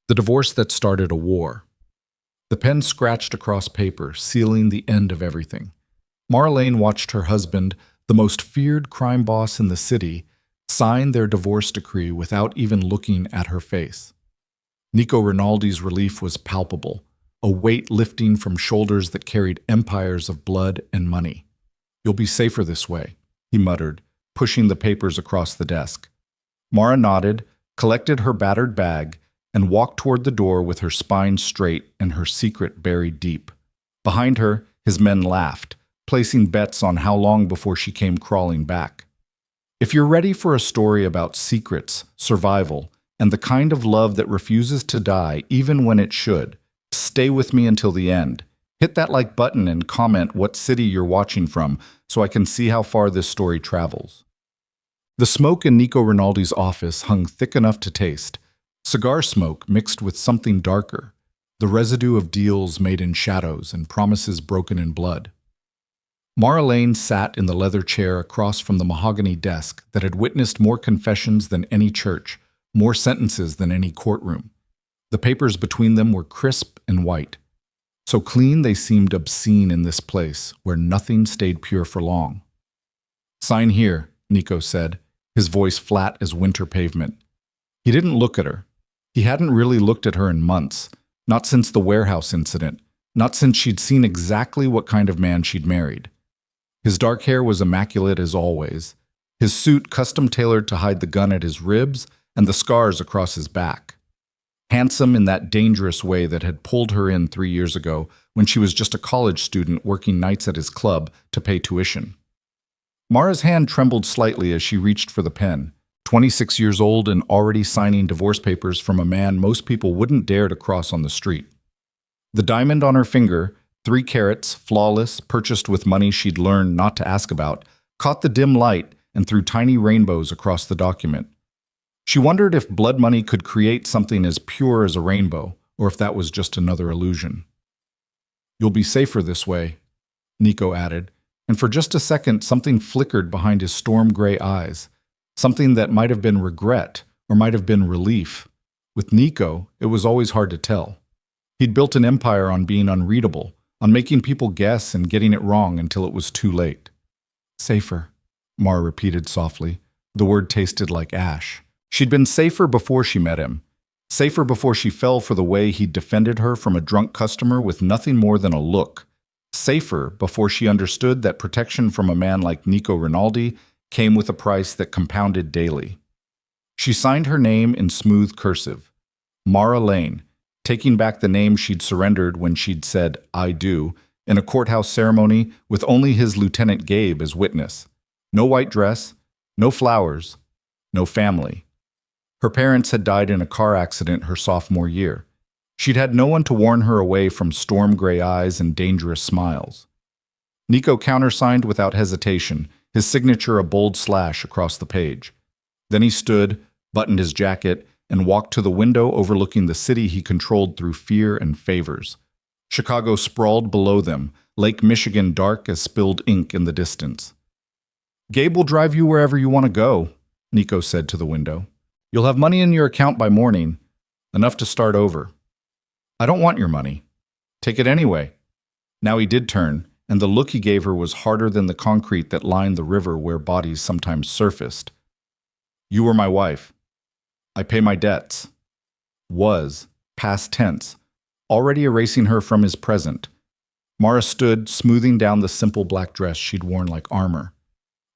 The divorce that started a war. The pen scratched across paper, sealing the end of everything. Mara Lane watched her husband, the most feared crime boss in the city, sign their divorce decree without even looking at her face. Nico Rinaldi's relief was palpable, a weight lifting from shoulders that carried empires of blood and money. "You'll be safer this way," he muttered, pushing the papers across the desk. Mara nodded, collected her battered bag, and walked toward the door with her spine straight and her secret buried deep. Behind her, his men laughed, placing bets on how long before she came crawling back. If you're ready for a story about secrets, survival, and the kind of love that refuses to die even when it should, stay with me until the end. Hit that like button and comment what city you're watching from so I can see how far this story travels. The smoke in Nico Rinaldi's office hung thick enough to taste. Cigar smoke mixed with something darker, the residue of deals made in shadows and promises broken in blood. Mara Lane sat in the leather chair across from the mahogany desk that had witnessed more confessions than any church, more sentences than any courtroom. The papers between them were crisp and white, so clean they seemed obscene in this place where nothing stayed pure for long. "Sign here," Nico said, his voice flat as winter pavement. He didn't look at her. He hadn't really looked at her in months, not since the warehouse incident, not since she'd seen exactly what kind of man she'd married. His dark hair was immaculate as always, his suit custom-tailored to hide the gun at his ribs and the scars across his back. Handsome in that dangerous way that had pulled her in 3 years ago when she was just a college student working nights at his club to pay tuition. Mara's hand trembled slightly as she reached for the pen. 26 years old and already signing divorce papers from a man most people wouldn't dare to cross on the street. The diamond on her finger, 3 carats, flawless, purchased with money she'd learned not to ask about, caught the dim light and threw tiny rainbows across the document. She wondered if blood money could create something as pure as a rainbow, or if that was just another illusion. "You'll be safer this way," Nico added, and for just a second something flickered behind his storm-gray eyes. Something that might have been regret, or might have been relief. With Nico, it was always hard to tell. He'd built an empire on being unreadable, on making people guess and getting it wrong until it was too late. "Safer," Mara repeated softly. The word tasted like ash. She'd been safer before she met him. Safer before she fell for the way he'd defended her from a drunk customer with nothing more than a look. Safer before she understood that protection from a man like Nico Rinaldi came with a price that compounded daily. She signed her name in smooth cursive. Mara Lane, taking back the name she'd surrendered when she'd said, "I do," in a courthouse ceremony with only his Lieutenant Gabe as witness. No white dress, no flowers, no family. Her parents had died in a car accident her sophomore year. She'd had no one to warn her away from storm-gray eyes and dangerous smiles. Nico countersigned without hesitation, his signature a bold slash across the page. Then he stood, buttoned his jacket, and walked to the window overlooking the city he controlled through fear and favors. Chicago sprawled below them, Lake Michigan dark as spilled ink in the distance. "Gabe will drive you wherever you want to go," Nico said to the window. "You'll have money in your account by morning, enough to start over." "I don't want your money." "Take it anyway." Now he did turn, and the look he gave her was harder than the concrete that lined the river where bodies sometimes surfaced. "You were my wife. I pay my debts." Was, past tense, already erasing her from his present. Mara stood, smoothing down the simple black dress she'd worn like armor.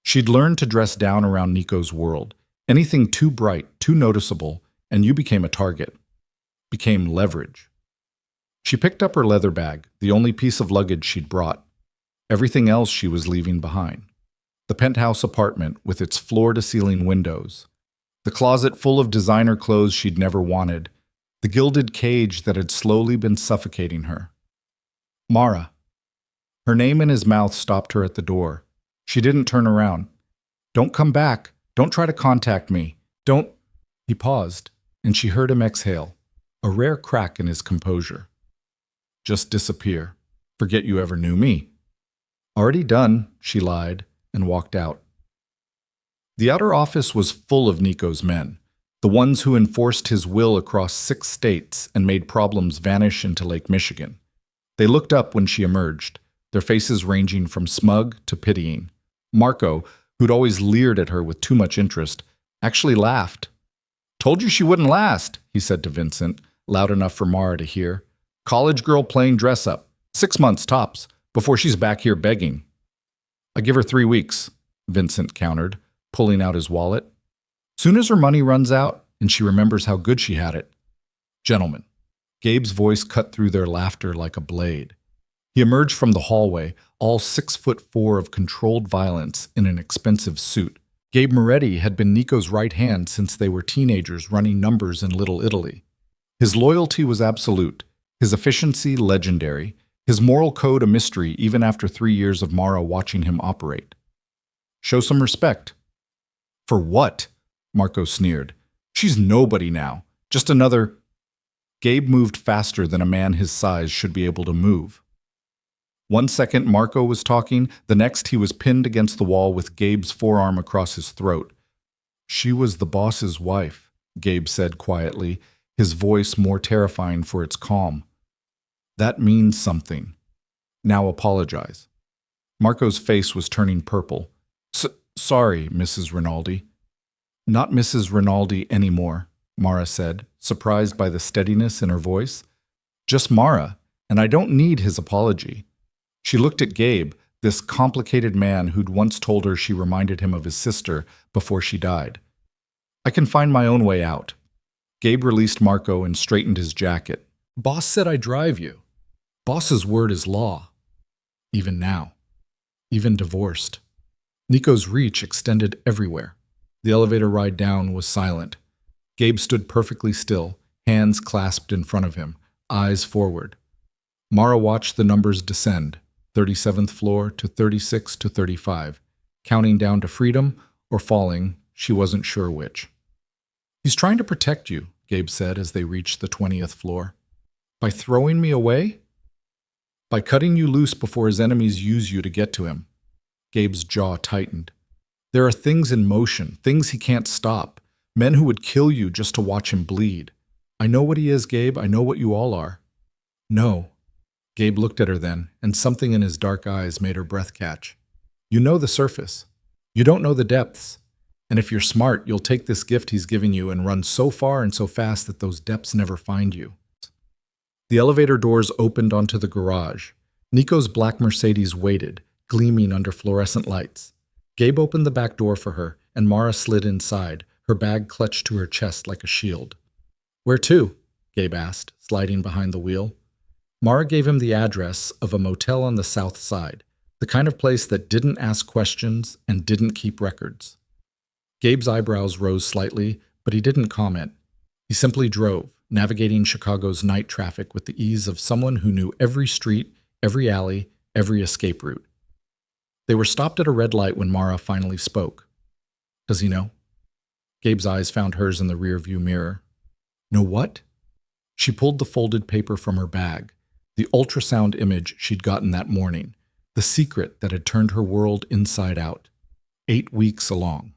She'd learned to dress down around Nico's world. Anything too bright, too noticeable, and you became a target. Became leverage. She picked up her leather bag, the only piece of luggage she'd brought. Everything else she was leaving behind. The penthouse apartment with its floor-to-ceiling windows. The closet full of designer clothes she'd never wanted. The gilded cage that had slowly been suffocating her. "Mara." Her name in his mouth stopped her at the door. She didn't turn around. "Don't come back. Don't try to contact me. Don't—" He paused, and she heard him exhale, a rare crack in his composure. "Just disappear. Forget you ever knew me." "Already done," she lied, and walked out. The outer office was full of Nico's men. The ones who enforced his will across 6 states and made problems vanish into Lake Michigan. They looked up when she emerged, their faces ranging from smug to pitying. Marco, who'd always leered at her with too much interest, actually laughed. "Told you she wouldn't last," he said to Vincent, loud enough for Mara to hear. "College girl playing dress-up. 6 months tops, before she's back here begging." "I give her 3 weeks," Vincent countered, pulling out his wallet. "Soon as her money runs out and she remembers how good she had it." "Gentlemen." Gabe's voice cut through their laughter like a blade. He emerged from the hallway, all 6'4" of controlled violence in an expensive suit. Gabe Moretti had been Nico's right hand since they were teenagers running numbers in Little Italy. His loyalty was absolute, his efficiency legendary, his moral code a mystery even after 3 years of Mara watching him operate. "Show some respect." "For what?" Marco sneered. "She's nobody now. Just another—" Gabe moved faster than a man his size should be able to move. 1 second Marco was talking, the next he was pinned against the wall with Gabe's forearm across his throat. "She was the boss's wife," Gabe said quietly, his voice more terrifying for its calm. "That means something. Now apologize." Marco's face was turning purple. Sorry, Mrs. Rinaldi." "Not Mrs. Rinaldi anymore," Mara said, surprised by the steadiness in her voice. "Just Mara, and I don't need his apology." She looked at Gabe, this complicated man who'd once told her she reminded him of his sister before she died. "I can find my own way out." Gabe released Marco and straightened his jacket. "Boss said I drive you. Boss's word is law. Even now. Even divorced." Nico's reach extended everywhere. The elevator ride down was silent. Gabe stood perfectly still, hands clasped in front of him, eyes forward. Mara watched the numbers descend, 37th floor to 36 to 35, counting down to freedom or falling, she wasn't sure which. "He's trying to protect you," Gabe said as they reached the 20th floor. "By throwing me away?" "By cutting you loose before his enemies use you to get to him." Gabe's jaw tightened. "There are things in motion, things he can't stop, men who would kill you just to watch him bleed. I know what he is, Gabe, I know what you all are." "No." Gabe looked at her then, and something in his dark eyes made her breath catch. "You know the surface. You don't know the depths. And if you're smart, you'll take this gift he's giving you and run so far and so fast that those depths never find you." The elevator doors opened onto the garage. Nico's black Mercedes waited, gleaming under fluorescent lights. Gabe opened the back door for her, and Mara slid inside, her bag clutched to her chest like a shield. "Where to?" Gabe asked, sliding behind the wheel. Mara gave him the address of a motel on the south side, the kind of place that didn't ask questions and didn't keep records. Gabe's eyebrows rose slightly, but he didn't comment. He simply drove, navigating Chicago's night traffic with the ease of someone who knew every street, every alley, every escape route. They were stopped at a red light when Mara finally spoke. "Does he know?" Gabe's eyes found hers in the rearview mirror. "Know what?" She pulled the folded paper from her bag, the ultrasound image she'd gotten that morning, the secret that had turned her world inside out. 8 weeks along.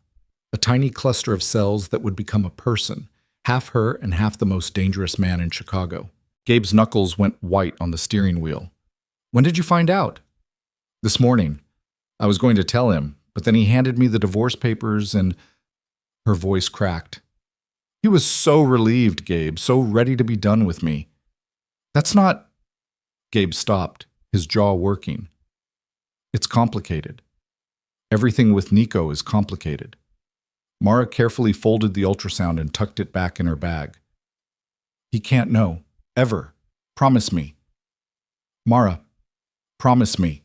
A tiny cluster of cells that would become a person, half her and half the most dangerous man in Chicago. Gabe's knuckles went white on the steering wheel. "When did you find out?" "This morning. I was going to tell him, but then he handed me the divorce papers and—" Her voice cracked. "He was so relieved, Gabe, so ready to be done with me." "That's not—" Gabe stopped, his jaw working. "It's complicated. Everything with Nico is complicated." Mara carefully folded the ultrasound and tucked it back in her bag. "He can't know. Ever. Promise me." "Mara, promise me."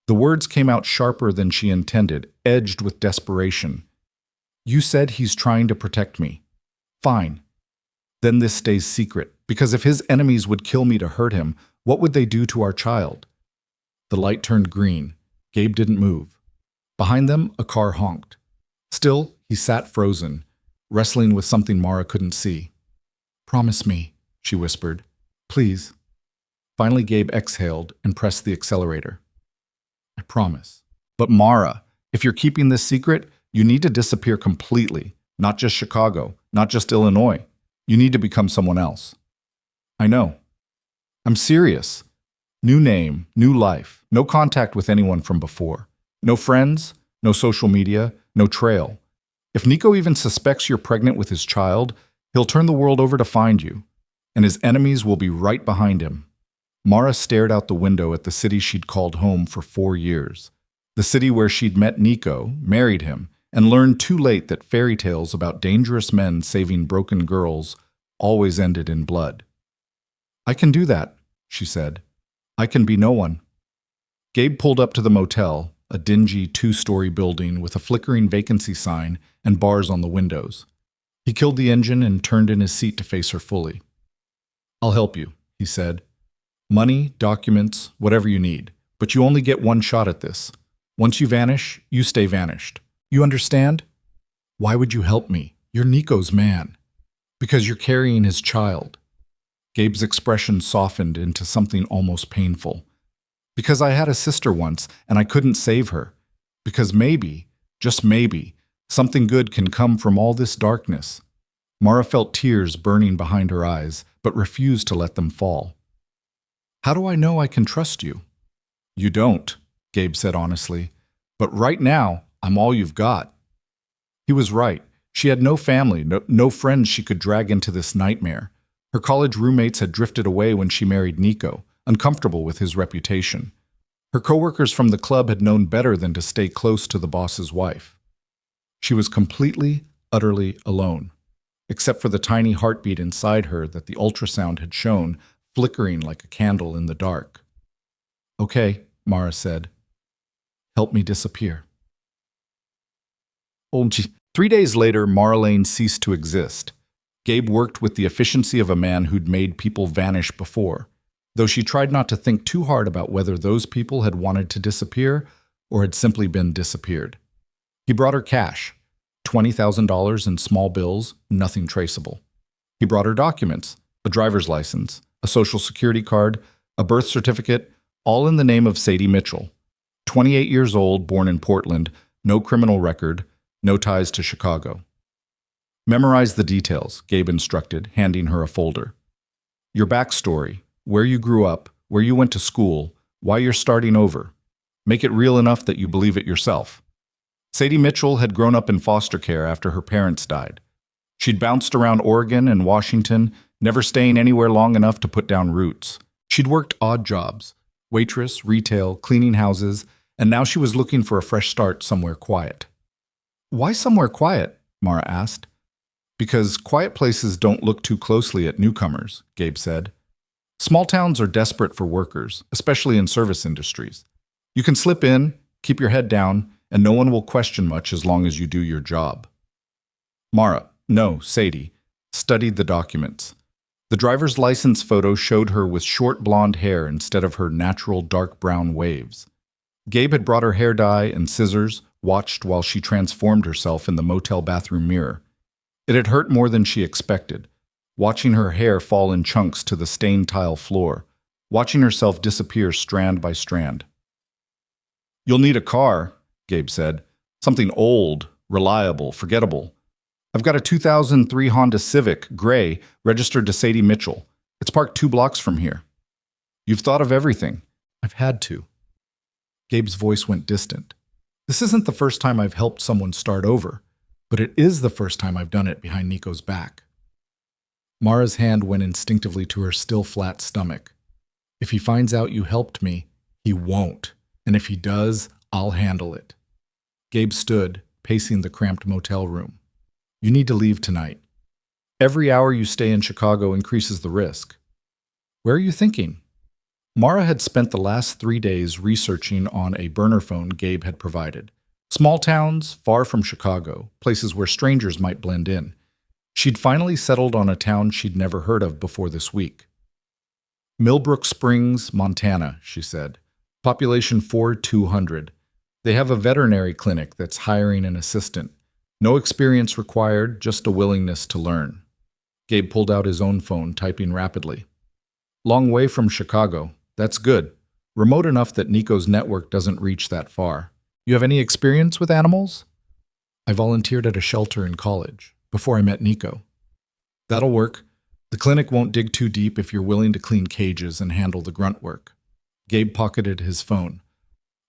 The words came out sharper than she intended, edged with desperation. "You said he's trying to protect me. Fine. Then this stays secret, because if his enemies would kill me to hurt him, what would they do to our child?" The light turned green. Gabe didn't move. Behind them, a car honked. Still, he sat frozen, wrestling with something Mara couldn't see. "Promise me," she whispered. "Please." Finally, Gabe exhaled and pressed the accelerator. "I promise. But Mara, if you're keeping this secret, you need to disappear completely, not just Chicago, not just Illinois. You need to become someone else. I know. I'm serious. New name, new life, no contact with anyone from before. No friends, no social media, no trail. If Nico even suspects you're pregnant with his child, he'll turn the world over to find you, and his enemies will be right behind him. Mara stared out the window at the city she'd called home for 4 years. The city where she'd met Nico, married him, and learned too late that fairy tales about dangerous men saving broken girls always ended in blood. I can do that, she said. I can be no one. Gabe pulled up to the motel, a dingy 2-story building with a flickering vacancy sign and bars on the windows. He killed the engine and turned in his seat to face her fully. I'll help you, he said. Money, documents, whatever you need, but you only get one shot at this. Once you vanish, you stay vanished. You understand? Why would you help me? You're Nico's man. Because you're carrying his child. Gabe's expression softened into something almost painful. Because I had a sister once, and I couldn't save her. Because maybe, just maybe, something good can come from all this darkness. Mara felt tears burning behind her eyes, but refused to let them fall. How do I know I can trust you? You don't, Gabe said honestly. But right now, I'm all you've got. He was right. She had no family, no friends she could drag into this nightmare. Her college roommates had drifted away when she married Nico, uncomfortable with his reputation. Her coworkers from the club had known better than to stay close to the boss's wife. She was completely, utterly alone, except for the tiny heartbeat inside her that the ultrasound had shown, flickering like a candle in the dark. Okay, Mara said. Help me disappear. 3 days later, Marlene ceased to exist. Gabe worked with the efficiency of a man who'd made people vanish before, though she tried not to think too hard about whether those people had wanted to disappear or had simply been disappeared. He brought her cash, $20,000 in small bills, nothing traceable. He brought her documents, a driver's license, a social security card, a birth certificate, all in the name of Sadie Mitchell. 28 years old, born in Portland, no criminal record, no ties to Chicago. Memorize the details, Gabe instructed, handing her a folder. Your backstory, where you grew up, where you went to school, why you're starting over. Make it real enough that you believe it yourself. Sadie Mitchell had grown up in foster care after her parents died. She'd bounced around Oregon and Washington, never staying anywhere long enough to put down roots. She'd worked odd jobs, waitress, retail, cleaning houses, and now she was looking for a fresh start somewhere quiet. Why somewhere quiet? Mara asked. Because quiet places don't look too closely at newcomers, Gabe said. Small towns are desperate for workers, especially in service industries. You can slip in, keep your head down, and no one will question much as long as you do your job. Sadie, studied the documents. The driver's license photo showed her with short blonde hair instead of her natural dark brown waves. Gabe had brought her hair dye and scissors, watched while she transformed herself in the motel bathroom mirror. It had hurt more than she expected, watching her hair fall in chunks to the stained tile floor, watching herself disappear strand by strand. You'll need a car, Gabe said. Something old, reliable, forgettable. I've got a 2003 Honda Civic, gray, registered to Sadie Mitchell. It's parked 2 blocks from here. You've thought of everything. I've had to. Gabe's voice went distant. This isn't the first time I've helped someone start over, but it is the first time I've done it behind Nico's back. Mara's hand went instinctively to her still flat stomach. If he finds out you helped me, he won't. And if he does, I'll handle it. Gabe stood, pacing the cramped motel room. You need to leave tonight. Every hour you stay in Chicago increases the risk. Where are you thinking? Mara had spent the last 3 days researching on a burner phone Gabe had provided. Small towns, far from Chicago, places where strangers might blend in. She'd finally settled on a town she'd never heard of before this week. Millbrook Springs, Montana, she said. Population 4,200. They have a veterinary clinic that's hiring an assistant. No experience required, just a willingness to learn. Gabe pulled out his own phone, typing rapidly. Long way from Chicago. That's good. Remote enough that Nico's network doesn't reach that far. You have any experience with animals? I volunteered at a shelter in college, before I met Nico. That'll work. The clinic won't dig too deep if you're willing to clean cages and handle the grunt work. Gabe pocketed his phone.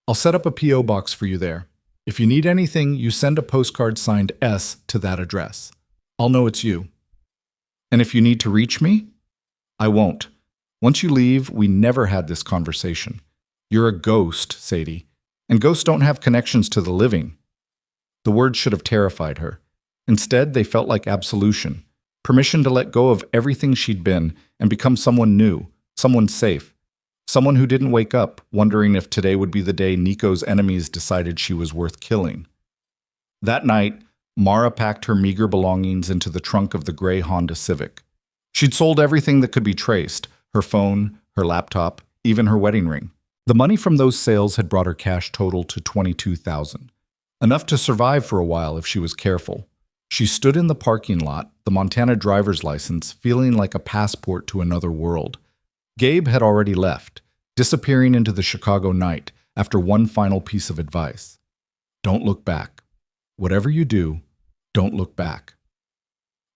I'll set up a P.O. box for you there. If you need anything, you send a postcard signed S to that address. I'll know it's you. And if you need to reach me, I won't. Once you leave, we never had this conversation. You're a ghost, Sadie, and ghosts don't have connections to the living. The words should have terrified her. Instead, they felt like absolution, permission to let go of everything she'd been and become someone new, someone safe, someone who didn't wake up wondering if today would be the day Nico's enemies decided she was worth killing. That night, Mara packed her meager belongings into the trunk of the gray Honda Civic. She'd sold everything that could be traced, her phone, her laptop, even her wedding ring. The money from those sales had brought her cash total to $22,000, enough to survive for a while if she was careful. She stood in the parking lot, the Montana driver's license, feeling like a passport to another world. Gabe had already left, disappearing into the Chicago night after one final piece of advice. Don't look back. Whatever you do, don't look back.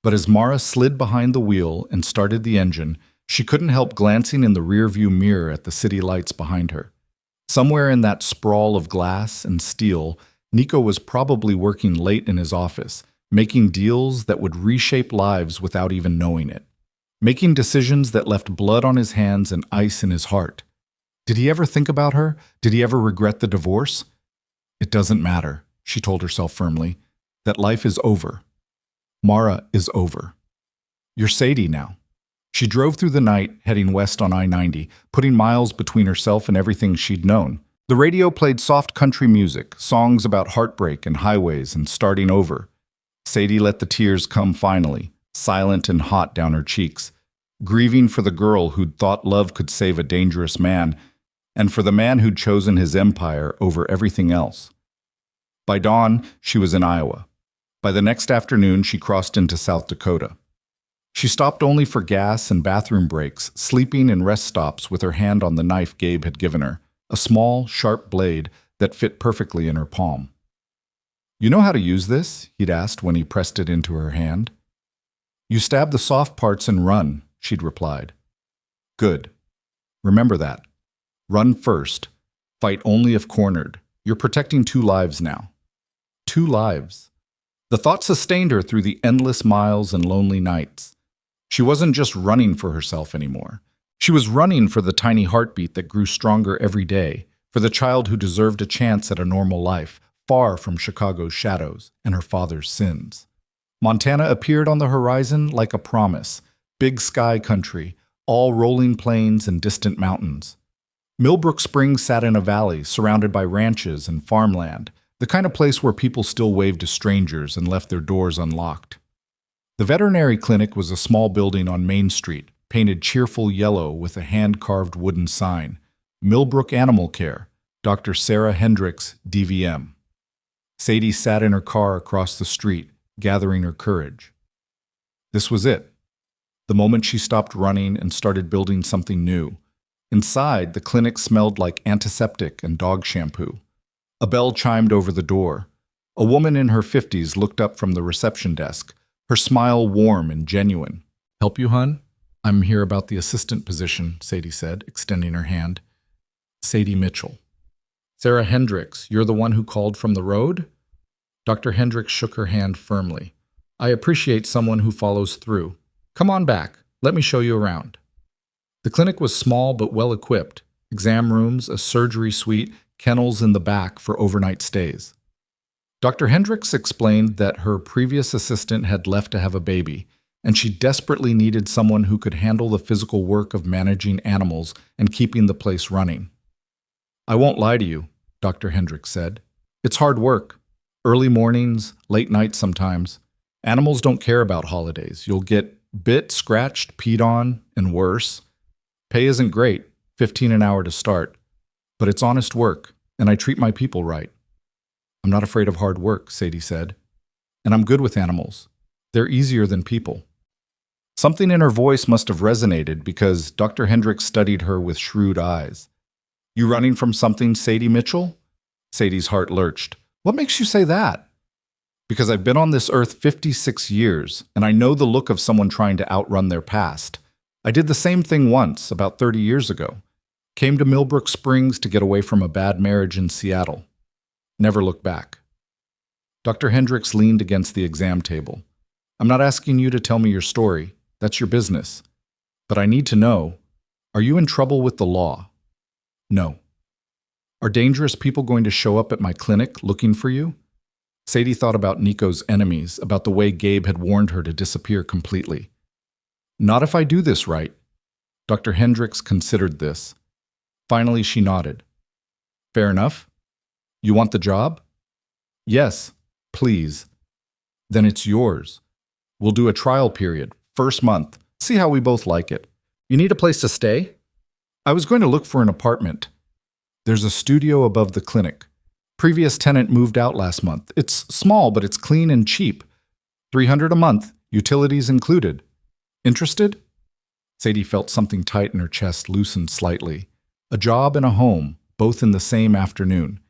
But as Mara slid behind the wheel and started the engine, she couldn't help glancing in the rearview mirror at the city lights behind her. Somewhere in that sprawl of glass and steel, Nico was probably working late in his office, making deals that would reshape lives without even knowing it. Making decisions that left blood on his hands and ice in his heart. Did he ever think about her? Did he ever regret the divorce? It doesn't matter, she told herself firmly. That life is over. Mara is over. You're Sadie now. She drove through the night, heading west on I-90, putting miles between herself and everything she'd known. The radio played soft country music, songs about heartbreak and highways and starting over. Sadie let the tears come finally, silent and hot down her cheeks, grieving for the girl who'd thought love could save a dangerous man, and for the man who'd chosen his empire over everything else. By dawn, she was in Iowa. By the next afternoon, she crossed into South Dakota. She stopped only for gas and bathroom breaks, sleeping in rest stops with her hand on the knife Gabe had given her, a small, sharp blade that fit perfectly in her palm. You know how to use this? He'd asked when he pressed it into her hand. You stab the soft parts and run, she'd replied. Good. Remember that. Run first. Fight only if cornered. You're protecting 2 lives now. 2 lives. The thought sustained her through the endless miles and lonely nights. She wasn't just running for herself anymore. She was running for the tiny heartbeat that grew stronger every day, for the child who deserved a chance at a normal life, far from Chicago's shadows and her father's sins. Montana appeared on the horizon like a promise, big sky country, all rolling plains and distant mountains. Millbrook Springs sat in a valley surrounded by ranches and farmland, the kind of place where people still waved to strangers and left their doors unlocked. The veterinary clinic was a small building on Main Street, painted cheerful yellow with a hand-carved wooden sign, Millbrook Animal Care, Dr. Sarah Hendricks, DVM. Sadie sat in her car across the street, gathering her courage. This was it. The moment she stopped running and started building something new. Inside, the clinic smelled like antiseptic and dog shampoo. A bell chimed over the door. A woman in her 50s looked up from the reception desk, her smile warm and genuine. Help you, hun? I'm here about the assistant position, Sadie said, extending her hand. Sadie Mitchell. Sarah Hendricks, you're the one who called from the road? Dr. Hendricks shook her hand firmly. I appreciate someone who follows through. Come on back. Let me show you around. The clinic was small but well equipped. Exam rooms, a surgery suite, kennels in the back for overnight stays. Dr. Hendricks explained that her previous assistant had left to have a baby, and she desperately needed someone who could handle the physical work of managing animals and keeping the place running. I won't lie to you, Dr. Hendricks said. It's hard work. Early mornings, late nights sometimes. Animals don't care about holidays. You'll get bit, scratched, peed on, and worse. Pay isn't great, $15 an hour to start, but it's honest work, and I treat my people right. I'm not afraid of hard work, Sadie said, and I'm good with animals. They're easier than people. Something in her voice must have resonated because Dr. Hendricks studied her with shrewd eyes. You running from something, Sadie Mitchell? Sadie's heart lurched. What makes you say that? Because I've been on this earth 56 years, and I know the look of someone trying to outrun their past. I did the same thing once, about 30 years ago. Came to Millbrook Springs to get away from a bad marriage in Seattle. Never looked back. Dr. Hendricks leaned against the exam table. I'm not asking you to tell me your story. That's your business. But I need to know, are you in trouble with the law? No. Are dangerous people going to show up at my clinic looking for you? Sadie thought about Nico's enemies, about the way Gabe had warned her to disappear completely. Not if I do this right. Dr. Hendricks considered this. Finally, she nodded. Fair enough. You want the job? Yes, please. Then it's yours. We'll do a trial period, first month. See how we both like it. You need a place to stay? I was going to look for an apartment. There's a studio above the clinic. Previous tenant moved out last month. It's small, but it's clean and cheap. $300 a month, utilities included. Interested? Sadie felt something tight in her chest loosen slightly. A job and a home, both in the same afternoon.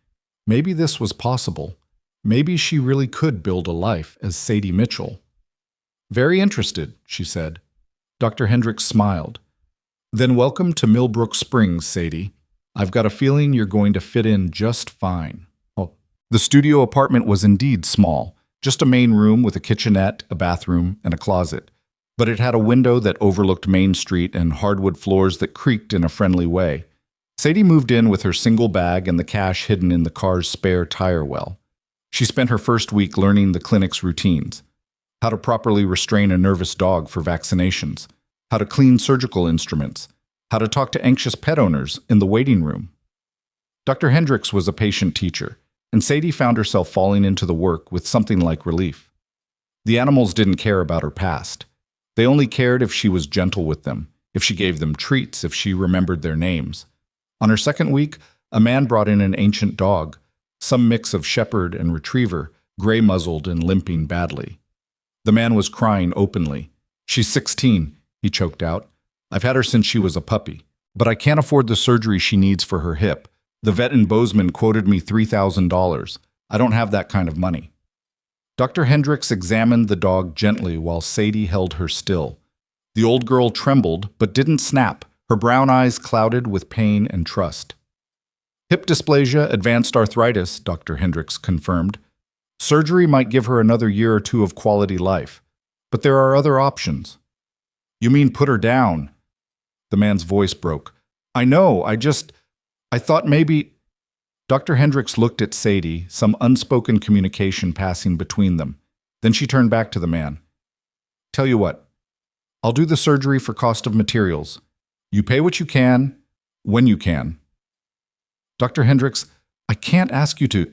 Maybe this was possible. Maybe she really could build a life as Sadie Mitchell. Very interested, she said. Dr. Hendricks smiled. Then welcome to Millbrook Springs, Sadie. I've got a feeling you're going to fit in just fine. Oh, the studio apartment was indeed small, just a main room with a kitchenette, a bathroom, and a closet. But it had a window that overlooked Main Street and hardwood floors that creaked in a friendly way. Sadie moved in with her single bag and the cash hidden in the car's spare tire well. She spent her first week learning the clinic's routines. How to properly restrain a nervous dog for vaccinations. How to clean surgical instruments. How to talk to anxious pet owners in the waiting room. Dr. Hendricks was a patient teacher, and Sadie found herself falling into the work with something like relief. The animals didn't care about her past. They only cared if she was gentle with them, if she gave them treats, if she remembered their names. On her second week, a man brought in an ancient dog, some mix of shepherd and retriever, gray-muzzled and limping badly. The man was crying openly. She's 16, he choked out. I've had her since she was a puppy, but I can't afford the surgery she needs for her hip. The vet in Bozeman quoted me $3,000. I don't have that kind of money. Dr. Hendricks examined the dog gently while Sadie held her still. The old girl trembled, but didn't snap, her brown eyes clouded with pain and trust. Hip dysplasia, advanced arthritis, Dr. Hendricks confirmed. Surgery might give her another year or two of quality life, but there are other options. You mean put her down? The man's voice broke. I know, I thought maybe... Dr. Hendricks looked at Sadie, some unspoken communication passing between them. Then she turned back to the man. Tell you what, I'll do the surgery for cost of materials. You pay what you can, when you can. Dr. Hendricks, I can't ask you to...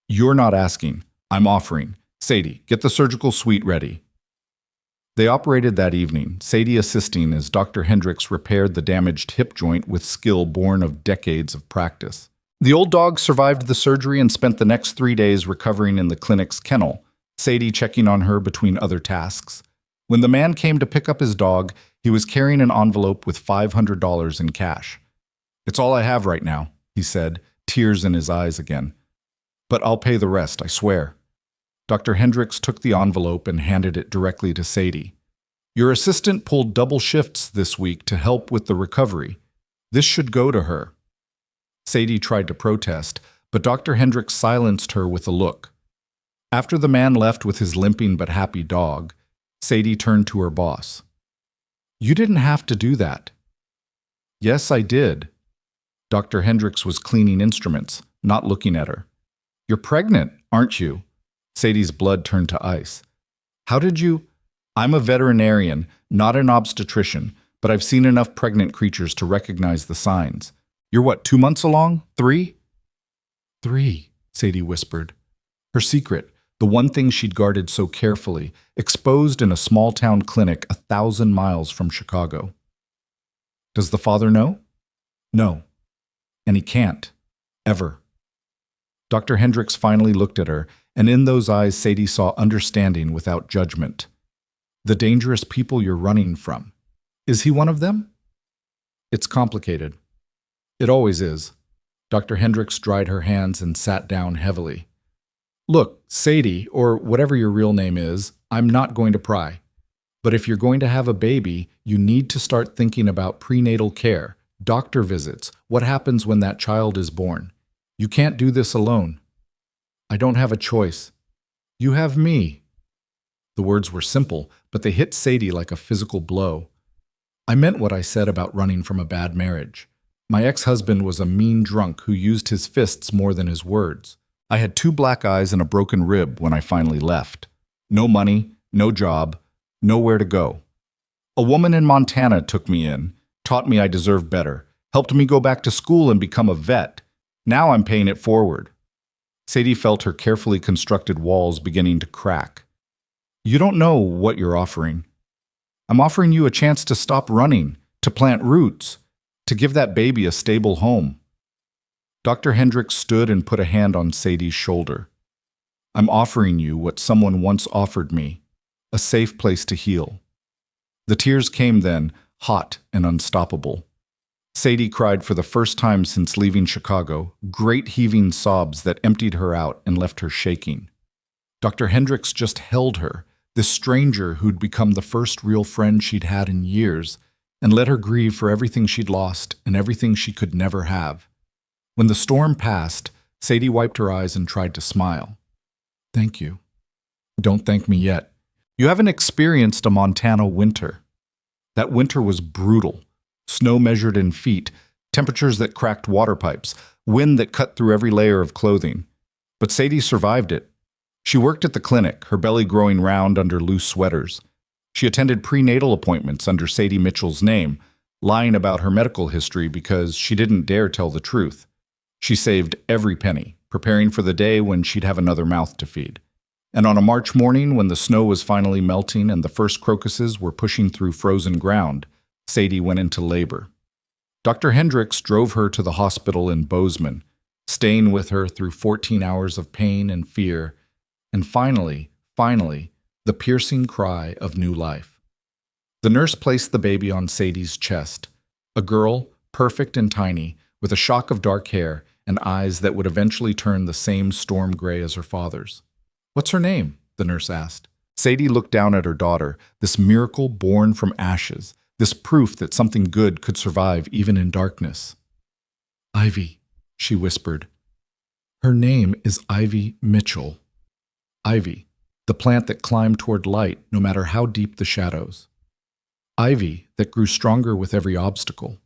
You're not asking. I'm offering. Sadie, get the surgical suite ready. They operated that evening, Sadie assisting as Dr. Hendricks repaired the damaged hip joint with skill born of decades of practice. The old dog survived the surgery and spent the next 3 days recovering in the clinic's kennel, Sadie checking on her between other tasks. When the man came to pick up his dog, he was carrying an envelope with $500 in cash. It's all I have right now, he said, tears in his eyes again. But I'll pay the rest, I swear. Dr. Hendricks took the envelope and handed it directly to Sadie. Your assistant pulled double shifts this week to help with the recovery. This should go to her. Sadie tried to protest, but Dr. Hendricks silenced her with a look. After the man left with his limping but happy dog, Sadie turned to her boss. You didn't have to do that. Yes, I did. Dr. Hendricks was cleaning instruments, not looking at her. You're pregnant, aren't you? Sadie's blood turned to ice. How did you? I'm a veterinarian, not an obstetrician, but I've seen enough pregnant creatures to recognize the signs. You're what, 2 months along? 3? 3, Sadie whispered. Her secret, the one thing she'd guarded so carefully, exposed in a small-town clinic 1,000 miles from Chicago. Does the father know? No. And he can't. Ever. Dr. Hendricks finally looked at her, and in those eyes Sadie saw understanding without judgment. The dangerous people you're running from. Is he one of them? It's complicated. It always is. Dr. Hendricks dried her hands and sat down heavily. Look, Sadie, or whatever your real name is, I'm not going to pry. But if you're going to have a baby, you need to start thinking about prenatal care, doctor visits, what happens when that child is born. You can't do this alone. I don't have a choice. You have me. The words were simple, but they hit Sadie like a physical blow. I meant what I said about running from a bad marriage. My ex-husband was a mean drunk who used his fists more than his words. I had 2 black eyes and a broken rib when I finally left. No money, no job, nowhere to go. A woman in Montana took me in, taught me I deserved better, helped me go back to school and become a vet. Now I'm paying it forward. Sadie felt her carefully constructed walls beginning to crack. You don't know what you're offering. I'm offering you a chance to stop running, to plant roots, to give that baby a stable home. Dr. Hendricks stood and put a hand on Sadie's shoulder. I'm offering you what someone once offered me, a safe place to heal. The tears came then, hot and unstoppable. Sadie cried for the first time since leaving Chicago, great heaving sobs that emptied her out and left her shaking. Dr. Hendricks just held her, this stranger who'd become the first real friend she'd had in years, and let her grieve for everything she'd lost and everything she could never have. When the storm passed, Sadie wiped her eyes and tried to smile. Thank you. Don't thank me yet. You haven't experienced a Montana winter. That winter was brutal. Snow measured in feet, temperatures that cracked water pipes, wind that cut through every layer of clothing. But Sadie survived it. She worked at the clinic, her belly growing round under loose sweaters. She attended prenatal appointments under Sadie Mitchell's name, lying about her medical history because she didn't dare tell the truth. She saved every penny, preparing for the day when she'd have another mouth to feed. And on a March morning, when the snow was finally melting and the first crocuses were pushing through frozen ground, Sadie went into labor. Dr. Hendricks drove her to the hospital in Bozeman, staying with her through 14 hours of pain and fear, and finally, the piercing cry of new life. The nurse placed the baby on Sadie's chest, a girl, perfect and tiny, with a shock of dark hair and eyes that would eventually turn the same storm gray as her father's. What's her name? The nurse asked. Sadie looked down at her daughter, this miracle born from ashes, this proof that something good could survive even in darkness. Ivy, she whispered. Her name is Ivy Mitchell. Ivy, the plant that climbed toward light no matter how deep the shadows. Ivy that grew stronger with every obstacle.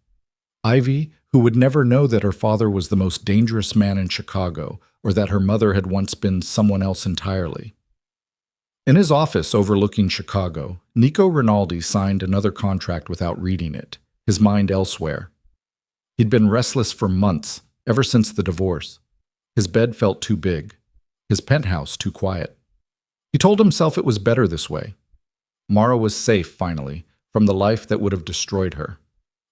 Ivy who would never know that her father was the most dangerous man in Chicago or that her mother had once been someone else entirely. In his office overlooking Chicago, Nico Rinaldi signed another contract without reading it, his mind elsewhere. He'd been restless for months, ever since the divorce. His bed felt too big, his penthouse too quiet. He told himself it was better this way. Mara was safe, finally, from the life that would have destroyed her.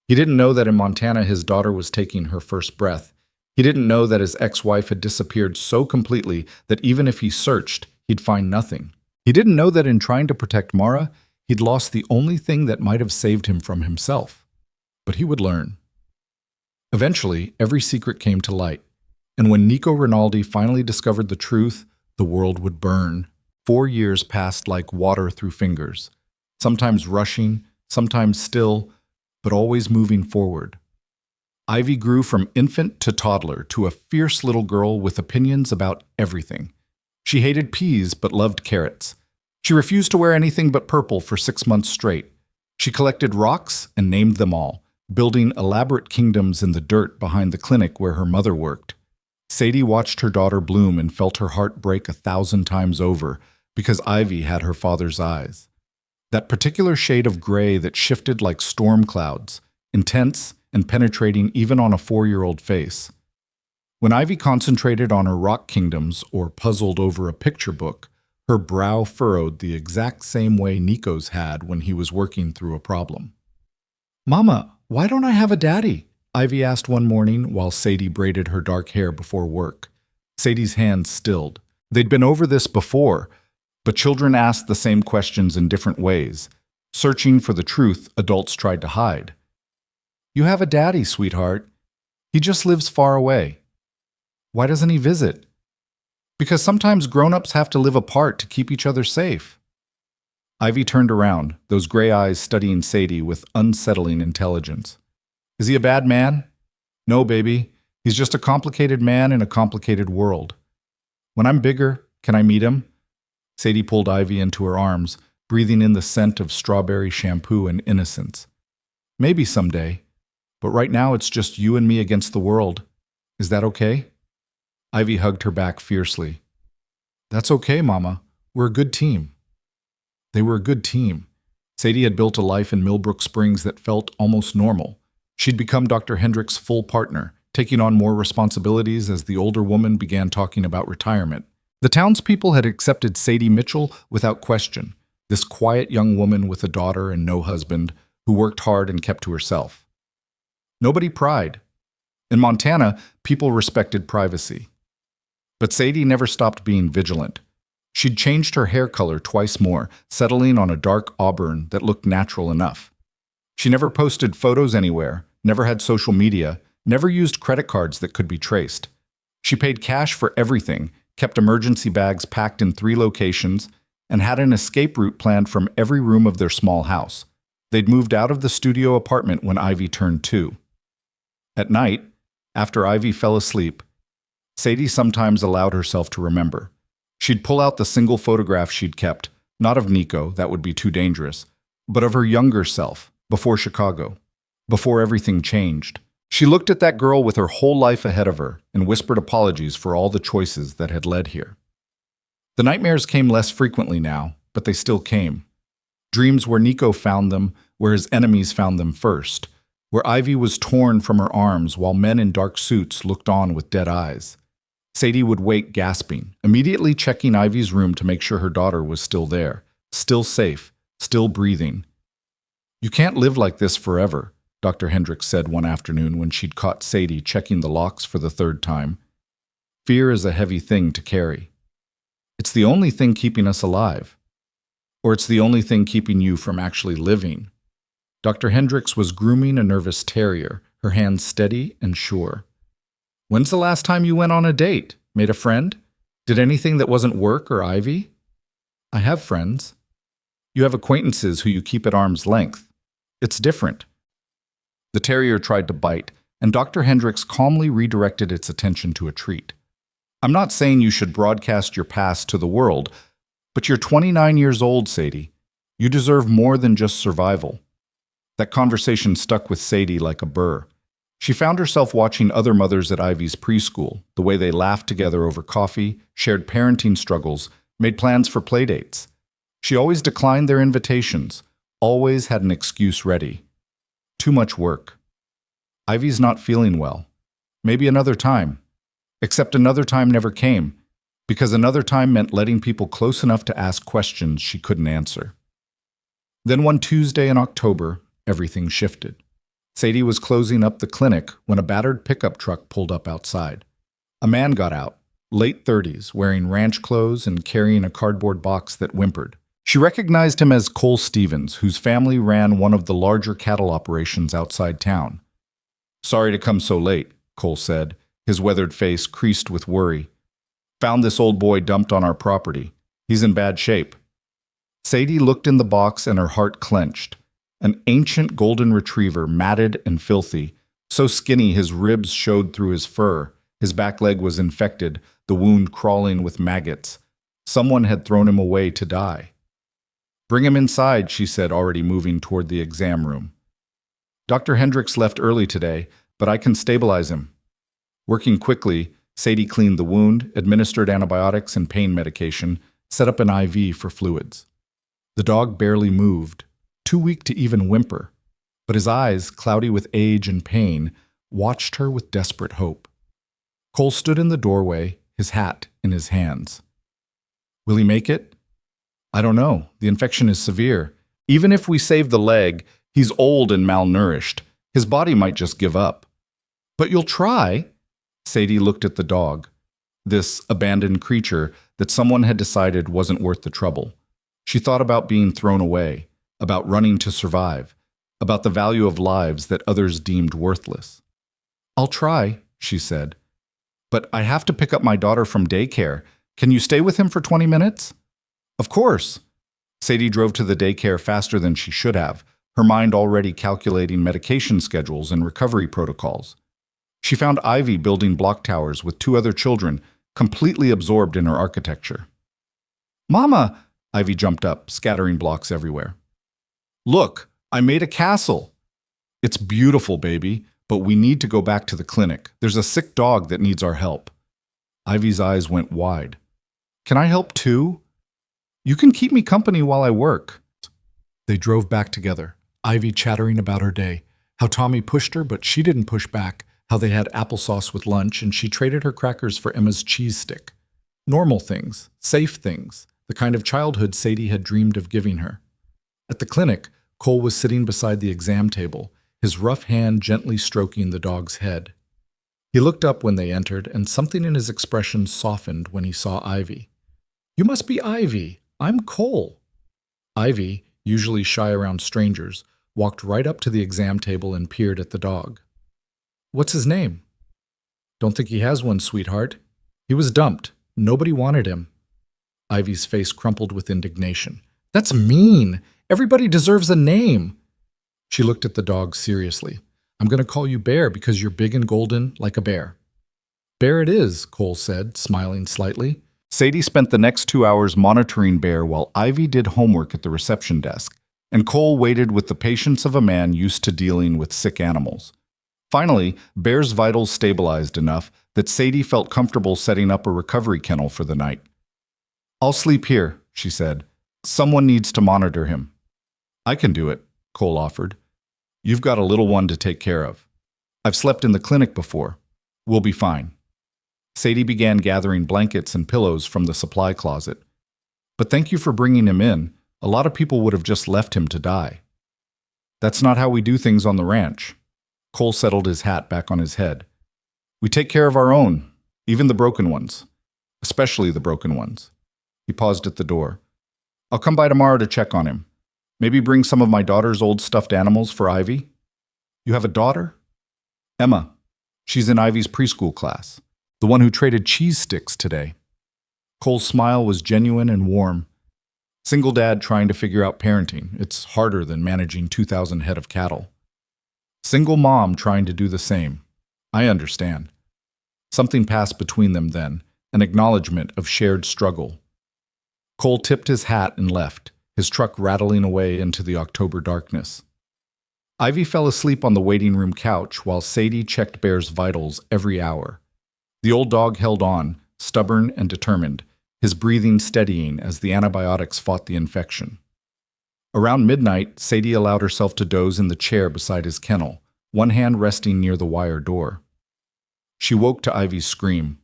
He didn't know that in Montana his daughter was taking her first breath. He didn't know that his ex-wife had disappeared so completely that even if he searched, he'd find nothing. He didn't know that in trying to protect Mara, he'd lost the only thing that might have saved him from himself. But he would learn. Eventually, every secret came to light, and when Nico Rinaldi finally discovered the truth, the world would burn. 4 years passed like water through fingers, sometimes rushing, sometimes still, but always moving forward. Ivy grew from infant to toddler to a fierce little girl with opinions about everything. She hated peas but loved carrots. She refused to wear anything but purple for 6 months straight. She collected rocks and named them all, building elaborate kingdoms in the dirt behind the clinic where her mother worked. Sadie watched her daughter bloom and felt her heart break 1,000 times over because Ivy had her father's eyes. That particular shade of gray that shifted like storm clouds, intense and penetrating even on a 4-year-old face. When Ivy concentrated on her rock kingdoms or puzzled over a picture book, her brow furrowed the exact same way Nico's had when he was working through a problem. "Mama, why don't I have a daddy?" Ivy asked one morning while Sadie braided her dark hair before work. Sadie's hands stilled. They'd been over this before, but children asked the same questions in different ways, searching for the truth adults tried to hide. "You have a daddy, sweetheart. He just lives far away." "Why doesn't he visit?" Because sometimes grown-ups have to live apart to keep each other safe. Ivy turned around, those gray eyes studying Sadie with unsettling intelligence. Is he a bad man? No, baby. He's just a complicated man in a complicated world. When I'm bigger, can I meet him? Sadie pulled Ivy into her arms, breathing in the scent of strawberry shampoo and innocence. Maybe someday, but right now it's just you and me against the world. Is that okay? Ivy hugged her back fiercely. That's okay, Mama. We're a good team. They were a good team. Sadie had built a life in Millbrook Springs that felt almost normal. She'd become Dr. Hendrick's full partner, taking on more responsibilities as the older woman began talking about retirement. The townspeople had accepted Sadie Mitchell without question, this quiet young woman with a daughter and no husband who worked hard and kept to herself. Nobody pried. In Montana, people respected privacy. But Sadie never stopped being vigilant. She'd changed her hair color twice more, settling on a dark auburn that looked natural enough. She never posted photos anywhere, never had social media, never used credit cards that could be traced. She paid cash for everything, kept emergency bags packed in 3 locations, and had an escape route planned from every room of their small house. They'd moved out of the studio apartment when Ivy turned 2. At night, after Ivy fell asleep, Sadie sometimes allowed herself to remember. She'd pull out the single photograph she'd kept, not of Nico, that would be too dangerous, but of her younger self, before Chicago, before everything changed. She looked at that girl with her whole life ahead of her and whispered apologies for all the choices that had led here. The nightmares came less frequently now, but they still came. Dreams where Nico found them, where his enemies found them first, where Ivy was torn from her arms while men in dark suits looked on with dead eyes. Sadie would wake gasping, immediately checking Ivy's room to make sure her daughter was still there, still safe, still breathing. You can't live like this forever, Dr. Hendrick said one afternoon when she'd caught Sadie checking the locks for the 3rd time. Fear is a heavy thing to carry. It's the only thing keeping us alive. Or it's the only thing keeping you from actually living. Dr. Hendricks was grooming a nervous terrier, her hands steady and sure. When's the last time you went on a date? Made a friend? Did anything that wasn't work or Ivy? I have friends. You have acquaintances who you keep at arm's length. It's different. The terrier tried to bite, and Dr. Hendricks calmly redirected its attention to a treat. I'm not saying you should broadcast your past to the world, but you're 29 years old, Sadie. You deserve more than just survival. That conversation stuck with Sadie like a burr. She found herself watching other mothers at Ivy's preschool, the way they laughed together over coffee, shared parenting struggles, made plans for playdates. She always declined their invitations, always had an excuse ready. Too much work. Ivy's not feeling well. Maybe another time. Except another time never came, because another time meant letting people close enough to ask questions she couldn't answer. Then one Tuesday in October, everything shifted. Sadie was closing up the clinic when a battered pickup truck pulled up outside. A man got out, late 30s, wearing ranch clothes and carrying a cardboard box that whimpered. She recognized him as Cole Stevens, whose family ran one of the larger cattle operations outside town. Sorry to come so late, Cole said, his weathered face creased with worry. Found this old boy dumped on our property. He's in bad shape. Sadie looked in the box and her heart clenched. An ancient golden retriever, matted and filthy, so skinny his ribs showed through his fur, his back leg was infected, the wound crawling with maggots. Someone had thrown him away to die. Bring him inside, she said, already moving toward the exam room. Dr. Hendricks left early today, but I can stabilize him. Working quickly, Sadie cleaned the wound, administered antibiotics and pain medication, set up an IV for fluids. The dog barely moved, too weak to even whimper, but his eyes, cloudy with age and pain, watched her with desperate hope. Cole stood in the doorway, his hat in his hands. Will he make it? I don't know. The infection is severe. Even if we save the leg, he's old and malnourished. His body might just give up. But you'll try. Sadie looked at the dog, this abandoned creature that someone had decided wasn't worth the trouble. She thought about being thrown away, about running to survive, about the value of lives that others deemed worthless. I'll try, she said. But I have to pick up my daughter from daycare. Can you stay with him for 20 minutes? Of course. Sadie drove to the daycare faster than she should have, her mind already calculating medication schedules and recovery protocols. She found Ivy building block towers with 2 other children, completely absorbed in her architecture. Mama! Ivy jumped up, scattering blocks everywhere. Look, I made a castle. It's beautiful, baby, but we need to go back to the clinic. There's a sick dog that needs our help. Ivy's eyes went wide. Can I help too? You can keep me company while I work. They drove back together, Ivy chattering about her day, how Tommy pushed her but she didn't push back, how they had applesauce with lunch and she traded her crackers for Emma's cheese stick. Normal things, safe things, the kind of childhood Sadie had dreamed of giving her. At the clinic, Cole was sitting beside the exam table, his rough hand gently stroking the dog's head. He looked up when they entered, and something in his expression softened when he saw Ivy. You must be Ivy. I'm Cole. Ivy, usually shy around strangers, walked right up to the exam table and peered at the dog. What's his name? Don't think he has one, sweetheart. He was dumped. Nobody wanted him. Ivy's face crumpled with indignation. That's mean. Everybody deserves a name. She looked at the dog seriously. I'm going to call you Bear because you're big and golden like a bear. Bear it is, Cole said, smiling slightly. Sadie spent the next 2 hours monitoring Bear while Ivy did homework at the reception desk, and Cole waited with the patience of a man used to dealing with sick animals. Finally, Bear's vitals stabilized enough that Sadie felt comfortable setting up a recovery kennel for the night. I'll sleep here, she said. Someone needs to monitor him. I can do it, Cole offered. You've got a little one to take care of. I've slept in the clinic before. We'll be fine. Sadie began gathering blankets and pillows from the supply closet. But thank you for bringing him in. A lot of people would have just left him to die. That's not how we do things on the ranch. Cole settled his hat back on his head. We take care of our own, even the broken ones. Especially the broken ones. He paused at the door. I'll come by tomorrow to check on him. Maybe bring some of my daughter's old stuffed animals for Ivy. You have a daughter? Emma. She's in Ivy's preschool class. The one who traded cheese sticks today. Cole's smile was genuine and warm. Single dad trying to figure out parenting. It's harder than managing 2,000 head of cattle. Single mom trying to do the same. I understand. Something passed between them then, an acknowledgement of shared struggle. Cole tipped his hat and left, his truck rattling away into the October darkness. Ivy fell asleep on the waiting room couch while Sadie checked Bear's vitals every hour. The old dog held on, stubborn and determined, his breathing steadying as the antibiotics fought the infection. Around midnight, Sadie allowed herself to doze in the chair beside his kennel, one hand resting near the wire door. She woke to Ivy's scream.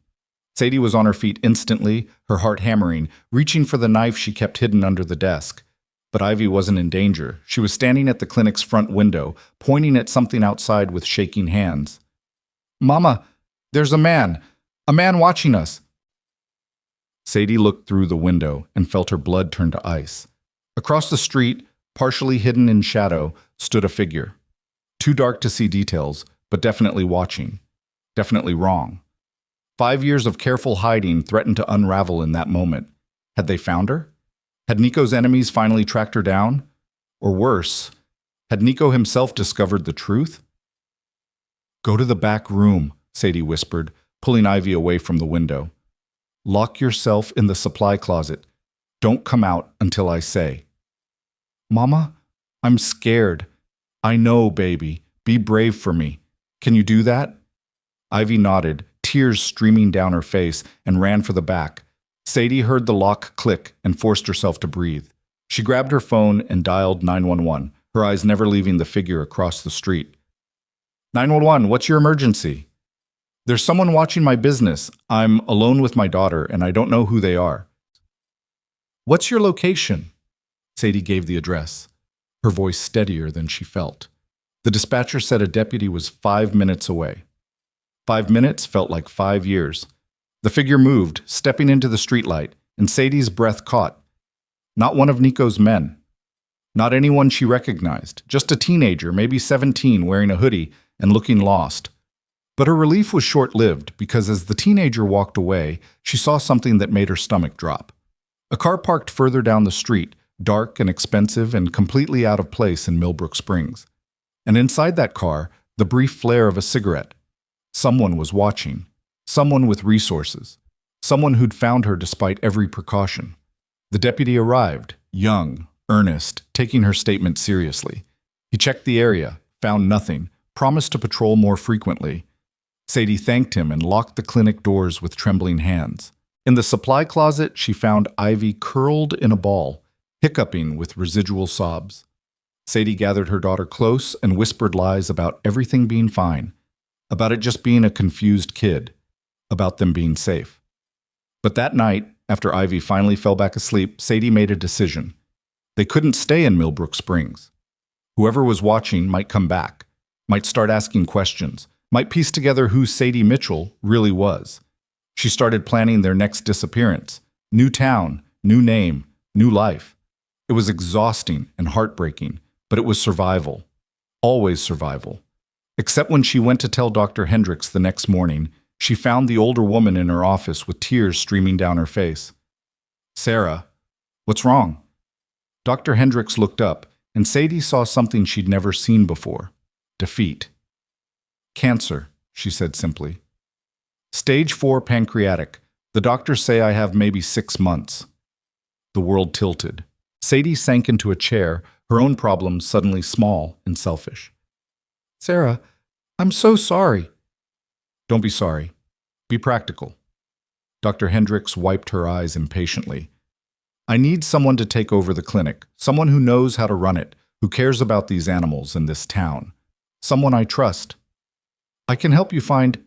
Sadie was on her feet instantly, her heart hammering, reaching for the knife she kept hidden under the desk. But Ivy wasn't in danger. She was standing at the clinic's front window, pointing at something outside with shaking hands. Mama, there's a man watching us. Sadie looked through the window and felt her blood turn to ice. Across the street, partially hidden in shadow, stood a figure. Too dark to see details, but definitely watching. Definitely wrong. 5 years of careful hiding threatened to unravel in that moment. Had they found her? Had Nico's enemies finally tracked her down? Or worse, had Nico himself discovered the truth? Go to the back room, Sadie whispered, pulling Ivy away from the window. Lock yourself in the supply closet. Don't come out until I say. Mama, I'm scared. I know, baby. Be brave for me. Can you do that? Ivy nodded, tears streaming down her face, and ran for the back. Sadie heard the lock click and forced herself to breathe. She grabbed her phone and dialed 911, her eyes never leaving the figure across the street. 911, what's your emergency? There's someone watching my business. I'm alone with my daughter, and I don't know who they are. What's your location? Sadie gave the address, her voice steadier than she felt. The dispatcher said a deputy was 5 minutes away. 5 minutes felt like 5 years. The figure moved, stepping into the streetlight, and Sadie's breath caught. Not one of Nico's men. Not anyone she recognized. Just a teenager, maybe 17, wearing a hoodie and looking lost. But her relief was short-lived because as the teenager walked away, she saw something that made her stomach drop. A car parked further down the street, dark and expensive and completely out of place in Millbrook Springs. And inside that car, the brief flare of a cigarette. Someone was watching. Someone with resources. Someone who'd found her despite every precaution. The deputy arrived, young, earnest, taking her statement seriously. He checked the area, found nothing, promised to patrol more frequently. Sadie thanked him and locked the clinic doors with trembling hands. In the supply closet, she found Ivy curled in a ball, hiccuping with residual sobs. Sadie gathered her daughter close and whispered lies about everything being fine, about it just being a confused kid, about them being safe. But that night, after Ivy finally fell back asleep, Sadie made a decision. They couldn't stay in Millbrook Springs. Whoever was watching might come back, might start asking questions, might piece together who Sadie Mitchell really was. She started planning their next disappearance. New town, new name, new life. It was exhausting and heartbreaking, but it was survival. Always survival. Except when she went to tell Dr. Hendricks the next morning, she found the older woman in her office with tears streaming down her face. "Sarah, what's wrong?" Dr. Hendricks looked up, and Sadie saw something she'd never seen before. Defeat. "Cancer," she said simply. "Stage 4 pancreatic. The doctors say I have maybe 6 months." The world tilted. Sadie sank into a chair, her own problems suddenly small and selfish. "Sarah, I'm so sorry." "Don't be sorry. Be practical." Dr. Hendricks wiped her eyes impatiently. "I need someone to take over the clinic, someone who knows how to run it, who cares about these animals in this town. Someone I trust. I can help you find—"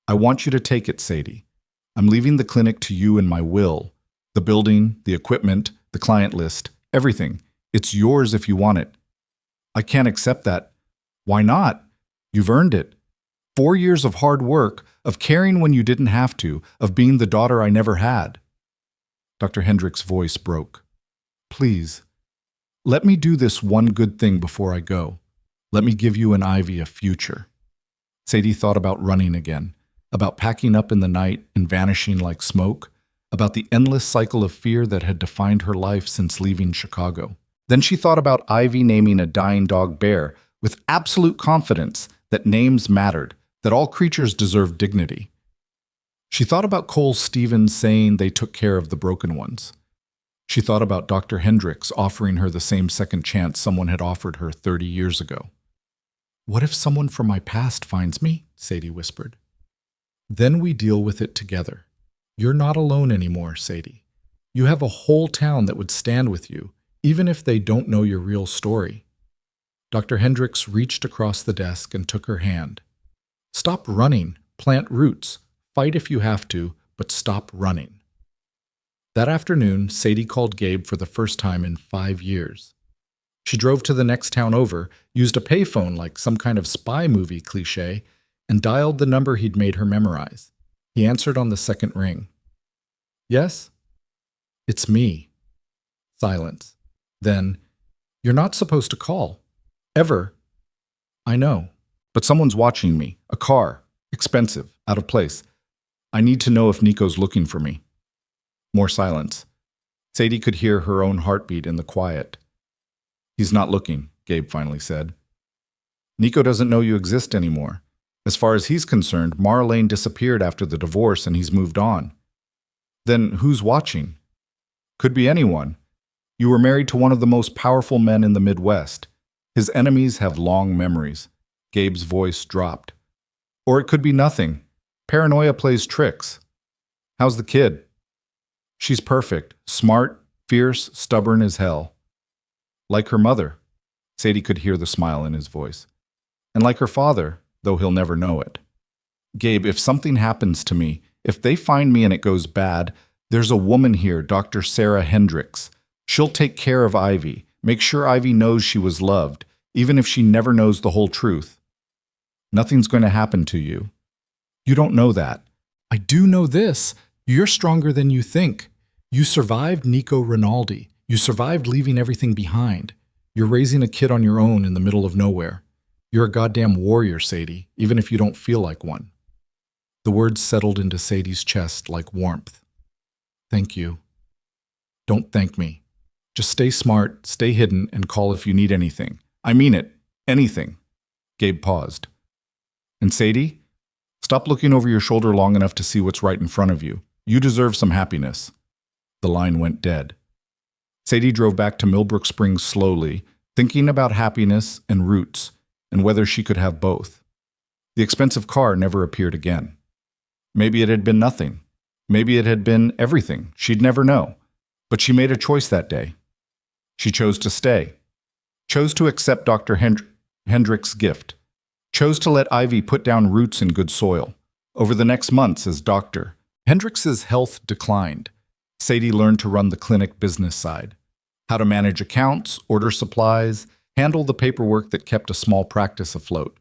"I want you to take it, Sadie. I'm leaving the clinic to you in my will. The building, the equipment, the client list, everything. It's yours if you want it." "I can't accept that." "Why not? You've earned it. 4 years of hard work, of caring when you didn't have to, of being the daughter I never had." Dr. Hendricks' voice broke. "Please, let me do this one good thing before I go. Let me give you and Ivy a future." Sadie thought about running again, about packing up in the night and vanishing like smoke, about the endless cycle of fear that had defined her life since leaving Chicago. Then she thought about Ivy naming a dying dog Bear with absolute confidence that names mattered, that all creatures deserve dignity. She thought about Cole Stevens saying they took care of the broken ones. She thought about Dr. Hendricks offering her the same second chance someone had offered her 30 years ago. "What if someone from my past finds me?" Sadie whispered. "Then we deal with it together. You're not alone anymore, Sadie. You have a whole town that would stand with you, even if they don't know your real story." Dr. Hendricks reached across the desk and took her hand. "Stop running, plant roots, fight if you have to, but stop running." That afternoon, Sadie called Gabe for the first time in 5 years. She drove to the next town over, used a payphone like some kind of spy movie cliché, and dialed the number he'd made her memorize. He answered on the second ring. "Yes?" "It's me." Silence. Then, "You're not supposed to call. Ever." "I know. But someone's watching me. A car. Expensive. Out of place. I need to know if Nico's looking for me." More silence. Sadie could hear her own heartbeat in the quiet. "He's not looking," Gabe finally said. "Nico doesn't know you exist anymore. As far as he's concerned, Marlene disappeared after the divorce and he's moved on." "Then who's watching?" "Could be anyone. You were married to one of the most powerful men in the Midwest. His enemies have long memories." Gabe's voice dropped. "Or it could be nothing. Paranoia plays tricks. How's the kid?" "She's perfect. Smart, fierce, stubborn as hell." "Like her mother." Sadie could hear the smile in his voice. "And like her father, though he'll never know it." "Gabe, if something happens to me, if they find me and it goes bad, there's a woman here, Dr. Sarah Hendricks. She'll take care of Ivy, make sure Ivy knows she was loved, even if she never knows the whole truth. Nothing's going to happen to you." "You don't know that." "I do know this. You're stronger than you think. You survived Nico Rinaldi. You survived leaving everything behind. You're raising a kid on your own in the middle of nowhere. You're a goddamn warrior, Sadie, even if you don't feel like one. The words settled into Sadie's chest like warmth. Thank you. Don't thank me. Just stay smart, stay hidden, and call if you need anything. I mean it. Anything. Gabe paused. And Sadie? Stop looking over your shoulder long enough to see what's right in front of you. You deserve some happiness. The line went dead. Sadie drove back to Millbrook Springs slowly, thinking about happiness and roots, and whether she could have both. The expensive car never appeared again. Maybe it had been nothing. Maybe it had been everything. She'd never know. But she made a choice that day. She chose to stay. Chose to accept Dr. Hendrick's gift. Chose to let Ivy put down roots in good soil. Over the next months as Dr. Hendrick's health declined. Sadie learned to run the clinic business side. How to manage accounts, order supplies, handle the paperwork that kept a small practice afloat.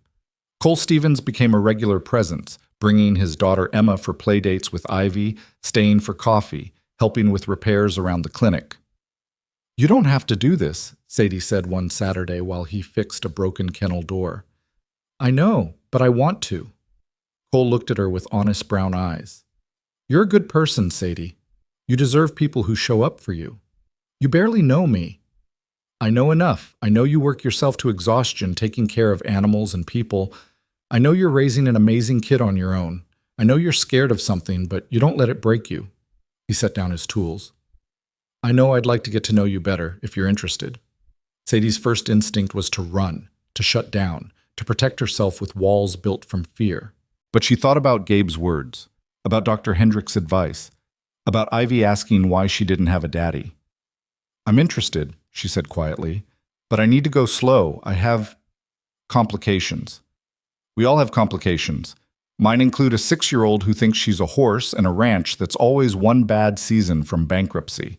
Cole Stevens became a regular presence, bringing his daughter Emma for play dates with Ivy, staying for coffee, helping with repairs around the clinic. You don't have to do this, Sadie said one Saturday while he fixed a broken kennel door. I know, but I want to. Cole looked at her with honest brown eyes. You're a good person, Sadie. You deserve people who show up for you. You barely know me. I know enough. I know you work yourself to exhaustion taking care of animals and people. I know you're raising an amazing kid on your own. I know you're scared of something, but you don't let it break you. He set down his tools. I know I'd like to get to know you better if you're interested. Sadie's first instinct was to run, to shut down, to protect herself with walls built from fear. But she thought about Gabe's words, about Dr. Hendrick's advice, about Ivy asking why she didn't have a daddy. I'm interested, she said quietly, but I need to go slow. I have complications. We all have complications. Mine include a 6-year-old who thinks she's a horse and a ranch that's always one bad season from bankruptcy.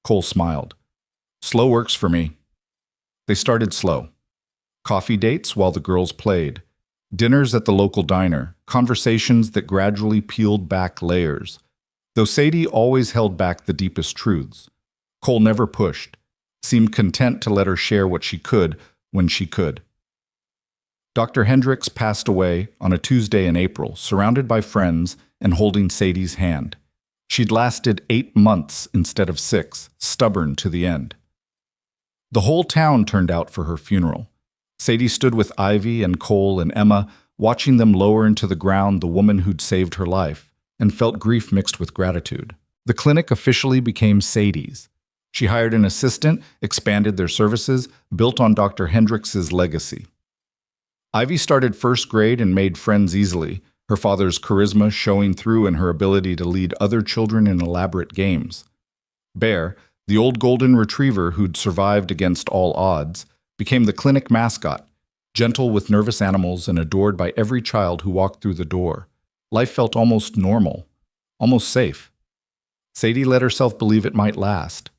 Cole smiled. Slow works for me. They started slow. Coffee dates while the girls played. Dinners at the local diner. Conversations that gradually peeled back layers. Though Sadie always held back the deepest truths. Cole never pushed. Seemed content to let her share what she could when she could. Dr. Hendricks passed away on a Tuesday in April, surrounded by friends and holding Sadie's hand. She'd lasted 8 months instead of 6, stubborn to the end. The whole town turned out for her funeral. Sadie stood with Ivy and Cole and Emma, watching them lower into the ground the woman who'd saved her life, and felt grief mixed with gratitude. The clinic officially became Sadie's. She hired an assistant, expanded their services, built on Dr. Hendricks's legacy. Ivy started first grade and made friends easily, her father's charisma showing through in her ability to lead other children in elaborate games. Bear, the old golden retriever who'd survived against all odds, became the clinic mascot, gentle with nervous animals and adored by every child who walked through the door. Life felt almost normal, almost safe. Sadie let herself believe it might last.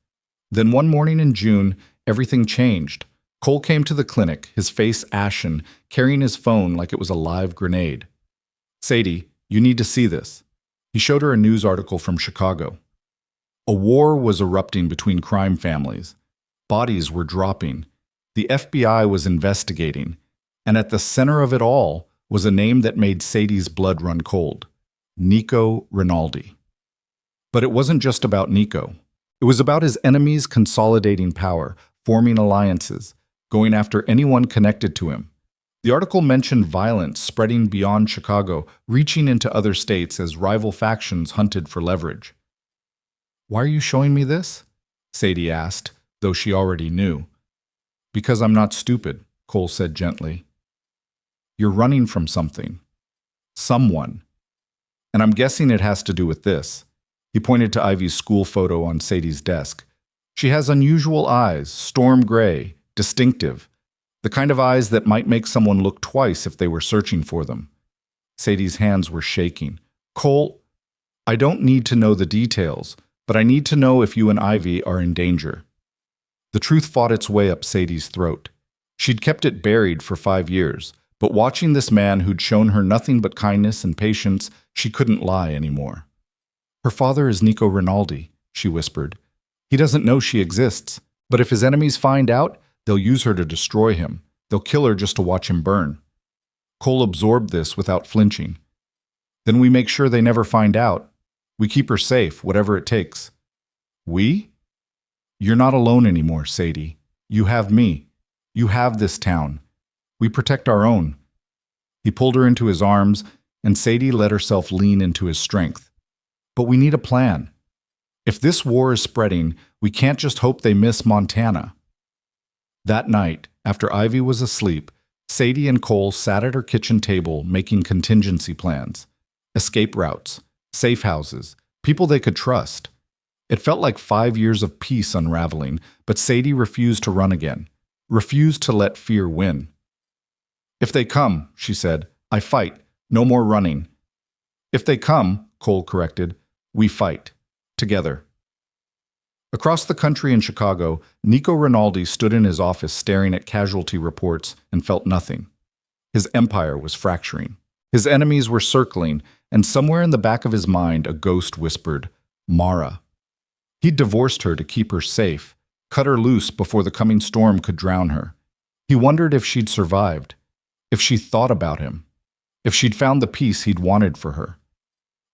Then one morning in June, everything changed. Cole came to the clinic, his face ashen, carrying his phone like it was a live grenade. Sadie, you need to see this. He showed her a news article from Chicago. A war was erupting between crime families. Bodies were dropping. The FBI was investigating. And at the center of it all was a name that made Sadie's blood run cold. Nico Rinaldi. But it wasn't just about Nico. It was about his enemies consolidating power, forming alliances, going after anyone connected to him. The article mentioned violence spreading beyond Chicago, reaching into other states as rival factions hunted for leverage. Why are you showing me this? Sadie asked, though she already knew. Because I'm not stupid, Cole said gently. You're running from something. Someone. And I'm guessing it has to do with this. He pointed to Ivy's school photo on Sadie's desk. She has unusual eyes, storm gray, distinctive. The kind of eyes that might make someone look twice if they were searching for them. Sadie's hands were shaking. Cole, I don't need to know the details, but I need to know if you and Ivy are in danger. The truth fought its way up Sadie's throat. She'd kept it buried for 5 years, but watching this man who'd shown her nothing but kindness and patience, she couldn't lie anymore. Her father is Nico Rinaldi, she whispered. He doesn't know she exists, but if his enemies find out, they'll use her to destroy him. They'll kill her just to watch him burn. Cole absorbed this without flinching. Then we make sure they never find out. We keep her safe, whatever it takes. We? You're not alone anymore, Sadie. You have me. You have this town. We protect our own. He pulled her into his arms, and Sadie let herself lean into his strength. But we need a plan. If this war is spreading, we can't just hope they miss Montana. That night, after Ivy was asleep, Sadie and Cole sat at her kitchen table making contingency plans. Escape routes, safe houses, people they could trust. It felt like 5 years of peace unraveling, but Sadie refused to run again, refused to let fear win. If they come, she said, I fight. No more running. If they come, Cole corrected, we fight. Together. Across the country in Chicago, Nico Rinaldi stood in his office staring at casualty reports and felt nothing. His empire was fracturing. His enemies were circling, and somewhere in the back of his mind a ghost whispered, Mara. He'd divorced her to keep her safe, cut her loose before the coming storm could drown her. He wondered if she'd survived, if she thought about him, if she'd found the peace he'd wanted for her.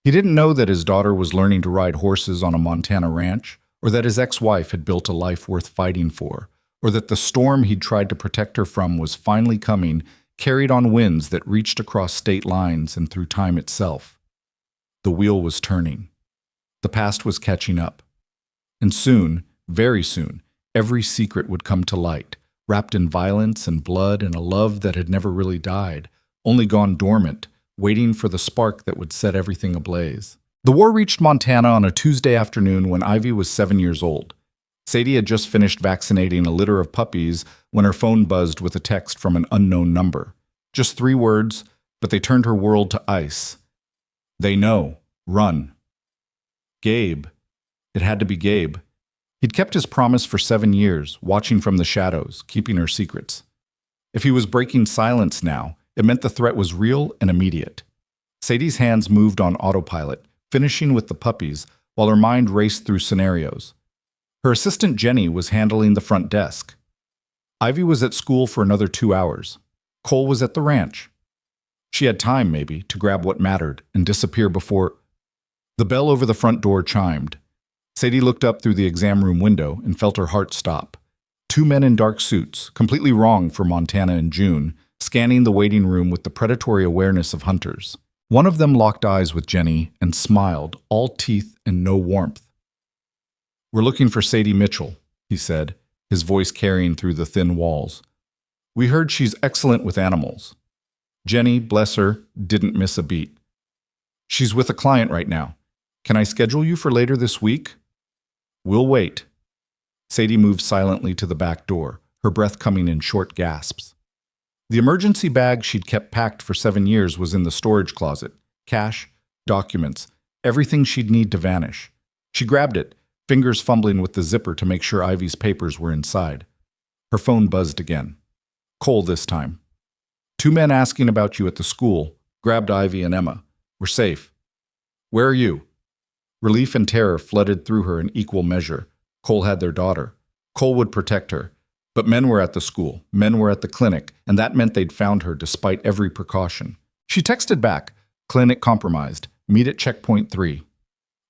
He didn't know that his daughter was learning to ride horses on a Montana ranch, or that his ex-wife had built a life worth fighting for, or that the storm he'd tried to protect her from was finally coming, carried on winds that reached across state lines and through time itself. The wheel was turning. The past was catching up. And soon, very soon, every secret would come to light, wrapped in violence and blood and a love that had never really died, only gone dormant, waiting for the spark that would set everything ablaze. The war reached Montana on a Tuesday afternoon when Ivy was 7 years old. Sadie had just finished vaccinating a litter of puppies when her phone buzzed with a text from an unknown number. Just 3 words, but they turned her world to ice. They know. Run. Gabe. It had to be Gabe. He'd kept his promise for 7 years, watching from the shadows, keeping her secrets. If he was breaking silence now, it meant the threat was real and immediate. Sadie's hands moved on autopilot, finishing with the puppies, while her mind raced through scenarios. Her assistant Jenny was handling the front desk. Ivy was at school for another 2 hours. Cole was at the ranch. She had time, maybe, to grab what mattered and disappear before... The bell over the front door chimed. Sadie looked up through the exam room window and felt her heart stop. 2 men in dark suits, completely wrong for Montana in June, scanning the waiting room with the predatory awareness of hunters. One of them locked eyes with Jenny and smiled, all teeth and no warmth. We're looking for Sadie Mitchell, he said, his voice carrying through the thin walls. We heard she's excellent with animals. Jenny, bless her, didn't miss a beat. She's with a client right now. Can I schedule you for later this week? We'll wait. Sadie moved silently to the back door, her breath coming in short gasps. The emergency bag she'd kept packed for 7 years was in the storage closet. Cash, documents, everything she'd need to vanish. She grabbed it, fingers fumbling with the zipper to make sure Ivy's papers were inside. Her phone buzzed again. Cole this time. 2 men asking about you at the school. Grabbed Ivy and Emma. We're safe. Where are you? Relief and terror flooded through her in equal measure. Cole had their daughter. Cole would protect her. But men were at the school, men were at the clinic, and that meant they'd found her despite every precaution. She texted back, clinic compromised, meet at Checkpoint 3.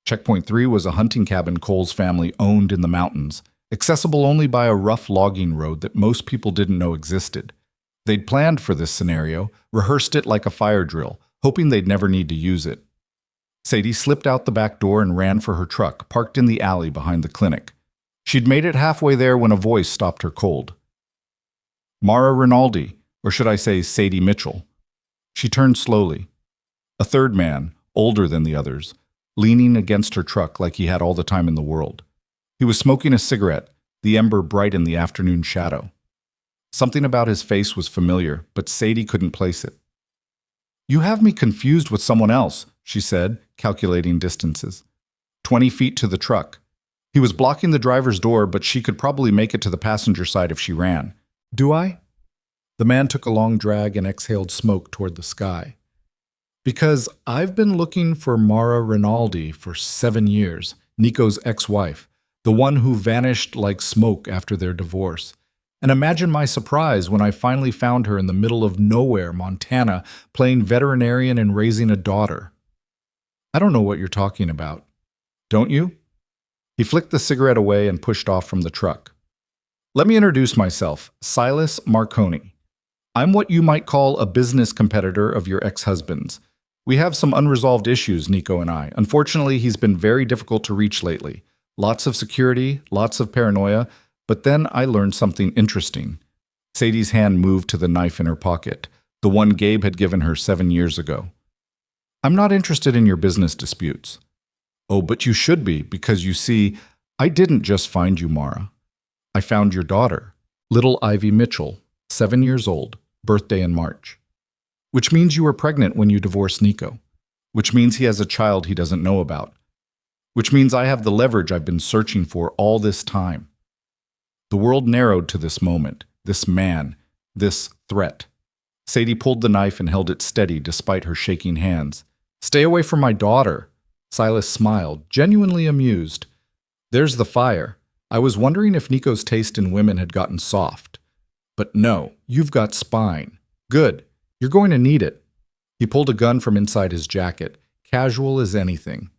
Checkpoint 3 was a hunting cabin Cole's family owned in the mountains, accessible only by a rough logging road that most people didn't know existed. They'd planned for this scenario, rehearsed it like a fire drill, hoping they'd never need to use it. Sadie slipped out the back door and ran for her truck, parked in the alley behind the clinic. She'd made it halfway there when a voice stopped her cold. Mara Rinaldi, or should I say Sadie Mitchell. She turned slowly. A third man, older than the others, leaning against her truck like he had all the time in the world. He was smoking a cigarette, the ember bright in the afternoon shadow. Something about his face was familiar, but Sadie couldn't place it. You have me confused with someone else, she said, calculating distances. 20 feet to the truck. He was blocking the driver's door, but she could probably make it to the passenger side if she ran. Do I? The man took a long drag and exhaled smoke toward the sky. Because I've been looking for Mara Rinaldi for 7 years, Nico's ex-wife, the one who vanished like smoke after their divorce. And imagine my surprise when I finally found her in the middle of nowhere, Montana, playing veterinarian and raising a daughter. I don't know what you're talking about. Don't you? He flicked the cigarette away and pushed off from the truck. Let me introduce myself, Silas Marconi. I'm what you might call a business competitor of your ex-husband's. We have some unresolved issues, Nico and I. Unfortunately, he's been very difficult to reach lately. Lots of security, lots of paranoia, but then I learned something interesting. Sadie's hand moved to the knife in her pocket, the one Gabe had given her 7 years ago. I'm not interested in your business disputes. Oh, but you should be, because you see, I didn't just find you, Mara. I found your daughter, little Ivy Mitchell, 7 years old, birthday in March. Which means you were pregnant when you divorced Nico. Which means he has a child he doesn't know about. Which means I have the leverage I've been searching for all this time. The world narrowed to this moment, this man, this threat. Sadie pulled the knife and held it steady despite her shaking hands. Stay away from my daughter. Silas smiled, genuinely amused. There's the fire. I was wondering if Nico's taste in women had gotten soft. But no, you've got spine. Good. You're going to need it. He pulled a gun from inside his jacket, casual as anything.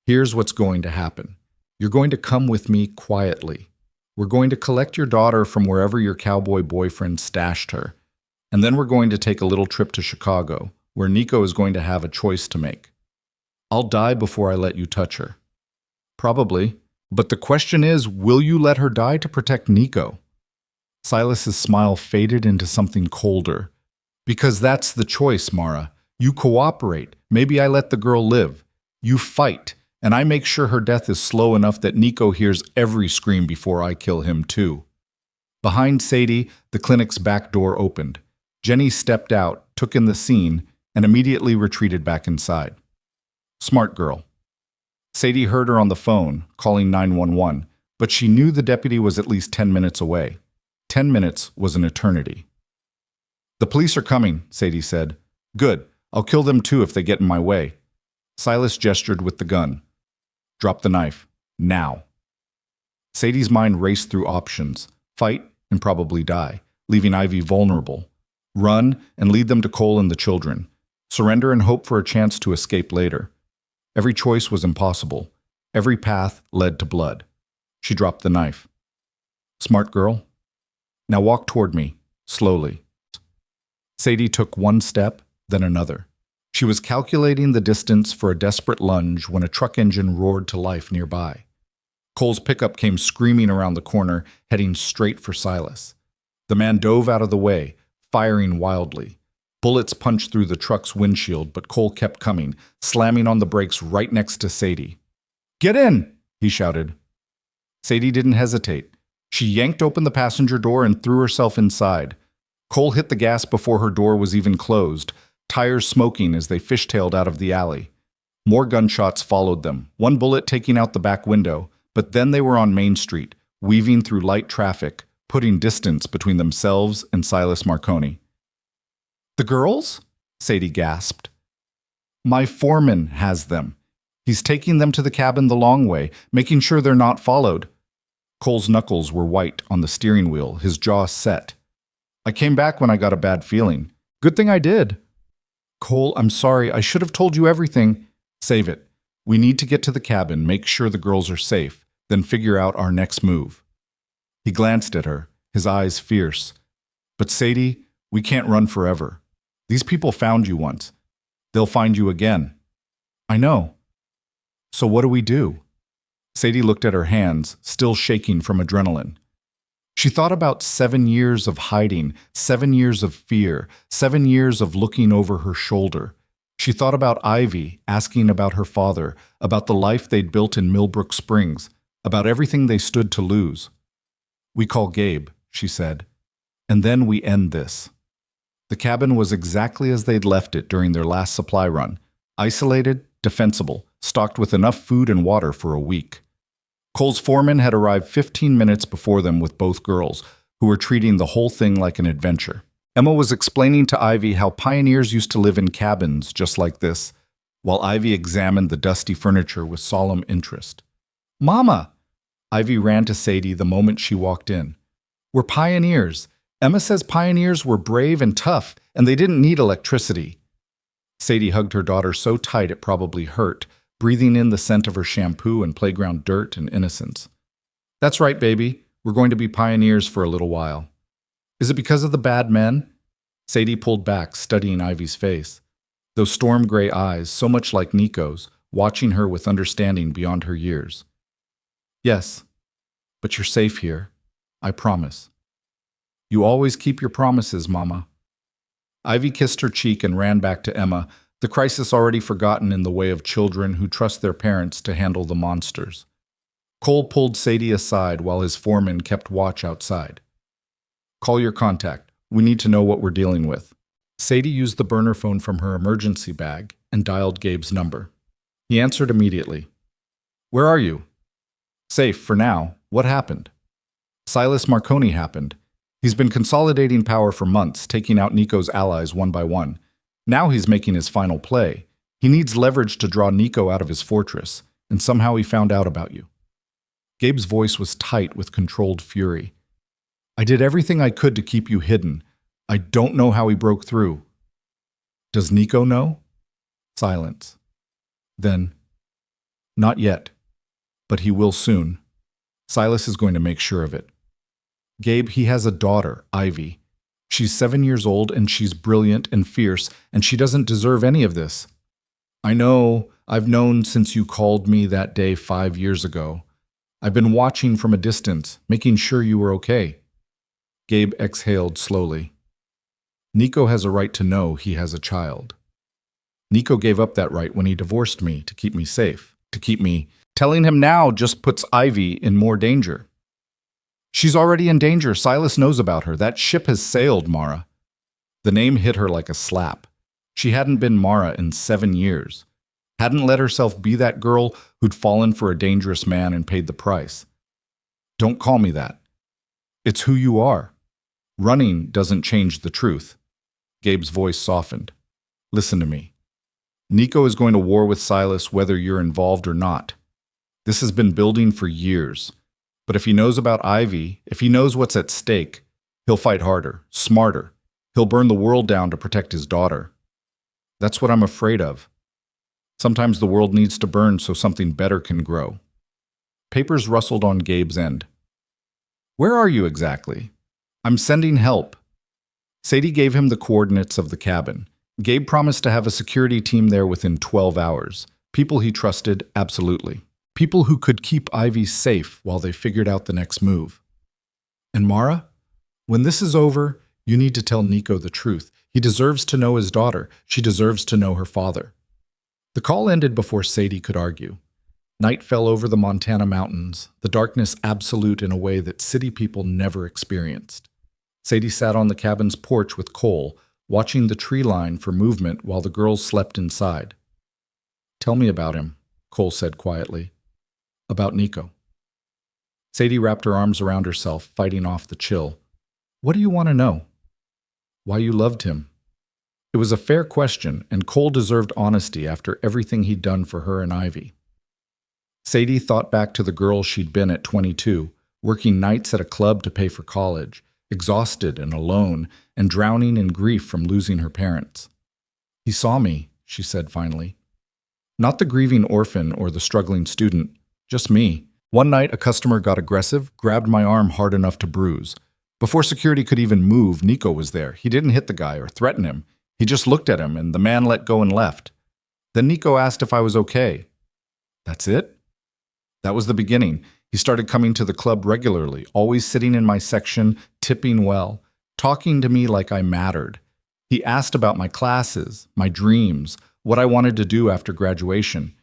Here's what's going to happen. You're going to come with me quietly. We're going to collect your daughter from wherever your cowboy boyfriend stashed her. And then we're going to take a little trip to Chicago, where Nico is going to have a choice to make. I'll die before I let you touch her. Probably. But the question is, will you let her die to protect Nico? Silas's smile faded into something colder. Because that's the choice, Mara. You cooperate. Maybe I let the girl live. You fight. And I make sure her death is slow enough that Nico hears every scream before I kill him too. Behind Sadie, the clinic's back door opened. Jenny stepped out, took in the scene, and immediately retreated back inside. Smart girl. Sadie heard her on the phone, calling 911, but she knew the deputy was at least 10 minutes away. 10 minutes was an eternity. The police are coming, Sadie said. Good. I'll kill them too if they get in my way. Silas gestured with the gun. Drop the knife. Now. Sadie's mind raced through options. Fight and probably die, leaving Ivy vulnerable. Run and lead them to Cole and the children. Surrender and hope for a chance to escape later. Every choice was impossible. Every path led to blood. She dropped the knife. Smart girl. Now walk toward me, slowly. Sadie took one step, then another. She was calculating the distance for a desperate lunge when a truck engine roared to life nearby. Cole's pickup came screaming around the corner, heading straight for Silas. The man dove out of the way, firing wildly. Bullets punched through the truck's windshield, but Cole kept coming, slamming on the brakes right next to Sadie. Get in, he shouted. Sadie didn't hesitate. She yanked open the passenger door and threw herself inside. Cole hit the gas before her door was even closed, tires smoking as they fishtailed out of the alley. More gunshots followed them, one bullet taking out the back window, but then they were on Main Street, weaving through light traffic, putting distance between themselves and Silas Marconi. The girls? Sadie gasped. My foreman has them. He's taking them to the cabin the long way, making sure they're not followed. Cole's knuckles were white on the steering wheel, his jaw set. I came back when I got a bad feeling. Good thing I did. Cole, I'm sorry. I should have told you everything. Save it. We need to get to the cabin, make sure the girls are safe, then figure out our next move. He glanced at her, his eyes fierce. But Sadie, we can't run forever. These people found you once. They'll find you again. I know. So what do we do? Sadie looked at her hands, still shaking from adrenaline. She thought about 7 years of hiding, 7 years of fear, 7 years of looking over her shoulder. She thought about Ivy, asking about her father, about the life they'd built in Millbrook Springs, about everything they stood to lose. We call Gabe, she said, and then we end this. The cabin was exactly as they'd left it during their last supply run, isolated, defensible, stocked with enough food and water for a week. Cole's foreman had arrived 15 minutes before them with both girls, who were treating the whole thing like an adventure. Emma was explaining to Ivy how pioneers used to live in cabins just like this, while Ivy examined the dusty furniture with solemn interest. Mama! Ivy ran to Sadie the moment she walked in. We're pioneers. Emma says pioneers were brave and tough, and they didn't need electricity. Sadie hugged her daughter so tight it probably hurt, breathing in the scent of her shampoo and playground dirt and innocence. That's right, baby. We're going to be pioneers for a little while. Is it because of the bad men? Sadie pulled back, studying Ivy's face. Those storm gray eyes, so much like Nico's, watching her with understanding beyond her years. Yes, but you're safe here. I promise. You always keep your promises, Mama. Ivy kissed her cheek and ran back to Emma, the crisis already forgotten in the way of children who trust their parents to handle the monsters. Cole pulled Sadie aside while his foreman kept watch outside. Call your contact. We need to know what we're dealing with. Sadie used the burner phone from her emergency bag and dialed Gabe's number. He answered immediately. Where are you? Safe for now. What happened? Silas Marconi happened. He's been consolidating power for months, taking out Nico's allies one by one. Now he's making his final play. He needs leverage to draw Nico out of his fortress, and somehow he found out about you. Gabe's voice was tight with controlled fury. I did everything I could to keep you hidden. I don't know how he broke through. Does Nico know? Silence. Then, not yet, but he will soon. Silas is going to make sure of it. Gabe, he has a daughter, Ivy. She's 7 years old and she's brilliant and fierce, and she doesn't deserve any of this. I know, I've known since you called me that day 5 years ago. I've been watching from a distance, making sure you were okay. Gabe exhaled slowly. Nico has a right to know he has a child. Nico gave up that right when he divorced me to keep me safe, to keep me. Telling him now just puts Ivy in more danger. She's already in danger. Silas knows about her. That ship has sailed, Mara. The name hit her like a slap. She hadn't been Mara in 7 years. Hadn't let herself be that girl who'd fallen for a dangerous man and paid the price. Don't call me that. It's who you are. Running doesn't change the truth. Gabe's voice softened. Listen to me. Nico is going to war with Silas whether you're involved or not. This has been building for years. But if he knows about Ivy, if he knows what's at stake, he'll fight harder, smarter. He'll burn the world down to protect his daughter. That's what I'm afraid of. Sometimes the world needs to burn so something better can grow. Papers rustled on Gabe's end. Where are you exactly? I'm sending help. Sadie gave him the coordinates of the cabin. Gabe promised to have a security team there within 12 hours. People he trusted, absolutely. People who could keep Ivy safe while they figured out the next move. And Mara, when this is over, you need to tell Nico the truth. He deserves to know his daughter. She deserves to know her father. The call ended before Sadie could argue. Night fell over the Montana mountains, the darkness absolute in a way that city people never experienced. Sadie sat on the cabin's porch with Cole, watching the tree line for movement while the girls slept inside. Tell me about him, Cole said quietly. About Nico. Sadie wrapped her arms around herself, fighting off the chill. What do you want to know? Why you loved him? It was a fair question, and Cole deserved honesty after everything he'd done for her and Ivy. Sadie thought back to the girl she'd been at 22, working nights at a club to pay for college, exhausted and alone, and drowning in grief from losing her parents. He saw me, she said finally. Not the grieving orphan or the struggling student, just me. One night, a customer got aggressive, grabbed my arm hard enough to bruise. Before security could even move, Nico was there. He didn't hit the guy or threaten him. He just looked at him, and the man let go and left. Then Nico asked if I was okay. That's it? That was the beginning. He started coming to the club regularly, always sitting in my section, tipping well, talking to me like I mattered. He asked about my classes, my dreams, what I wanted to do after graduation.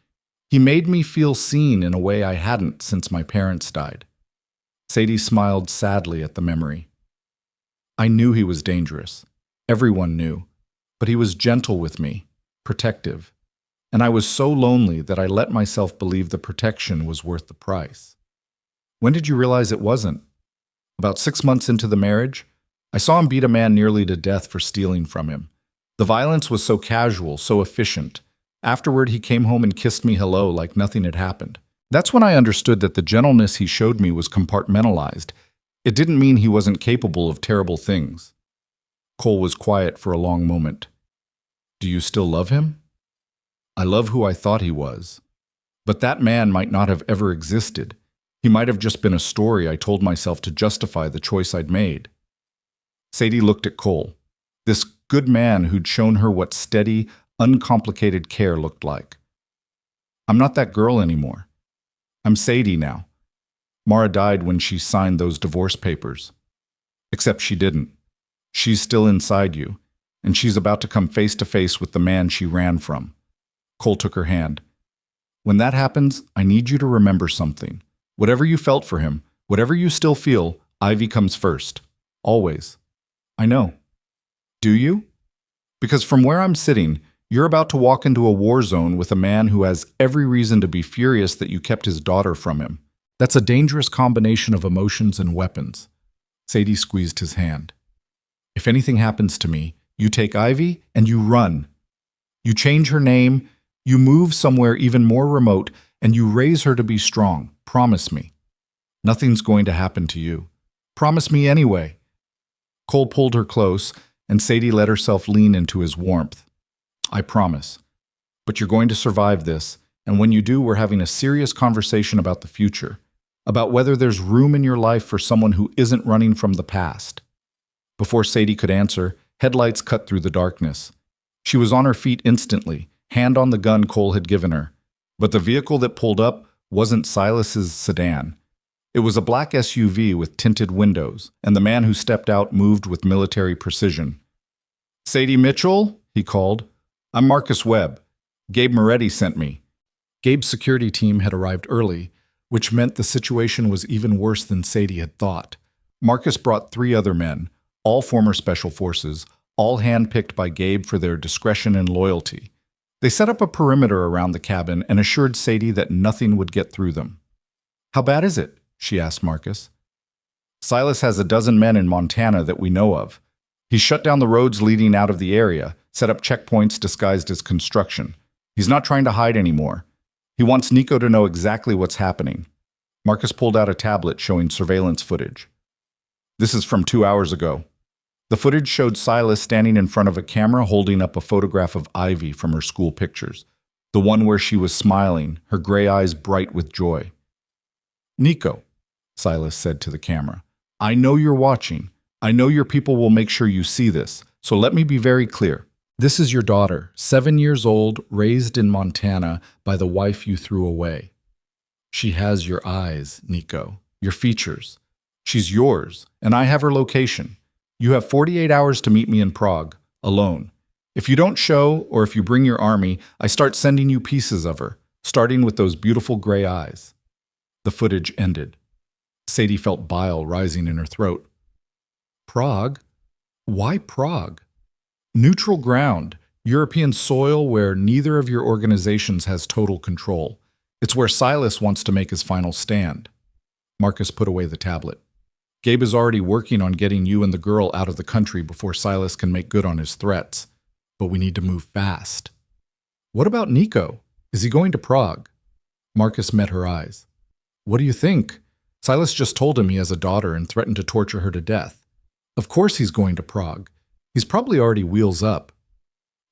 He made me feel seen in a way I hadn't since my parents died. Sadie smiled sadly at the memory. I knew he was dangerous. Everyone knew. But he was gentle with me, protective. And I was so lonely that I let myself believe the protection was worth the price. When did you realize it wasn't? About 6 months into the marriage, I saw him beat a man nearly to death for stealing from him. The violence was so casual, so efficient. Afterward, he came home and kissed me hello like nothing had happened. That's when I understood that the gentleness he showed me was compartmentalized. It didn't mean he wasn't capable of terrible things. Cole was quiet for a long moment. Do you still love him? I love who I thought he was. But that man might not have ever existed. He might have just been a story I told myself to justify the choice I'd made. Sadie looked at Cole, this good man who'd shown her what steady, uncomplicated care looked like. I'm not that girl anymore. I'm Sadie now. Mara died when she signed those divorce papers. Except she didn't. She's still inside you, and she's about to come face to face with the man she ran from. Cole took her hand. When that happens, I need you to remember something. Whatever you felt for him, whatever you still feel, Ivy comes first. Always. I know. Do you? Because from where I'm sitting, you're about to walk into a war zone with a man who has every reason to be furious that you kept his daughter from him. That's a dangerous combination of emotions and weapons. Sadie squeezed his hand. If anything happens to me, you take Ivy and you run. You change her name, you move somewhere even more remote, and you raise her to be strong. Promise me. Nothing's going to happen to you. Promise me anyway. Cole pulled her close, and Sadie let herself lean into his warmth. I promise. But you're going to survive this, and when you do, we're having a serious conversation about the future, about whether there's room in your life for someone who isn't running from the past. Before Sadie could answer, headlights cut through the darkness. She was on her feet instantly, hand on the gun Cole had given her. But the vehicle that pulled up wasn't Silas's sedan. It was a black SUV with tinted windows, and the man who stepped out moved with military precision. Sadie Mitchell, he called. I'm Marcus Webb. Gabe Moretti sent me. Gabe's security team had arrived early, which meant the situation was even worse than Sadie had thought. Marcus brought 3 other men, all former special forces, all handpicked by Gabe for their discretion and loyalty. They set up a perimeter around the cabin and assured Sadie that nothing would get through them. How bad is it? She asked Marcus. Silas has a dozen men in Montana that we know of. He's shut down the roads leading out of the area, set up checkpoints disguised as construction. He's not trying to hide anymore. He wants Nico to know exactly what's happening. Marcus pulled out a tablet showing surveillance footage. This is from 2 hours ago. The footage showed Silas standing in front of a camera holding up a photograph of Ivy from her school pictures, the one where she was smiling, her gray eyes bright with joy. Nico, Silas said to the camera, I know you're watching. I know your people will make sure you see this, so let me be very clear. This is your daughter, 7 years old, raised in Montana by the wife you threw away. She has your eyes, Nico, your features. She's yours, and I have her location. You have 48 hours to meet me in Prague, alone. If you don't show, or if you bring your army, I start sending you pieces of her, starting with those beautiful gray eyes. The footage ended. Sadie felt bile rising in her throat. Prague? Why Prague? Neutral ground, European soil where neither of your organizations has total control. It's where Silas wants to make his final stand. Marcus put away the tablet. Gabe is already working on getting you and the girl out of the country before Silas can make good on his threats. But we need to move fast. What about Nico? Is he going to Prague? Marcus met her eyes. What do you think? Silas just told him he has a daughter and threatened to torture her to death. Of course he's going to Prague. He's probably already wheels up.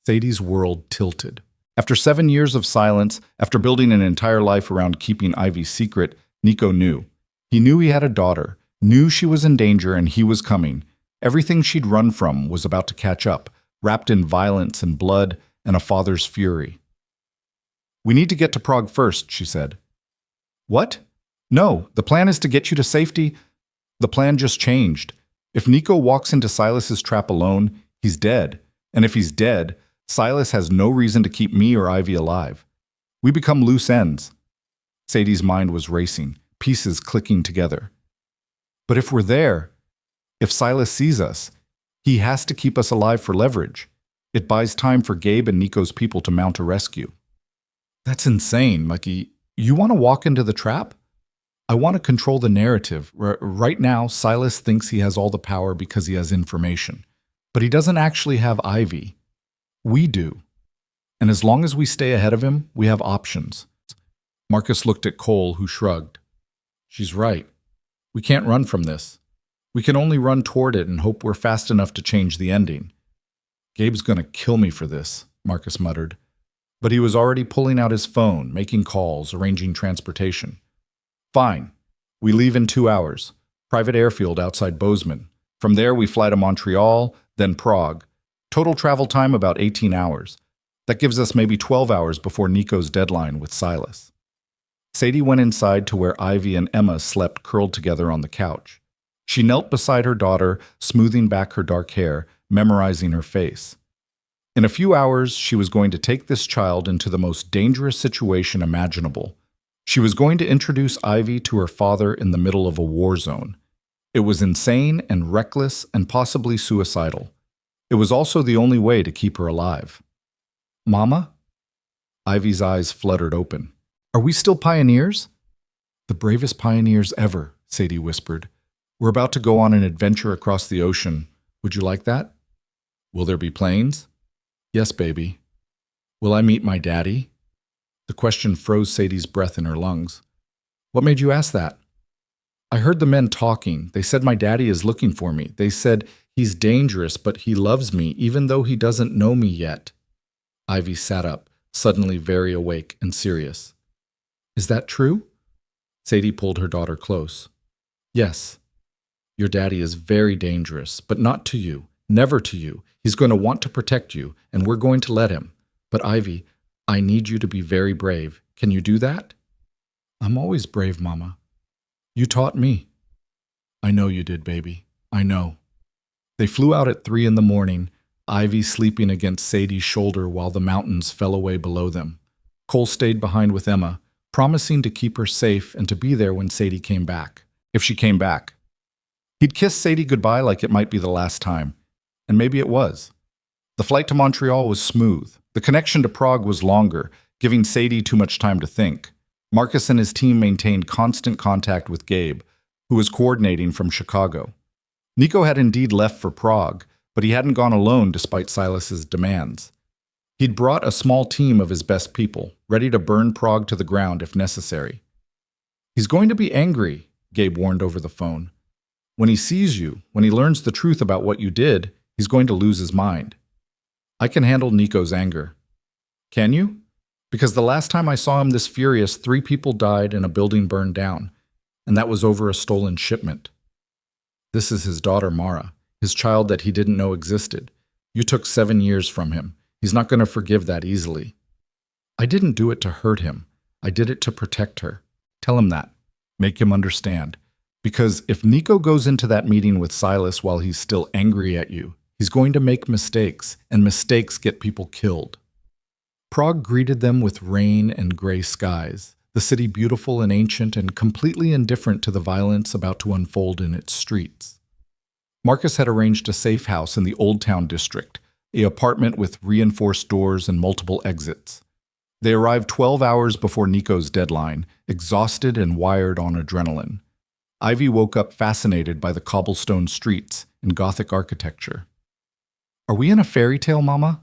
Sadie's world tilted. After 7 years of silence, after building an entire life around keeping Ivy's secret, Nico knew. He knew he had a daughter, knew she was in danger and he was coming. Everything she'd run from was about to catch up, wrapped in violence and blood and a father's fury. We need to get to Prague first, she said. What? No, the plan is to get you to safety. The plan just changed. If Nico walks into Silas's trap alone, he's dead. And if he's dead, Silas has no reason to keep me or Ivy alive. We become loose ends. Sadie's mind was racing, pieces clicking together. But if we're there, if Silas sees us, he has to keep us alive for leverage. It buys time for Gabe and Nico's people to mount a rescue. That's insane, Mikey. You want to walk into the trap? I want to control the narrative. Right now, Silas thinks he has all the power because he has information. But he doesn't actually have Ivy. We do. And as long as we stay ahead of him, we have options. Marcus looked at Cole, who shrugged. She's right. We can't run from this. We can only run toward it and hope we're fast enough to change the ending. Gabe's gonna kill me for this, Marcus muttered. But he was already pulling out his phone, making calls, arranging transportation. Fine. We leave in 2 hours. Private airfield outside Bozeman. From there we fly to Montreal, then Prague. Total travel time about 18 hours. That gives us maybe 12 hours before Nico's deadline with Silas. Sadie went inside to where Ivy and Emma slept curled together on the couch. She knelt beside her daughter, smoothing back her dark hair, memorizing her face. In a few hours, she was going to take this child into the most dangerous situation imaginable. She was going to introduce Ivy to her father in the middle of a war zone. It was insane and reckless and possibly suicidal. It was also the only way to keep her alive. Mama? Ivy's eyes fluttered open. Are we still pioneers? The bravest pioneers ever, Sadie whispered. We're about to go on an adventure across the ocean. Would you like that? Will there be planes? Yes, baby. Will I meet my daddy? The question froze Sadie's breath in her lungs. What made you ask that? I heard the men talking. They said my daddy is looking for me. They said he's dangerous, but he loves me, even though he doesn't know me yet. Ivy sat up, suddenly very awake and serious. Is that true? Sadie pulled her daughter close. Yes. Your daddy is very dangerous, but not to you, never to you. He's going to want to protect you, and we're going to let him. But Ivy, I need you to be very brave. Can you do that? I'm always brave, Mama. You taught me. I know you did, baby. I know. They flew out at 3 a.m, Ivy sleeping against Sadie's shoulder while the mountains fell away below them. Cole stayed behind with Emma, promising to keep her safe and to be there when Sadie came back, if she came back. He'd kiss Sadie goodbye like it might be the last time, and maybe it was. The flight to Montreal was smooth. The connection to Prague was longer, giving Sadie too much time to think. Marcus and his team maintained constant contact with Gabe, who was coordinating from Chicago. Nico had indeed left for Prague, but he hadn't gone alone despite Silas's demands. He'd brought a small team of his best people, ready to burn Prague to the ground if necessary. He's going to be angry, Gabe warned over the phone. When he sees you, when he learns the truth about what you did, he's going to lose his mind. I can handle Nico's anger. Can you? Because the last time I saw him this furious, 3 people died and a building burned down, and that was over a stolen shipment. This is his daughter Mara, his child that he didn't know existed. You took 7 years from him. He's not going to forgive that easily. I didn't do it to hurt him. I did it to protect her. Tell him that. Make him understand. Because if Nico goes into that meeting with Silas while he's still angry at you, he's going to make mistakes, and mistakes get people killed. Prague greeted them with rain and gray skies, the city beautiful and ancient and completely indifferent to the violence about to unfold in its streets. Marcus had arranged a safe house in the Old Town district, an apartment with reinforced doors and multiple exits. They arrived 12 hours before Nico's deadline, exhausted and wired on adrenaline. Ivy woke up fascinated by the cobblestone streets and Gothic architecture. Are we in a fairy tale, Mama?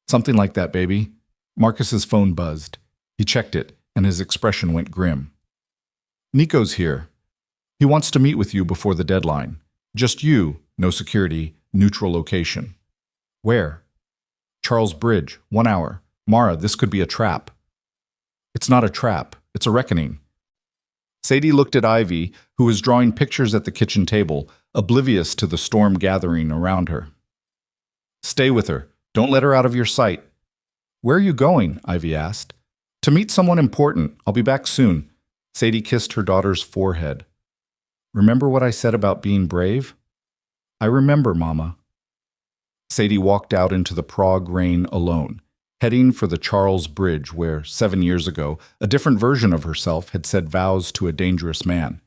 Something like that, baby. Marcus's phone buzzed. He checked it, and his expression went grim. Nico's here. He wants to meet with you before the deadline. Just you, no security, neutral location. Where? Charles Bridge, 1 hour. Mara, this could be a trap. It's not a trap. It's a reckoning. Sadie looked at Ivy, who was drawing pictures at the kitchen table, oblivious to the storm gathering around her. Stay with her. Don't let her out of your sight. Where are you going? Ivy asked. To meet someone important. I'll be back soon. Sadie kissed her daughter's forehead. Remember what I said about being brave? I remember, Mama. Sadie walked out into the Prague rain alone, heading for the Charles Bridge where, 7 years ago, a different version of herself had said vows to a dangerous man.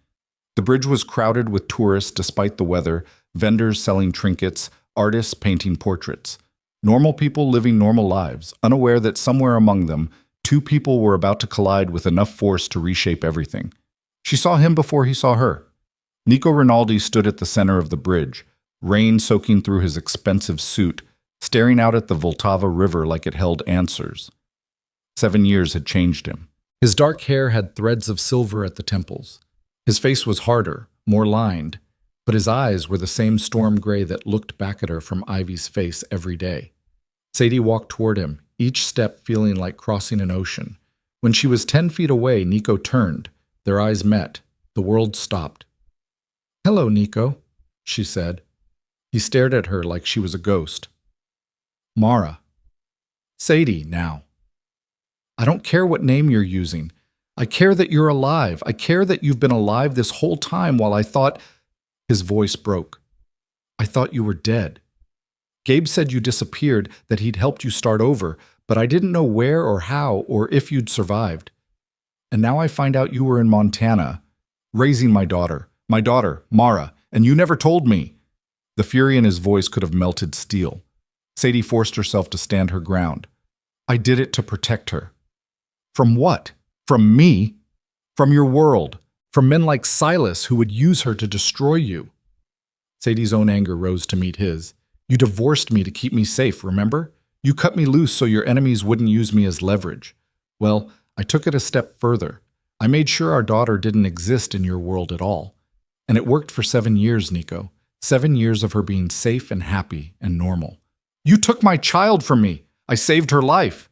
The bridge was crowded with tourists despite the weather, vendors selling trinkets, artists painting portraits. Normal people living normal lives, unaware that somewhere among them, 2 people were about to collide with enough force to reshape everything. She saw him before he saw her. Nico Rinaldi stood at the center of the bridge, rain soaking through his expensive suit, staring out at the Vltava River like it held answers. 7 years had changed him. His dark hair had threads of silver at the temples. His face was harder, more lined, but his eyes were the same storm gray that looked back at her from Ivy's face every day. Sadie walked toward him, each step feeling like crossing an ocean. When she was 10 feet away, Nico turned. Their eyes met. The world stopped. "Hello, Nico," she said. He stared at her like she was a ghost. "Mara." "Sadie, now." "I don't care what name you're using. I care that you're alive. I care that you've been alive this whole time while I thought—" His voice broke. "I thought you were dead. Gabe said you disappeared, that he'd helped you start over, but I didn't know where or how or if you'd survived. And now I find out you were in Montana, raising my daughter, Mara, and you never told me." The fury in his voice could have melted steel. Sadie forced herself to stand her ground. "I did it to protect her." "From what? From me? From your world? From men like Silas who would use her to destroy you?" Sadie's own anger rose to meet his. "You divorced me to keep me safe, remember? You cut me loose so your enemies wouldn't use me as leverage. Well, I took it a step further. I made sure our daughter didn't exist in your world at all. And it worked for 7 years, Nico. 7 years of her being safe and happy and normal. You took my child from me. I saved her life."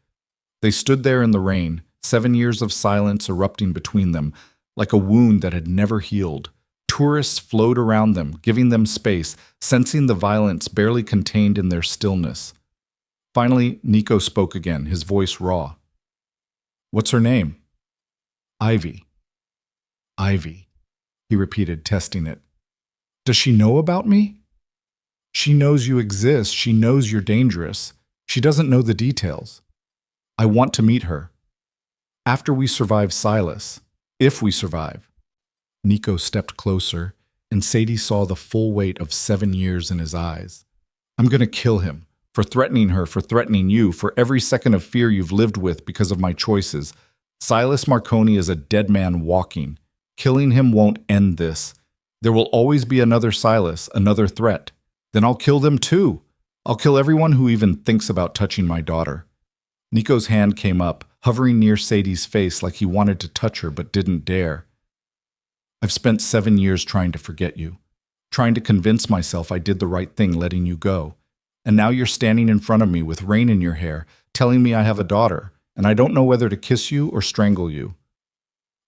They stood there in the rain, 7 years of silence erupting between them, like a wound that had never healed. Tourists flowed around them, giving them space, sensing the violence barely contained in their stillness. Finally, Nico spoke again, his voice raw. "What's her name?" "Ivy." "Ivy," he repeated, testing it. "Does she know about me?" "She knows you exist. She knows you're dangerous. She doesn't know the details. I want to meet her. After we survive Silas, if we survive." Nico stepped closer, and Sadie saw the full weight of 7 years in his eyes. "I'm going to kill him, for threatening her, for threatening you, for every second of fear you've lived with because of my choices. Silas Marconi is a dead man walking. Killing him won't end this. There will always be another Silas, another threat. Then I'll kill them too. I'll kill everyone who even thinks about touching my daughter." Nico's hand came up, hovering near Sadie's face like he wanted to touch her but didn't dare. "I've spent 7 years trying to forget you, trying to convince myself I did the right thing letting you go. And now you're standing in front of me with rain in your hair, telling me I have a daughter, and I don't know whether to kiss you or strangle you."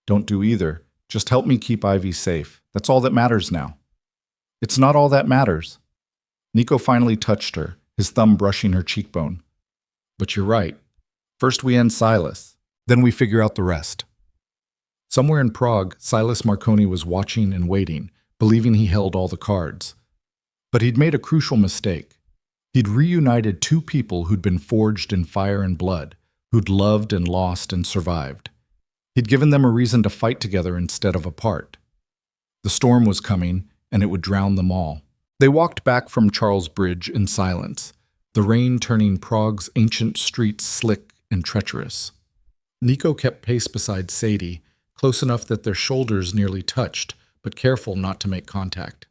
"Don't do either. Just help me keep Ivy safe. That's all that matters now." "It's not all that matters." Nico finally touched her, his thumb brushing her cheekbone. "But you're right. First we end Silas, then we figure out the rest." Somewhere in Prague, Silas Marconi was watching and waiting, believing he held all the cards. But he'd made a crucial mistake. He'd reunited 2 people who'd been forged in fire and blood, who'd loved and lost and survived. He'd given them a reason to fight together instead of apart. The storm was coming, and it would drown them all. They walked back from Charles Bridge in silence, the rain turning Prague's ancient streets slick and treacherous. Nico kept pace beside Sadie, close enough that their shoulders nearly touched, but careful not to make contact.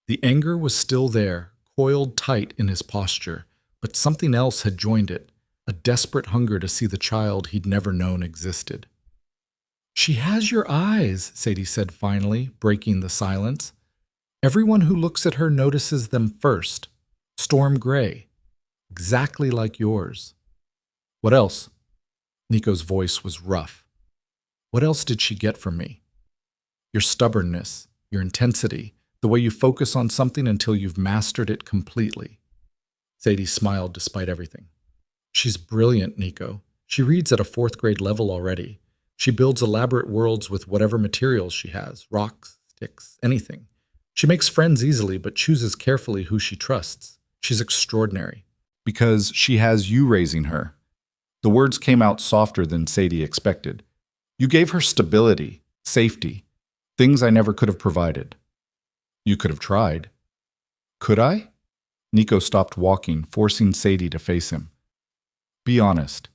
The anger was still there, coiled tight in his posture, but something else had joined it, a desperate hunger to see the child he'd never known existed. "She has your eyes," Sadie said finally, breaking the silence. "Everyone who looks at her notices them first. Storm gray. Exactly like yours." "What else?" Nico's voice was rough. "What else did she get from me?" "Your stubbornness, your intensity, the way you focus on something until you've mastered it completely." Sadie smiled despite everything. "She's brilliant, Nico. She reads at a 4th grade level already. She builds elaborate worlds with whatever materials she has, rocks, sticks, anything. She makes friends easily but chooses carefully who she trusts. She's extraordinary. Because she has you raising her." The words came out softer than Sadie expected. "You gave her stability, safety, things I never could have provided." "You could have tried." "Could I?" Nico stopped walking, forcing Sadie to face him. "Be honest.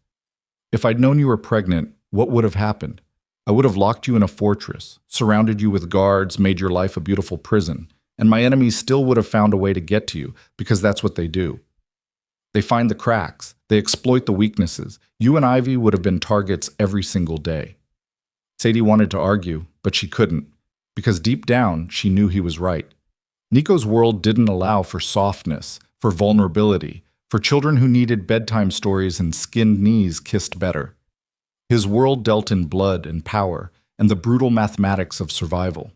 If I'd known you were pregnant, what would have happened? I would have locked you in a fortress, surrounded you with guards, made your life a beautiful prison, and my enemies still would have found a way to get to you, because that's what they do. They find the cracks, they exploit the weaknesses. You and Ivy would have been targets every single day." Sadie wanted to argue, but she couldn't, because deep down she knew he was right. Nico's world didn't allow for softness, for vulnerability, for children who needed bedtime stories and skinned knees kissed better. His world dealt in blood and power and the brutal mathematics of survival.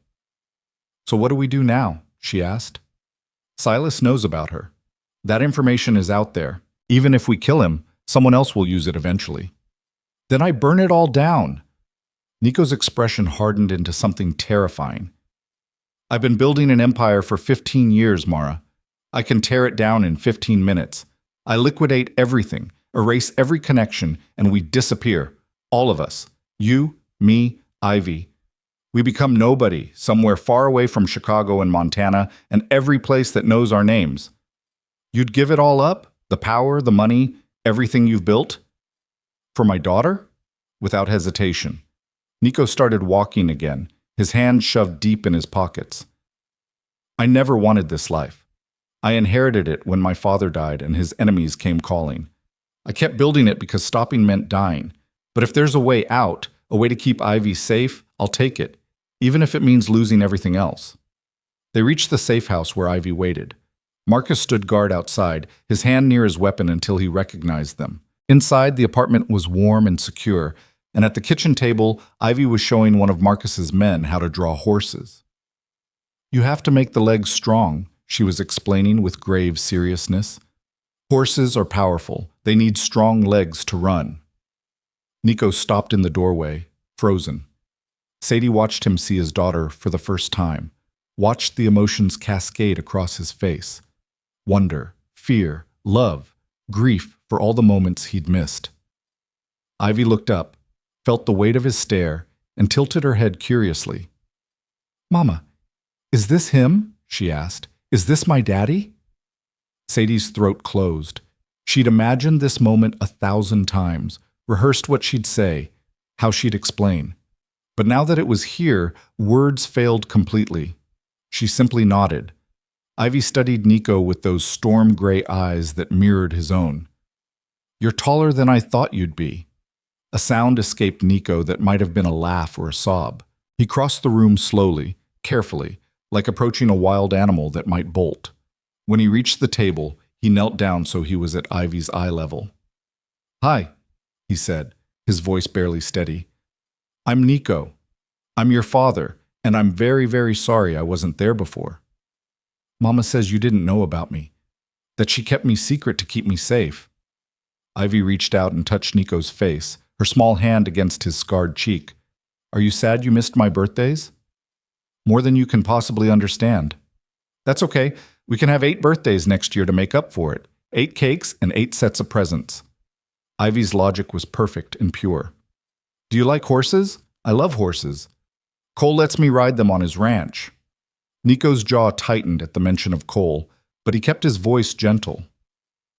"So what do we do now?" she asked. "Silas knows about her. That information is out there. Even if we kill him, someone else will use it eventually." "Then I burn it all down." Nico's expression hardened into something terrifying. "I've been building an empire for 15 years, Mara. I can tear it down in 15 minutes. I liquidate everything, erase every connection, and we disappear. All of us. You, me, Ivy. We become nobody, somewhere far away from Chicago and Montana and every place that knows our names. You'd give it all up? The power, the money, everything you've built? For my daughter?" Without hesitation. Nico started walking again, his hands shoved deep in his pockets. "I never wanted this life. I inherited it when my father died and his enemies came calling. I kept building it because stopping meant dying. But if there's a way out, a way to keep Ivy safe, I'll take it, even if it means losing everything else." They reached the safe house where Ivy waited. Marcus stood guard outside, his hand near his weapon until he recognized them. Inside, the apartment was warm and secure, and at the kitchen table, Ivy was showing one of Marcus's men how to draw horses. "You have to make the legs strong," she was explaining with grave seriousness. "Horses are powerful. They need strong legs to run." Nico stopped in the doorway, frozen. Sadie watched him see his daughter for the first time, watched the emotions cascade across his face. Wonder, fear, love, grief for all the moments he'd missed. Ivy looked up, felt the weight of his stare, and tilted her head curiously. "Mama, is this him?" she asked. "Is this my daddy?" Sadie's throat closed. She'd imagined this moment 1,000 times, rehearsed what she'd say, how she'd explain. But now that it was here, words failed completely. She simply nodded. Ivy studied Nico with those storm-gray eyes that mirrored his own. "You're taller than I thought you'd be." A sound escaped Nico that might have been a laugh or a sob. He crossed the room slowly, carefully, like approaching a wild animal that might bolt. When he reached the table, he knelt down so he was at Ivy's eye level. "Hi," he said, his voice barely steady. "I'm Nico. I'm your father, and I'm very, very sorry I wasn't there before. Mama says you didn't know about me, that she kept me secret to keep me safe." Ivy reached out and touched Nico's face, her small hand against his scarred cheek. "Are you sad you missed my birthdays?" "More than you can possibly understand." "That's okay. We can have 8 birthdays next year to make up for it. 8 cakes and 8 sets of presents." Ivy's logic was perfect and pure. "Do you like horses? I love horses. Cole lets me ride them on his ranch." Nico's jaw tightened at the mention of Cole, but he kept his voice gentle.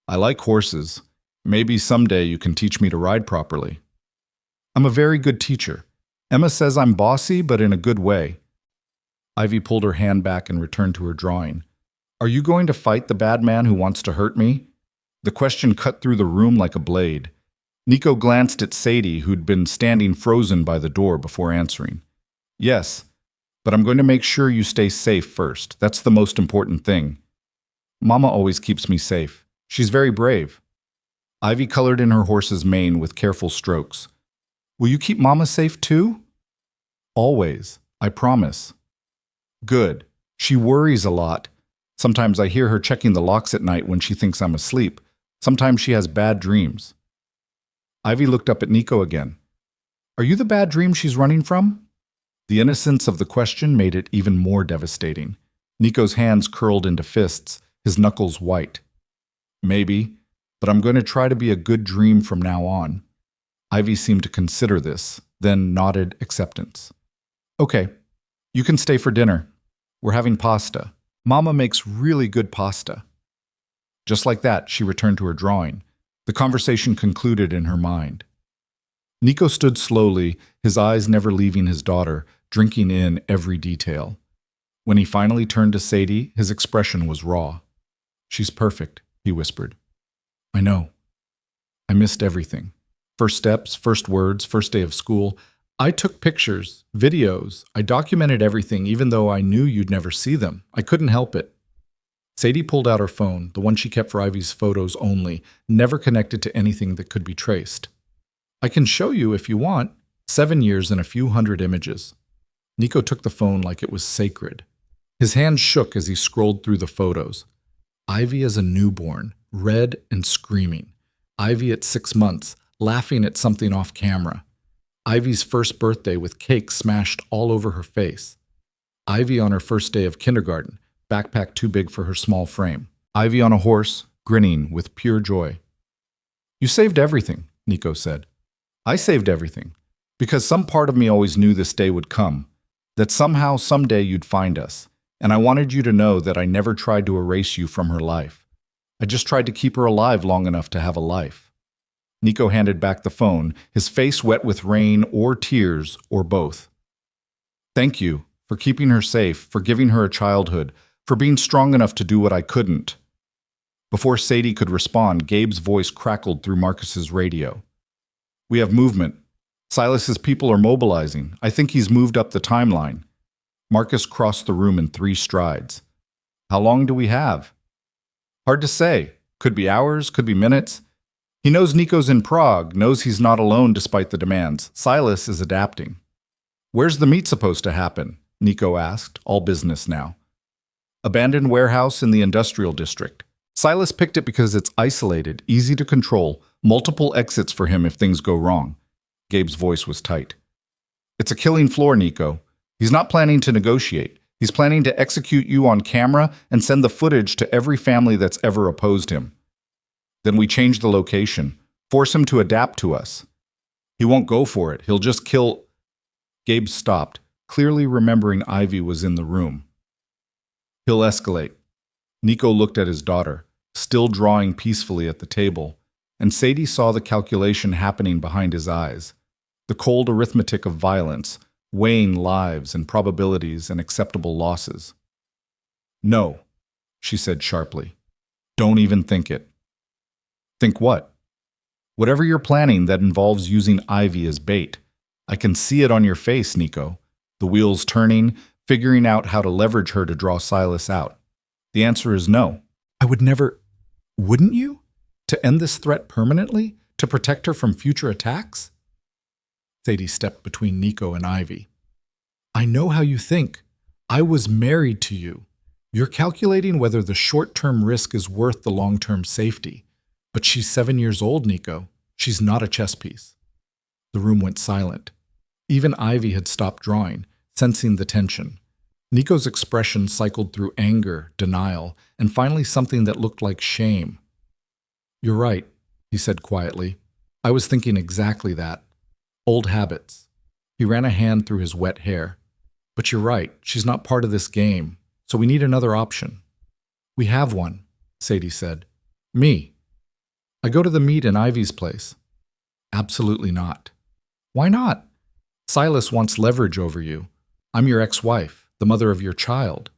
"I like horses. Maybe someday you can teach me to ride properly." "I'm a very good teacher. Emma says I'm bossy, but in a good way." Ivy pulled her hand back and returned to her drawing. "Are you going to fight the bad man who wants to hurt me?" The question cut through the room like a blade. Nico glanced at Sadie, who'd been standing frozen by the door before answering. "Yes, but I'm going to make sure you stay safe first. That's the most important thing. Mama always keeps me safe. She's very brave." Ivy colored in her horse's mane with careful strokes. "Will you keep Mama safe too?" "Always. I promise." "Good. She worries a lot. Sometimes I hear her checking the locks at night when she thinks I'm asleep. Sometimes she has bad dreams." Ivy looked up at Nico again. "Are you the bad dream she's running from?" The innocence of the question made it even more devastating. Nico's hands curled into fists, his knuckles white. "Maybe, but I'm going to try to be a good dream from now on." Ivy seemed to consider this, then nodded acceptance. "Okay, you can stay for dinner. We're having pasta. Mama makes really good pasta." Just like that, she returned to her drawing. The conversation concluded in her mind. Nico stood slowly, his eyes never leaving his daughter, drinking in every detail. When he finally turned to Sadie, his expression was raw. "She's perfect," he whispered. "I know. I missed everything. First steps, first words, first day of school. I took pictures, videos. I documented everything even though I knew you'd never see them. I couldn't help it. Sadie pulled out her phone, the one she kept for Ivy's photos only, never connected to anything that could be traced. I can show you if you want. 7 years and a few hundred images. Nico took the phone like it was sacred. His hands shook as he scrolled through the photos. Ivy as a newborn, red and screaming. Ivy at 6 months, laughing at something off camera. Ivy's first birthday with cake smashed all over her face. Ivy on her first day of kindergarten, backpack too big for her small frame. Ivy on a horse, grinning with pure joy. You saved everything, Nico said. I saved everything, because some part of me always knew this day would come, that somehow, someday you'd find us, and I wanted you to know that I never tried to erase you from her life. I just tried to keep her alive long enough to have a life. Nico handed back the phone, his face wet with rain or tears, or both. Thank you for keeping her safe, for giving her a childhood, for being strong enough to do what I couldn't. Before Sadie could respond, Gabe's voice crackled through Marcus's radio. We have movement. Silas's people are mobilizing. I think he's moved up the timeline. Marcus crossed the room in 3 strides. How long do we have? Hard to say. Could be hours, could be minutes. He knows Nico's in Prague, knows he's not alone despite the demands. Silas is adapting. Where's the meet supposed to happen? Nico asked, all business now. Abandoned warehouse in the industrial district. Silas picked it because it's isolated, easy to control, multiple exits for him if things go wrong. Gabe's voice was tight. It's a killing floor, Nico. He's not planning to negotiate. He's planning to execute you on camera and send the footage to every family that's ever opposed him. Then we change the location, force him to adapt to us. He won't go for it. He'll just kill... Gabe stopped, clearly remembering Ivy was in the room. He'll escalate. Nico looked at his daughter, still drawing peacefully at the table, and Sadie saw the calculation happening behind his eyes, the cold arithmetic of violence, weighing lives and probabilities and acceptable losses. No, she said sharply. Don't even think it. Think what? Whatever you're planning that involves using Ivy as bait. I can see it on your face, Nico. The wheels turning, figuring out how to leverage her to draw Silas out. The answer is no. I would never... Wouldn't you? To end this threat permanently? To protect her from future attacks? Sadie stepped between Nico and Ivy. I know how you think. I was married to you. You're calculating whether the short-term risk is worth the long-term safety. But she's 7 years old, Nico. She's not a chess piece. The room went silent. Even Ivy had stopped drawing, sensing the tension. Nico's expression cycled through anger, denial, and finally something that looked like shame. You're right, he said quietly. I was thinking exactly that. Old habits. He ran a hand through his wet hair. But you're right, she's not part of this game, so we need another option. We have one, Sadie said. Me. I go to the meet in Ivy's place. Absolutely not. Why not? Silas wants leverage over you. I'm your ex-wife, the mother of your child.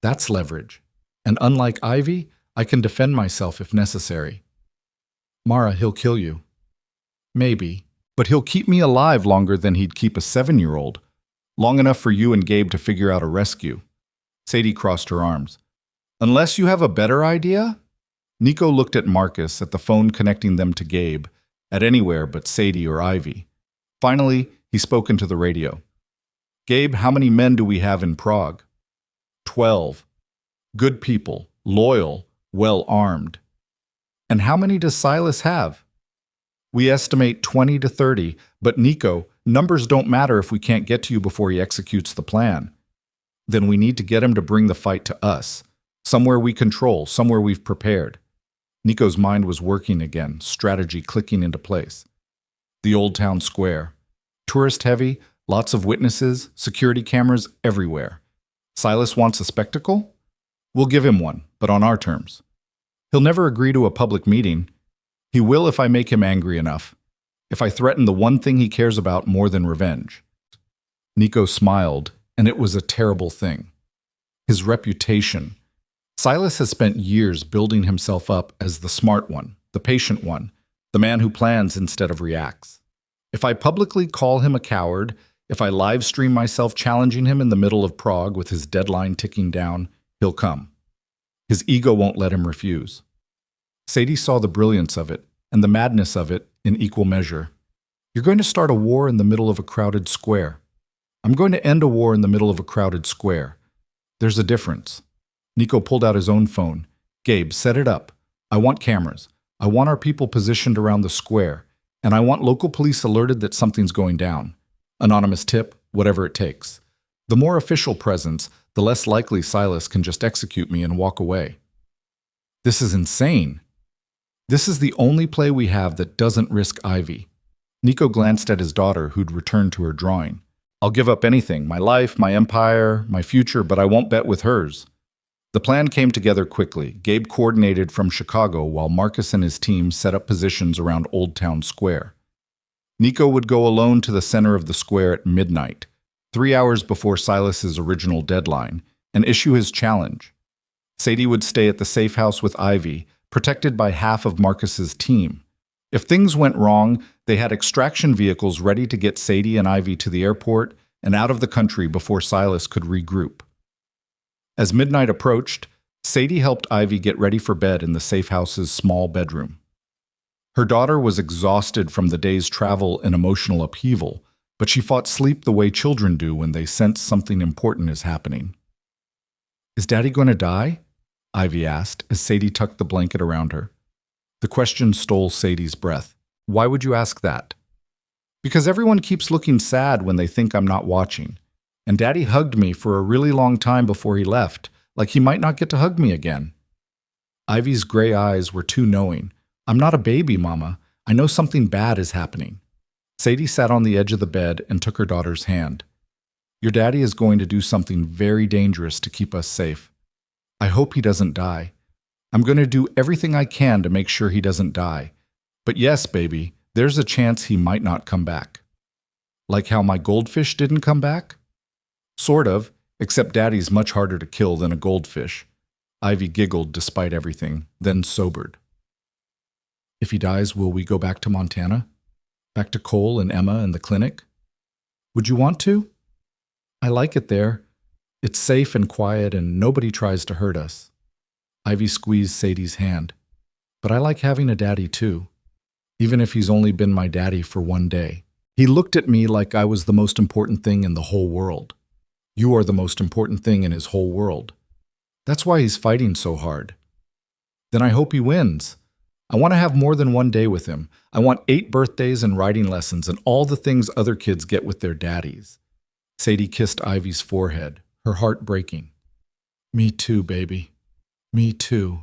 That's leverage. And unlike Ivy, I can defend myself if necessary. Mara, he'll kill you. Maybe, but he'll keep me alive longer than he'd keep a 7-year-old. Long enough for you and Gabe to figure out a rescue. Sadie crossed her arms. Unless you have a better idea? Nico looked at Marcus, at the phone connecting them to Gabe, at anywhere but Sadie or Ivy. Finally, he spoke into the radio. Gabe, how many men do we have in Prague? 12. Good people, loyal, well-armed. And how many does Silas have? We estimate 20 to 30, but Nico, numbers don't matter if we can't get to you before he executes the plan. Then we need to get him to bring the fight to us, somewhere we control, somewhere we've prepared. Nico's mind was working again, strategy clicking into place. The old town square. Tourist-heavy, lots of witnesses, security cameras everywhere. Silas wants a spectacle? We'll give him one, but on our terms. He'll never agree to a public meeting. He will if I make him angry enough, if I threaten the one thing he cares about more than revenge. Nico smiled, and it was a terrible thing. His reputation. Silas has spent years building himself up as the smart one, the patient one, the man who plans instead of reacts. If I publicly call him a coward, if I live stream myself challenging him in the middle of Prague with his deadline ticking down, he'll come. His ego won't let him refuse. Sadie saw the brilliance of it and the madness of it in equal measure. You're going to start a war in the middle of a crowded square. I'm going to end a war in the middle of a crowded square. There's a difference. Nico pulled out his own phone. Gabe, set it up. I want cameras. I want our people positioned around the square. And I want local police alerted that something's going down. Anonymous tip, whatever it takes. The more official presence, the less likely Silas can just execute me and walk away. This is insane. This is the only play we have that doesn't risk Ivy. Nico glanced at his daughter, who'd returned to her drawing. I'll give up anything, my life, my empire, my future, but I won't bet with hers. The plan came together quickly. Gabe coordinated from Chicago while Marcus and his team set up positions around Old Town Square. Nico would go alone to the center of the square at midnight, 3 hours before Silas's original deadline, and issue his challenge. Sadie would stay at the safe house with Ivy, protected by half of Marcus's team. If things went wrong, they had extraction vehicles ready to get Sadie and Ivy to the airport and out of the country before Silas could regroup. As midnight approached, Sadie helped Ivy get ready for bed in the safe house's small bedroom. Her daughter was exhausted from the day's travel and emotional upheaval, but she fought sleep the way children do when they sense something important is happening. Is Daddy going to die? Ivy asked as Sadie tucked the blanket around her. The question stole Sadie's breath. Why would you ask that? Because everyone keeps looking sad when they think I'm not watching. And Daddy hugged me for a really long time before he left, like he might not get to hug me again. Ivy's gray eyes were too knowing. I'm not a baby, Mama. I know something bad is happening. Sadie sat on the edge of the bed and took her daughter's hand. Your daddy is going to do something very dangerous to keep us safe. I hope he doesn't die. I'm going to do everything I can to make sure he doesn't die. But yes, baby, there's a chance he might not come back. Like how my goldfish didn't come back? Sort of, except Daddy's much harder to kill than a goldfish. Ivy giggled despite everything, then sobered. If he dies, will we go back to Montana? Back to Cole and Emma and the clinic? Would you want to? I like it there. It's safe and quiet and nobody tries to hurt us. Ivy squeezed Sadie's hand. But I like having a daddy too, even if he's only been my daddy for one day. He looked at me like I was the most important thing in the whole world. You are the most important thing in his whole world. That's why he's fighting so hard. Then I hope he wins. I want to have more than one day with him. I want 8 birthdays and writing lessons and all the things other kids get with their daddies. Sadie kissed Ivy's forehead, her heart breaking. Me too, baby. Me too.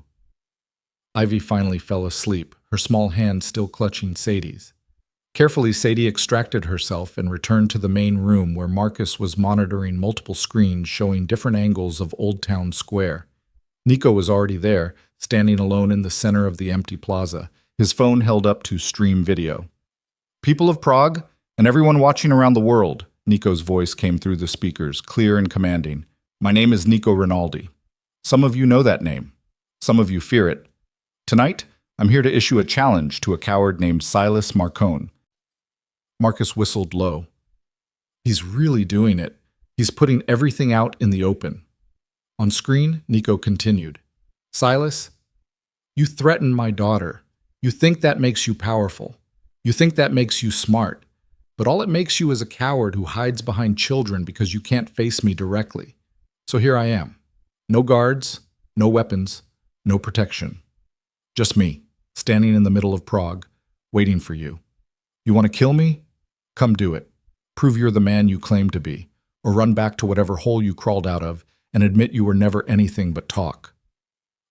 Ivy finally fell asleep, her small hand still clutching Sadie's. Carefully, Sadie extracted herself and returned to the main room where Marcus was monitoring multiple screens showing different angles of Old Town Square. Nico was already there, standing alone in the center of the empty plaza, his phone held up to stream video. People of Prague, and everyone watching around the world, Nico's voice came through the speakers, clear and commanding. My name is Nico Rinaldi. Some of you know that name. Some of you fear it. Tonight, I'm here to issue a challenge to a coward named Silas Marcone. Marcus whistled low. He's really doing it. He's putting everything out in the open. On screen, Nico continued. Silas, you threaten my daughter. You think that makes you powerful. You think that makes you smart. But all it makes you is a coward who hides behind children because you can't face me directly. So here I am. No guards, no weapons, no protection. Just me, standing in the middle of Prague, waiting for you. You want to kill me? Come do it. Prove you're the man you claim to be, or run back to whatever hole you crawled out of and admit you were never anything but talk.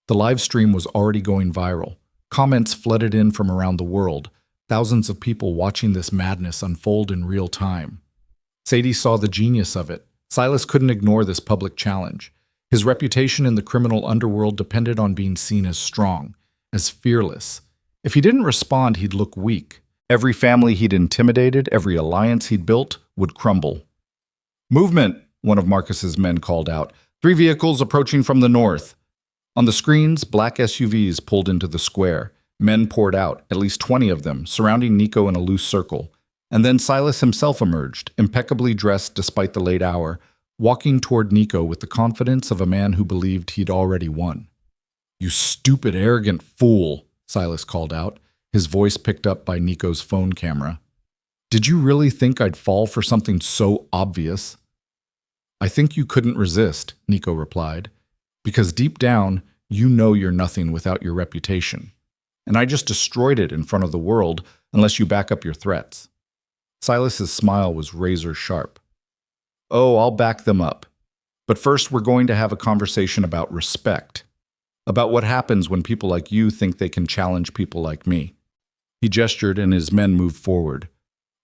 The live stream was already going viral. Comments flooded in from around the world, thousands of people watching this madness unfold in real time. Sadie saw the genius of it. Silas couldn't ignore this public challenge. His reputation in the criminal underworld depended on being seen as strong, as fearless. If he didn't respond, he'd look weak. Every family he'd intimidated, every alliance he'd built, would crumble. Movement, one of Marcus's men called out. 3 vehicles approaching from the north. On the screens, black SUVs pulled into the square. Men poured out, at least 20 of them, surrounding Nico in a loose circle. And then Silas himself emerged, impeccably dressed despite the late hour, walking toward Nico with the confidence of a man who believed he'd already won. "You stupid, arrogant fool," Silas called out, his voice picked up by Nico's phone camera. "Did you really think I'd fall for something so obvious?" "I think you couldn't resist," Nico replied, "because deep down, you know you're nothing without your reputation. And I just destroyed it in front of the world unless you back up your threats." Silas's smile was razor sharp. "Oh, I'll back them up. But first we're going to have a conversation about respect. About what happens when people like you think they can challenge people like me." He gestured and his men moved forward.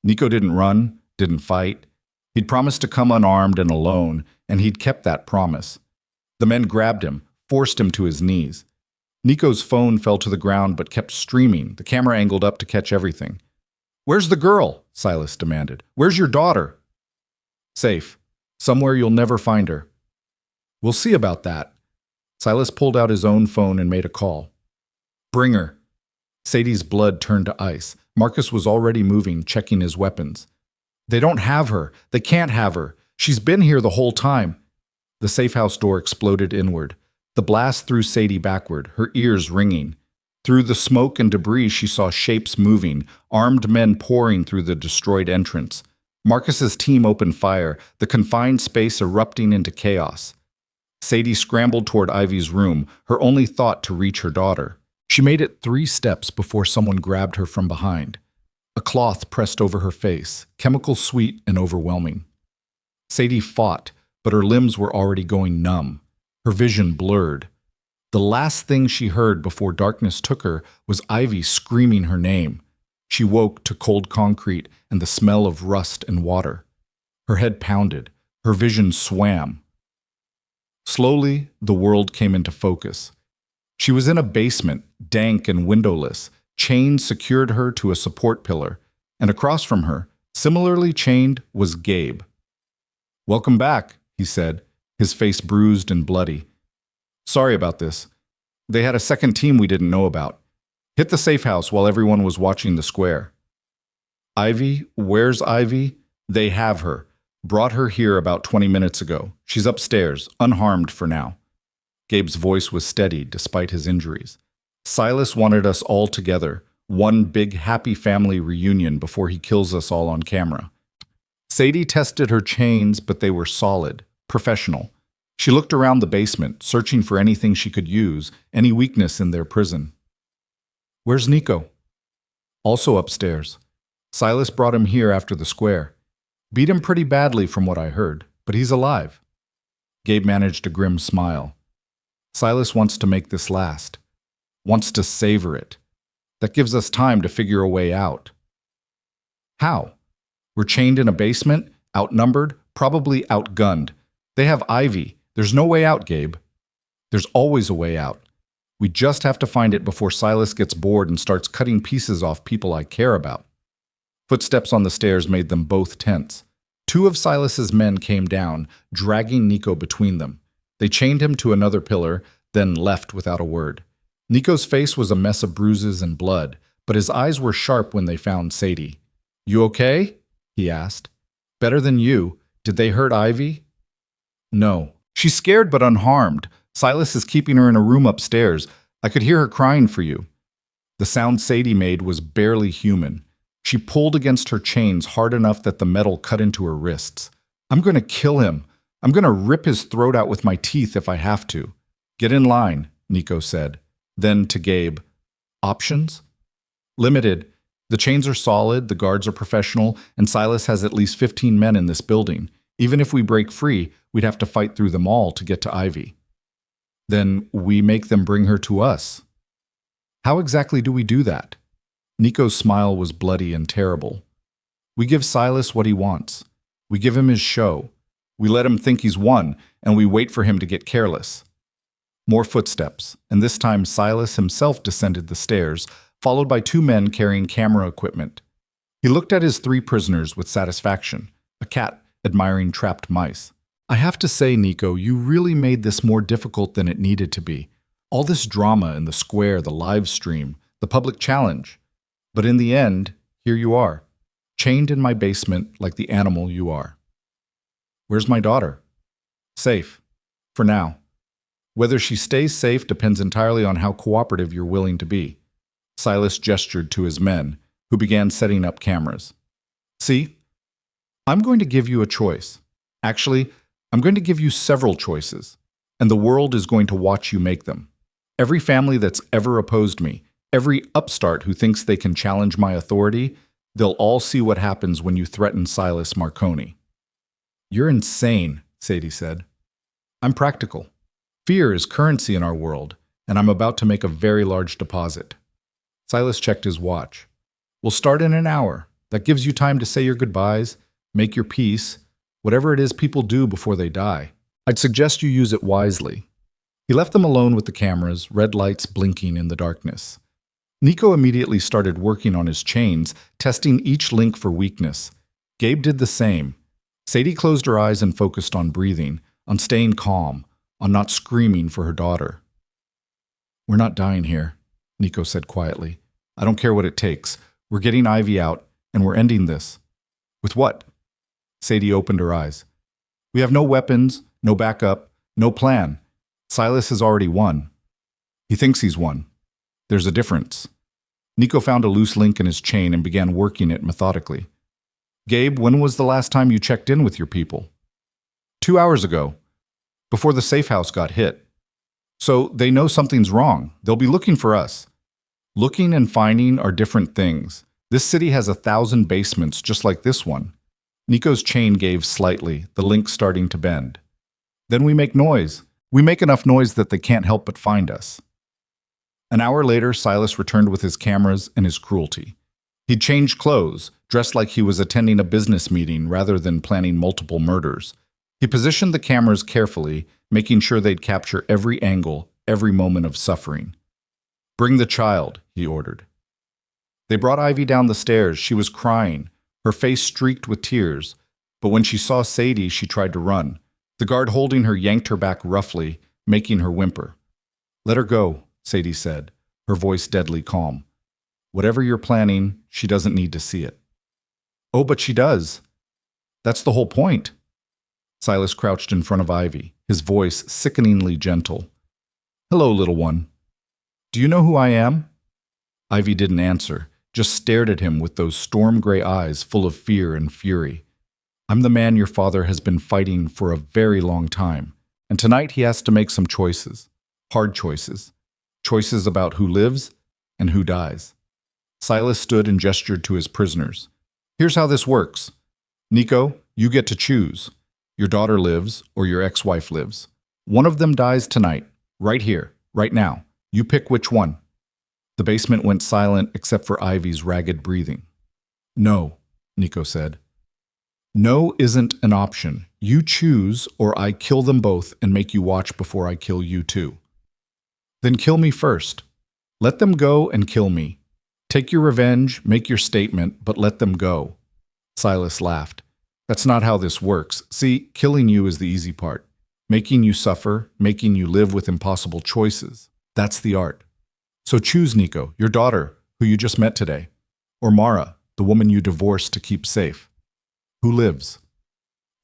Nico didn't run, didn't fight. He'd promised to come unarmed and alone, and he'd kept that promise. The men grabbed him, forced him to his knees. Nico's phone fell to the ground but kept streaming, the camera angled up to catch everything. "Where's the girl?" Silas demanded. "Where's your daughter?" "Safe. Somewhere you'll never find her." "We'll see about that." Silas pulled out his own phone and made a call. "Bring her." Sadie's blood turned to ice. Marcus was already moving, checking his weapons. "They don't have her. They can't have her. She's been here the whole time." The safe house door exploded inward. The blast threw Sadie backward, her ears ringing. Through the smoke and debris she saw shapes moving, armed men pouring through the destroyed entrance. Marcus's team opened fire, the confined space erupting into chaos. Sadie scrambled toward Ivy's room, her only thought to reach her daughter. She made it 3 steps before someone grabbed her from behind. A cloth pressed over her face, chemical sweet and overwhelming. Sadie fought, but her limbs were already going numb. Her vision blurred. The last thing she heard before darkness took her was Ivy screaming her name. She woke to cold concrete and the smell of rust and water. Her head pounded. Her vision swam. Slowly, the world came into focus. She was in a basement, dank and windowless. Chains secured her to a support pillar, and across from her, similarly chained, was Gabe. "Welcome back," he said, his face bruised and bloody. "Sorry about this. They had a second team we didn't know about. Hit the safe house while everyone was watching the square." "Ivy? Where's Ivy?" "They have her. Brought her here about 20 minutes ago. She's upstairs, unharmed for now." Gabe's voice was steady despite his injuries. "Silas wanted us all together, one big happy family reunion before he kills us all on camera." Sadie tested her chains, but they were solid, professional. She looked around the basement, searching for anything she could use, any weakness in their prison. "Where's Nico?" "Also upstairs. Silas brought him here after the square. Beat him pretty badly from what I heard, but he's alive." Gabe managed a grim smile. "Silas wants to make this last. Wants to savor it. That gives us time to figure a way out." "How?" "We're chained in a basement, outnumbered, probably outgunned. They have Ivy. There's no way out, Gabe." "There's always a way out. We just have to find it before Silas gets bored and starts cutting pieces off people I care about." Footsteps on the stairs made them both tense. 2 of Silas's men came down, dragging Nico between them. They chained him to another pillar, then left without a word. Nico's face was a mess of bruises and blood, but his eyes were sharp when they found Sadie. "You okay?" he asked. "Better than you. Did they hurt Ivy?" "No. She's scared but unharmed. Silas is keeping her in a room upstairs. I could hear her crying for you." The sound Sadie made was barely human. She pulled against her chains hard enough that the metal cut into her wrists. "I'm going to kill him. I'm going to rip his throat out with my teeth if I have to." "Get in line," Nico said. Then to Gabe, "Options?" "Limited. The chains are solid, the guards are professional, and Silas has at least 15 men in this building. Even if we break free, we'd have to fight through them all to get to Ivy." "Then we make them bring her to us." "How exactly do we do that?" Nico's smile was bloody and terrible. "We give Silas what he wants. We give him his show. We let him think he's won, and we wait for him to get careless." More footsteps, and this time Silas himself descended the stairs, followed by 2 men carrying camera equipment. He looked at his 3 prisoners with satisfaction, a cat admiring trapped mice. "I have to say, Nico, you really made this more difficult than it needed to be. All this drama in the square, the live stream, the public challenge. But in the end, here you are. chained in my basement like the animal you are. Where's my daughter? Safe. For now. Whether she stays safe depends entirely on how cooperative you're willing to be. Silas gestured to his men, who began setting up cameras. See? I'm going to give you a choice. Actually, I'm going to give you several choices, and the world is going to watch you make them. Every family that's ever opposed me, every upstart who thinks they can challenge my authority, they'll all see what happens when you threaten Silas Marconi. You're insane, Sadie said. I'm practical. Fear is currency in our world, and I'm about to make a very large deposit. Silas checked his watch. We'll start in an hour. That gives you time to say your goodbyes, make your peace, whatever it is people do before they die. I'd suggest you use it wisely. He left them alone with the cameras, red lights blinking in the darkness. Nico immediately started working on his chains, testing each link for weakness. Gabe did the same. Sadie closed her eyes and focused on breathing, on staying calm, on not screaming for her daughter. We're not dying here, Nico said quietly. I don't care what it takes. We're getting Ivy out, and we're ending this. With what? Sadie opened her eyes. We have no weapons, no backup, no plan. Silas has already won. He thinks he's won. There's a difference. Nico found a loose link in his chain and began working it methodically. Gabe, when was the last time you checked in with your people? 2 hours ago, before the safe house got hit. So they know something's wrong. They'll be looking for us. Looking and finding are different things. This city has 1,000 basements just like this one. Nico's chain gave slightly, the link starting to bend. Then we make noise. We make enough noise that they can't help but find us. An hour later, Silas returned with his cameras and his cruelty. He'd changed clothes, dressed like he was attending a business meeting rather than planning multiple murders. He positioned the cameras carefully, making sure they'd capture every angle, every moment of suffering. Bring the child, he ordered. They brought Ivy down the stairs. She was crying, her face streaked with tears, but when she saw Sadie, she tried to run. The guard holding her yanked her back roughly, making her whimper. Let her go, Sadie said, her voice deadly calm. Whatever you're planning, she doesn't need to see it. Oh, but she does. That's the whole point. Silas crouched in front of Ivy, his voice sickeningly gentle. Hello, little one. Do you know who I am? Ivy didn't answer, just stared at him with those storm-gray eyes full of fear and fury. I'm the man your father has been fighting for a very long time, and tonight he has to make some choices, hard choices, choices about who lives and who dies. Silas stood and gestured to his prisoners. Here's how this works. Nico, you get to choose. Your daughter lives or your ex-wife lives. One of them dies tonight, right here, right now. You pick which one. The basement went silent except for Ivy's ragged breathing. No, Nico said. No isn't an option. You choose or I kill them both and make you watch before I kill you too. Then kill me first. Let them go and kill me. Take your revenge, make your statement, but let them go. Silas laughed. That's not how this works. See, killing you is the easy part. Making you suffer, making you live with impossible choices. That's the art. So choose Nico, your daughter, who you just met today, or Mara, the woman you divorced to keep safe. Who lives?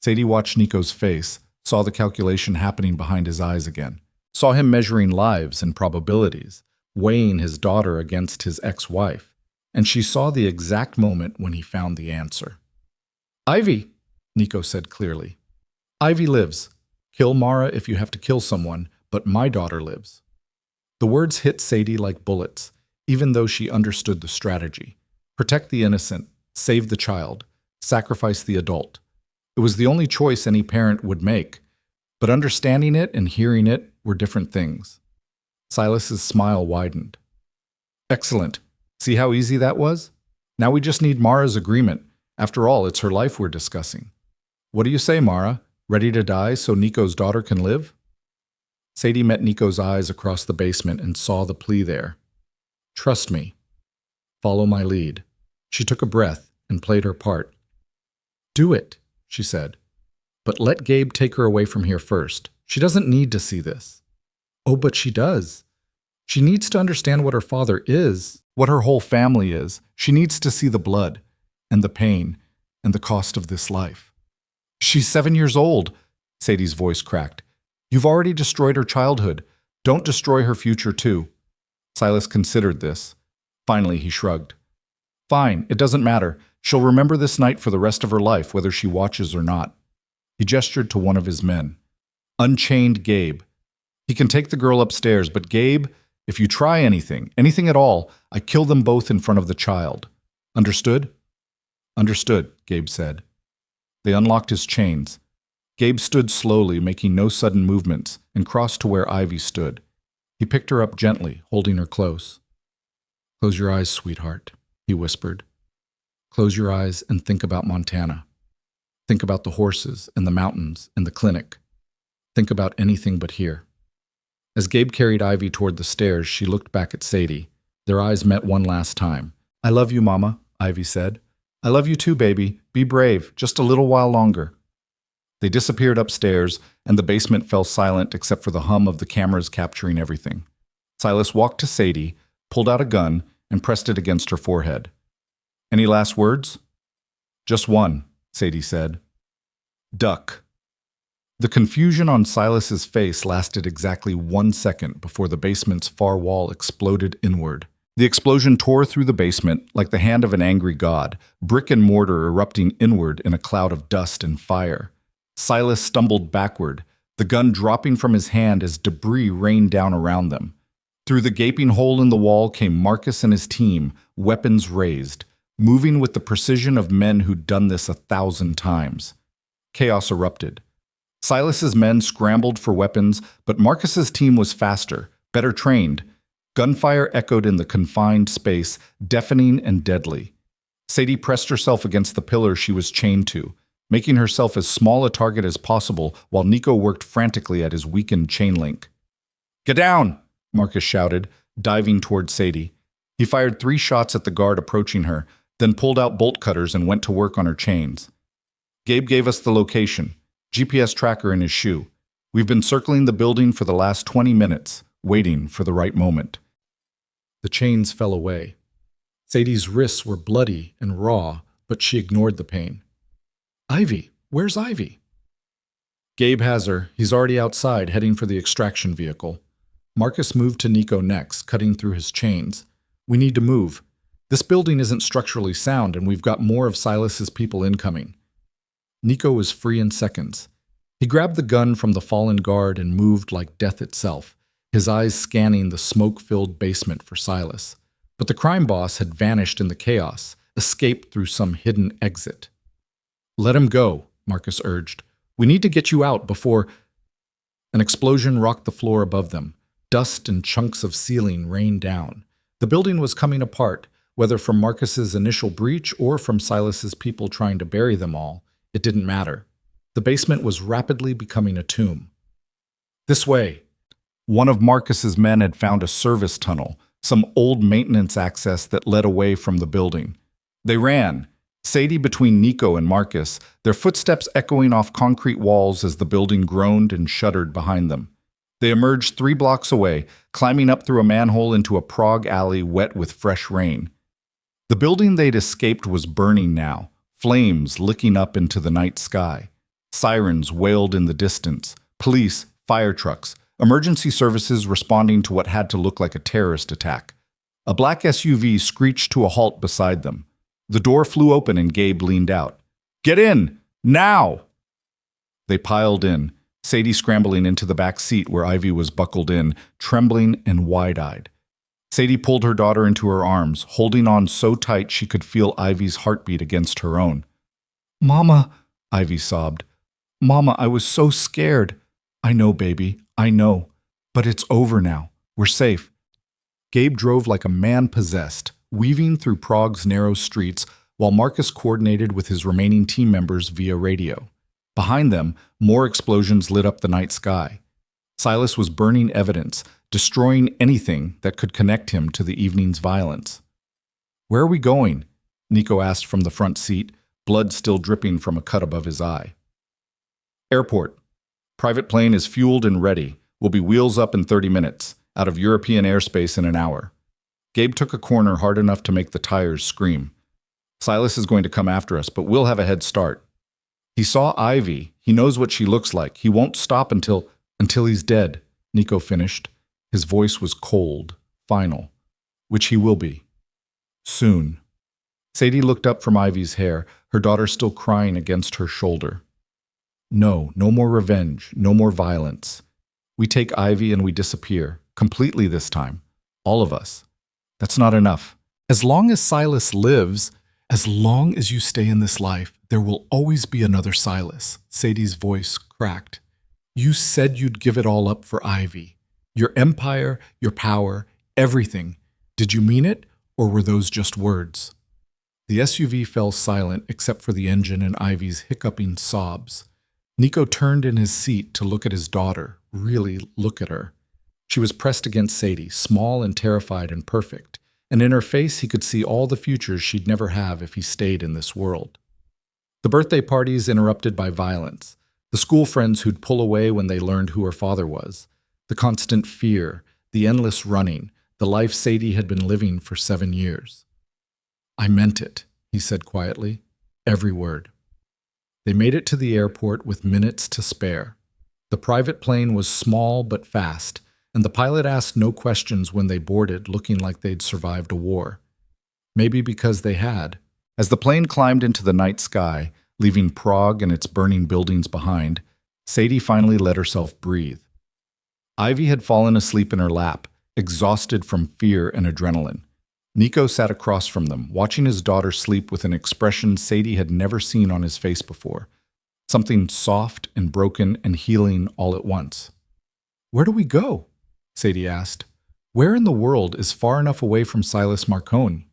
Sadie watched Nico's face, saw the calculation happening behind his eyes again, saw him measuring lives and probabilities, weighing his daughter against his ex-wife, and she saw the exact moment when he found the answer. Ivy, Nico said clearly. Ivy lives. Kill Mara if you have to kill someone, but my daughter lives. The words hit Sadie like bullets, even though she understood the strategy. Protect the innocent, save the child, sacrifice the adult. It was the only choice any parent would make, but understanding it and hearing it were different things. Silas's smile widened. Excellent. See how easy that was? Now we just need Mara's agreement. After all, it's her life we're discussing. What do you say, Mara? Ready to die so Nico's daughter can live? Sadie met Nico's eyes across the basement and saw the plea there. Trust me. Follow my lead. She took a breath and played her part. Do it, she said. But let Gabe take her away from here first. She doesn't need to see this. Oh, but she does. She needs to understand what her father is, what her whole family is. She needs to see the blood. and the pain and the cost of this life. She's 7 years old, Sadie's voice cracked. You've already destroyed her childhood. Don't destroy her future too. Silas considered this. Finally, he shrugged. Fine, it doesn't matter. She'll remember this night for the rest of her life, whether she watches or not. He gestured to one of his men. Unchained Gabe. He can take the girl upstairs, but Gabe, if you try anything at all, I kill them both in front of the child. Understood? Understood, Gabe said. They unlocked his chains. Gabe stood slowly, making no sudden movements, and crossed to where Ivy stood. He picked her up gently, holding her close. Close your eyes, sweetheart, he whispered. Close your eyes and think about Montana. Think about the horses and the mountains and the clinic. Think about anything but here. As Gabe carried Ivy toward the stairs, she looked back at Sadie. Their eyes met one last time. I love you, Mama, Ivy said. I love you too, baby. Be brave, just a little while longer. They disappeared upstairs, and the basement fell silent except for the hum of the cameras capturing everything. Silas walked to Sadie, pulled out a gun, and pressed it against her forehead. Any last words? Just one, Sadie said. Duck. The confusion on Silas's face lasted exactly 1 second before the basement's far wall exploded inward. The explosion tore through the basement like the hand of an angry god, brick and mortar erupting inward in a cloud of dust and fire. Silas stumbled backward, the gun dropping from his hand as debris rained down around them. Through the gaping hole in the wall came Marcus and his team, weapons raised, moving with the precision of men who'd done this 1,000 times. Chaos erupted. Silas's men scrambled for weapons, but Marcus's team was faster, better trained. Gunfire echoed in the confined space, deafening and deadly. Sadie pressed herself against the pillar she was chained to, making herself as small a target as possible while Nico worked frantically at his weakened chain link. Get down! Marcus shouted, diving toward Sadie. He fired 3 shots at the guard approaching her, then pulled out bolt cutters and went to work on her chains. Gabe gave us the location, GPS tracker in his shoe. We've been circling the building for the last 20 minutes, waiting for the right moment. The chains fell away. Sadie's wrists were bloody and raw, but she ignored the pain. Ivy, where's Ivy? Gabe has her. He's already outside, heading for the extraction vehicle. Marcus moved to Nico next, cutting through his chains. We need to move. This building isn't structurally sound, and we've got more of Silas's people incoming. Nico was free in seconds. He grabbed the gun from the fallen guard and moved like death itself, his eyes scanning the smoke-filled basement for Silas. But the crime boss had vanished in the chaos, escaped through some hidden exit. Let him go, Marcus urged. We need to get you out before... An explosion rocked the floor above them. Dust and chunks of ceiling rained down. The building was coming apart, whether from Marcus's initial breach or from Silas's people trying to bury them all. It didn't matter. The basement was rapidly becoming a tomb. This way. One of Marcus's men had found a service tunnel, some old maintenance access that led away from the building. They ran, Sadie between Nico and Marcus, their footsteps echoing off concrete walls as the building groaned and shuddered behind them. They emerged 3 blocks away, climbing up through a manhole into a prog alley wet with fresh rain. The building they'd escaped was burning now, flames licking up into the night sky. Sirens wailed in the distance, police, fire trucks, emergency services responding to what had to look like a terrorist attack. A black SUV screeched to a halt beside them. The door flew open and Gabe leaned out. Get in! Now! They piled in, Sadie scrambling into the back seat where Ivy was buckled in, trembling and wide-eyed. Sadie pulled her daughter into her arms, holding on so tight she could feel Ivy's heartbeat against her own. Mama, Ivy sobbed. Mama, I was so scared. I know, baby, I know. But it's over now. We're safe. Gabe drove like a man possessed, weaving through Prague's narrow streets while Marcus coordinated with his remaining team members via radio. Behind them, more explosions lit up the night sky. Silas was burning evidence, destroying anything that could connect him to the evening's violence. Where are we going? Nico asked from the front seat, blood still dripping from a cut above his eye. Airport. Private plane is fueled and ready. We'll be wheels up in 30 minutes, out of European airspace in an hour. Gabe took a corner hard enough to make the tires scream. Silas is going to come after us, but we'll have a head start. He saw Ivy. He knows what she looks like. He won't stop until he's dead, Nico finished. His voice was cold, final, which he will be. Soon. Sadie looked up from Ivy's hair, her daughter still crying against her shoulder. No more revenge, no more violence. We take Ivy and we disappear, completely this time. All of us. That's not enough. As long as Silas lives, as long as you stay in this life, there will always be another Silas. Sadie's voice cracked. You said you'd give it all up for Ivy. Your empire, your power, everything. Did you mean it, or were those just words? The SUV fell silent except for the engine and Ivy's hiccuping sobs. Nico turned in his seat to look at his daughter, really look at her. She was pressed against Sadie, small and terrified and perfect, and in her face he could see all the futures she'd never have if he stayed in this world. The birthday parties interrupted by violence, the school friends who'd pull away when they learned who her father was, the constant fear, the endless running, the life Sadie had been living for 7 years. I meant it, he said quietly, every word. They made it to the airport with minutes to spare. The private plane was small but fast, and the pilot asked no questions when they boarded, looking like they'd survived a war. Maybe because they had. As the plane climbed into the night sky, leaving Prague and its burning buildings behind, Sadie finally let herself breathe. Ivy had fallen asleep in her lap, exhausted from fear and adrenaline. Nico sat across from them, watching his daughter sleep with an expression Sadie had never seen on his face before. Something soft and broken and healing all at once. Where do we go? Sadie asked. Where in the world is far enough away from Silas Marconi?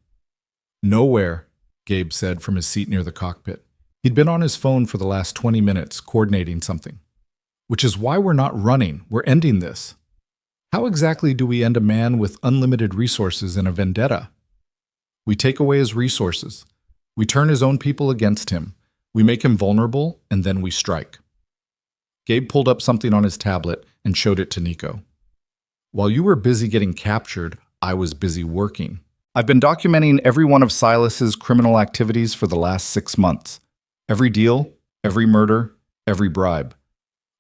Nowhere, Gabe said from his seat near the cockpit. He'd been on his phone for the last 20 minutes, coordinating something. Which is why we're not running, we're ending this. How exactly do we end a man with unlimited resources and a vendetta? We take away his resources. We turn his own people against him. We make him vulnerable, and then we strike. Gabe pulled up something on his tablet and showed it to Nico. While you were busy getting captured, I was busy working. I've been documenting every one of Silas's criminal activities for the last 6 months. Every deal, every murder, every bribe.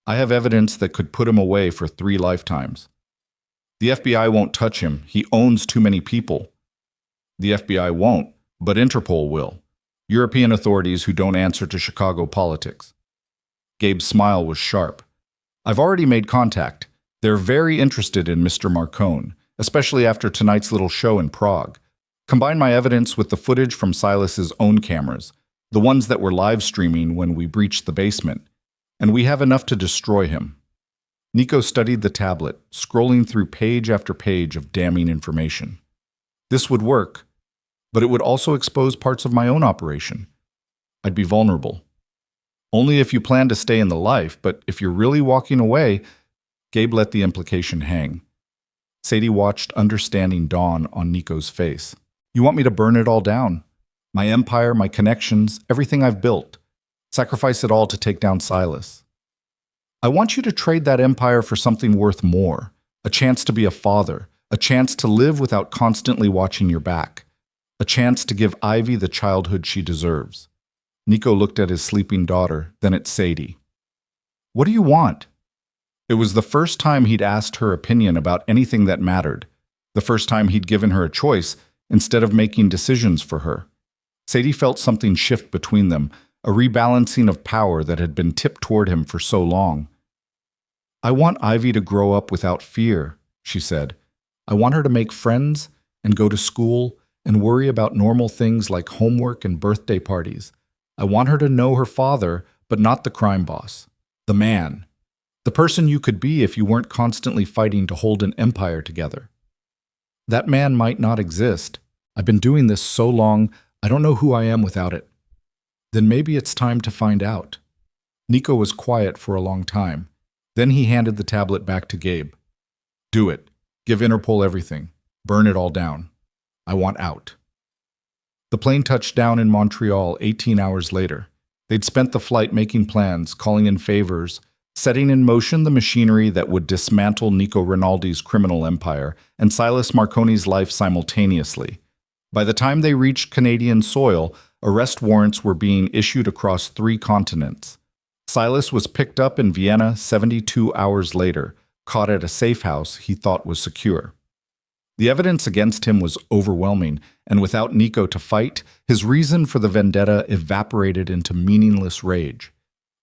I have evidence that could put him away for 3 lifetimes. The FBI won't touch him. He owns too many people. The FBI won't, but Interpol will. European authorities who don't answer to Chicago politics. Gabe's smile was sharp. I've already made contact. They're very interested in Mr. Marcone, especially after tonight's little show in Prague. Combine my evidence with the footage from Silas's own cameras, the ones that were live streaming when we breached the basement, and we have enough to destroy him. Nico studied the tablet, scrolling through page after page of damning information. This would work, but it would also expose parts of my own operation. I'd be vulnerable. Only if you plan to stay in the life, but if you're really walking away, Gabe let the implication hang. Sadie watched understanding dawn on Nico's face. You want me to burn it all down? My empire, my connections, everything I've built. Sacrifice it all to take down Silas. I want you to trade that empire for something worth more. A chance to be a father. A chance to live without constantly watching your back. A chance to give Ivy the childhood she deserves. Nico looked at his sleeping daughter, then at Sadie. What do you want? It was the first time he'd asked her opinion about anything that mattered. The first time he'd given her a choice instead of making decisions for her. Sadie felt something shift between them, a rebalancing of power that had been tipped toward him for so long. I want Ivy to grow up without fear, she said. I want her to make friends and go to school and worry about normal things like homework and birthday parties. I want her to know her father, but not the crime boss. The man. The person you could be if you weren't constantly fighting to hold an empire together. That man might not exist. I've been doing this so long, I don't know who I am without it. Then maybe it's time to find out. Nico was quiet for a long time. Then he handed the tablet back to Gabe. Do it. Give Interpol everything. Burn it all down. I want out. The plane touched down in Montreal 18 hours later. They'd spent the flight making plans, calling in favors, setting in motion the machinery that would dismantle Nico Rinaldi's criminal empire and Silas Marconi's life simultaneously. By the time they reached Canadian soil, arrest warrants were being issued across 3 continents. Silas was picked up in Vienna 72 hours later, caught at a safe house he thought was secure. The evidence against him was overwhelming, and without Nico to fight, his reason for the vendetta evaporated into meaningless rage.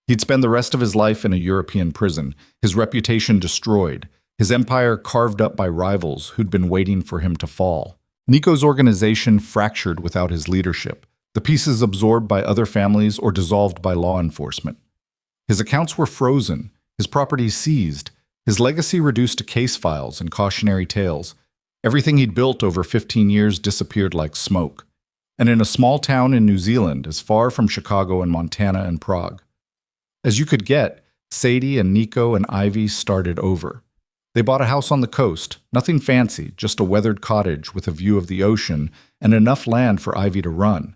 He'd spend the rest of his life in a European prison, his reputation destroyed, his empire carved up by rivals who'd been waiting for him to fall. Nico's organization fractured without his leadership, the pieces absorbed by other families or dissolved by law enforcement. His accounts were frozen, his property seized, his legacy reduced to case files and cautionary tales. Everything he'd built over 15 years disappeared like smoke. And in a small town in New Zealand, as far from Chicago and Montana and Prague. As you could get, Sadie and Nico and Ivy started over. They bought a house on the coast, nothing fancy, just a weathered cottage with a view of the ocean and enough land for Ivy to run.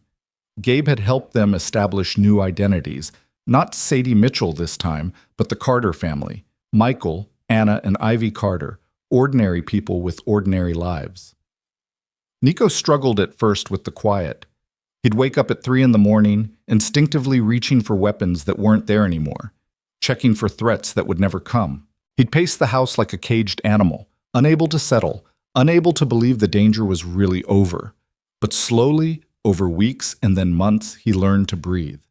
Gabe had helped them establish new identities, not Sadie Mitchell this time, but the Carter family, Michael, Anna, and Ivy Carter, ordinary people with ordinary lives. Nico struggled at first with the quiet. He'd wake up at 3 in the morning, instinctively reaching for weapons that weren't there anymore, checking for threats that would never come. He'd pace the house like a caged animal, unable to settle, unable to believe the danger was really over. But slowly, over weeks and then months, he learned to breathe.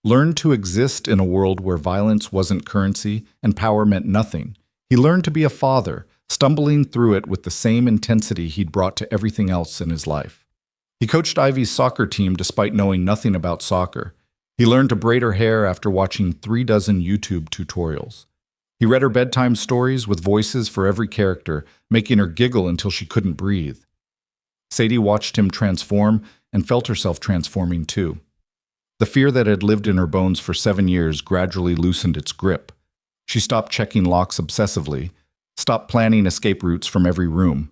Learned to exist in a world where violence wasn't currency and power meant nothing. He learned to be a father, stumbling through it with the same intensity he'd brought to everything else in his life. He coached Ivy's soccer team despite knowing nothing about soccer. He learned to braid her hair after watching 36 YouTube tutorials. He read her bedtime stories with voices for every character, making her giggle until she couldn't breathe. Sadie watched him transform and felt herself transforming too. The fear that had lived in her bones for 7 years gradually loosened its grip. She stopped checking locks obsessively, stopped planning escape routes from every room.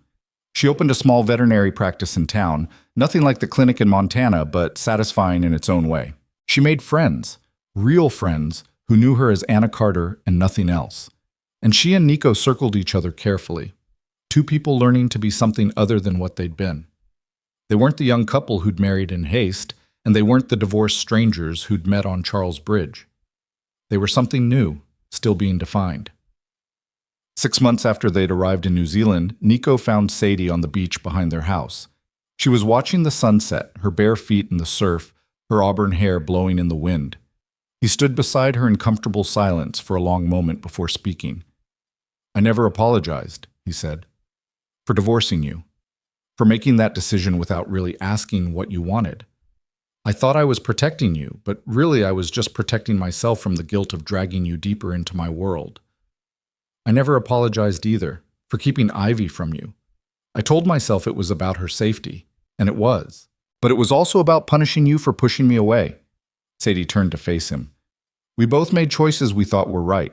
She opened a small veterinary practice in town, nothing like the clinic in Montana, but satisfying in its own way. She made friends, real friends, who knew her as Anna Carter and nothing else. And she and Nico circled each other carefully, 2 people learning to be something other than what they'd been. They weren't the young couple who'd married in haste, and they weren't the divorced strangers who'd met on Charles Bridge. They were something new, still being defined. 6 months after they'd arrived in New Zealand, Nico found Sadie on the beach behind their house. She was watching the sunset, her bare feet in the surf, her auburn hair blowing in the wind. He stood beside her in comfortable silence for a long moment before speaking. "I never apologized," he said, "for divorcing you, for making that decision without really asking what you wanted. I thought I was protecting you, but really I was just protecting myself from the guilt of dragging you deeper into my world. I never apologized either for keeping Ivy from you. I told myself it was about her safety, and it was. But it was also about punishing you for pushing me away." Sadie turned to face him. "We both made choices we thought were right.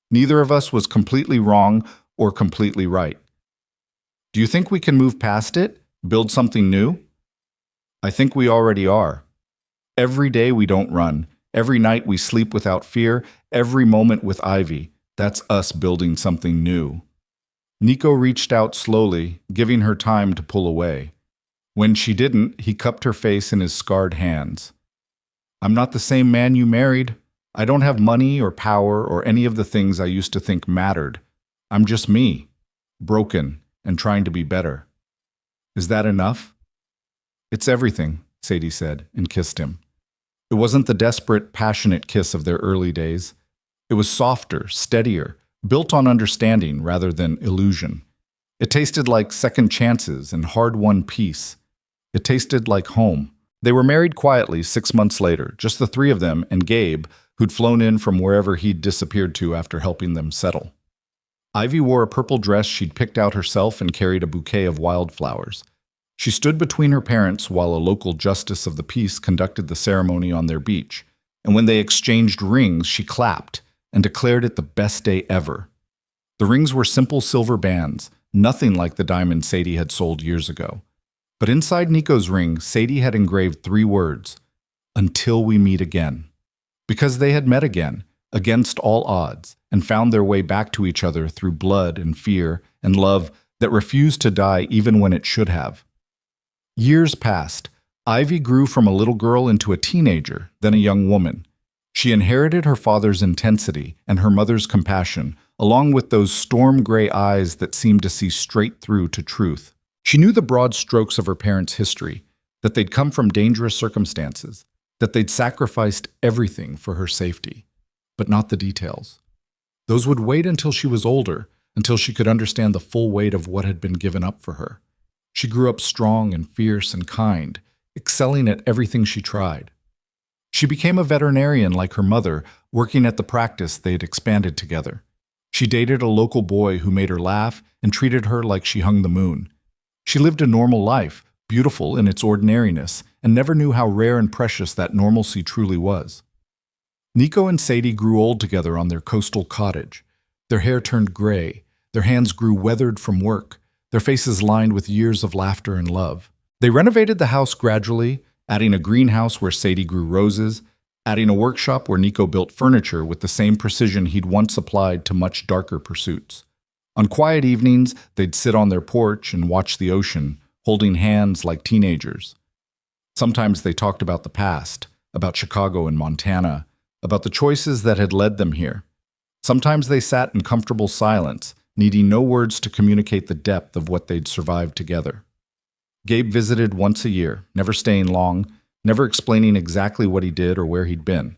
Neither of us was completely wrong or completely right. Do you think we can move past it, build something new? I think we already are. Every day we don't run. Every night we sleep without fear. Every moment with Ivy. That's us building something new." Nico reached out slowly, giving her time to pull away. When she didn't, he cupped her face in his scarred hands. "I'm not the same man you married. I don't have money or power or any of the things I used to think mattered. I'm just me, broken and trying to be better. Is that enough?" "It's everything," Sadie said, and kissed him. It wasn't the desperate, passionate kiss of their early days. It was softer, steadier, built on understanding rather than illusion. It tasted like second chances and hard-won peace. It tasted like home. They were married quietly 6 months later, just the 3 of them and Gabe, who'd flown in from wherever he'd disappeared to after helping them settle. Ivy wore a purple dress she'd picked out herself and carried a bouquet of wildflowers. She stood between her parents while a local justice of the peace conducted the ceremony on their beach, and when they exchanged rings, she clapped and declared it the best day ever. The rings were simple silver bands, nothing like the diamond Sadie had sold years ago. But inside Nico's ring, Sadie had engraved 3 words, "Until we meet again." Because they had met again, against all odds, and found their way back to each other through blood and fear and love that refused to die even when it should have. Years passed. Ivy grew from a little girl into a teenager, then a young woman. She inherited her father's intensity and her mother's compassion, along with those storm-gray eyes that seemed to see straight through to truth. She knew the broad strokes of her parents' history, that they'd come from dangerous circumstances, that they'd sacrificed everything for her safety, but not the details. Those would wait until she was older, until she could understand the full weight of what had been given up for her. She grew up strong and fierce and kind, excelling at everything she tried. She became a veterinarian like her mother, working at the practice they'd expanded together. She dated a local boy who made her laugh and treated her like she hung the moon. She lived a normal life, beautiful in its ordinariness, and never knew how rare and precious that normalcy truly was. Nico and Sadie grew old together on their coastal cottage. Their hair turned gray, their hands grew weathered from work, their faces lined with years of laughter and love. They renovated the house gradually, adding a greenhouse where Sadie grew roses, adding a workshop where Nico built furniture with the same precision he'd once applied to much darker pursuits. On quiet evenings, they'd sit on their porch and watch the ocean, holding hands like teenagers. Sometimes they talked about the past, about Chicago and Montana, about the choices that had led them here. Sometimes they sat in comfortable silence, needing no words to communicate the depth of what they'd survived together. Gabe visited once a year, never staying long, never explaining exactly what he did or where he'd been.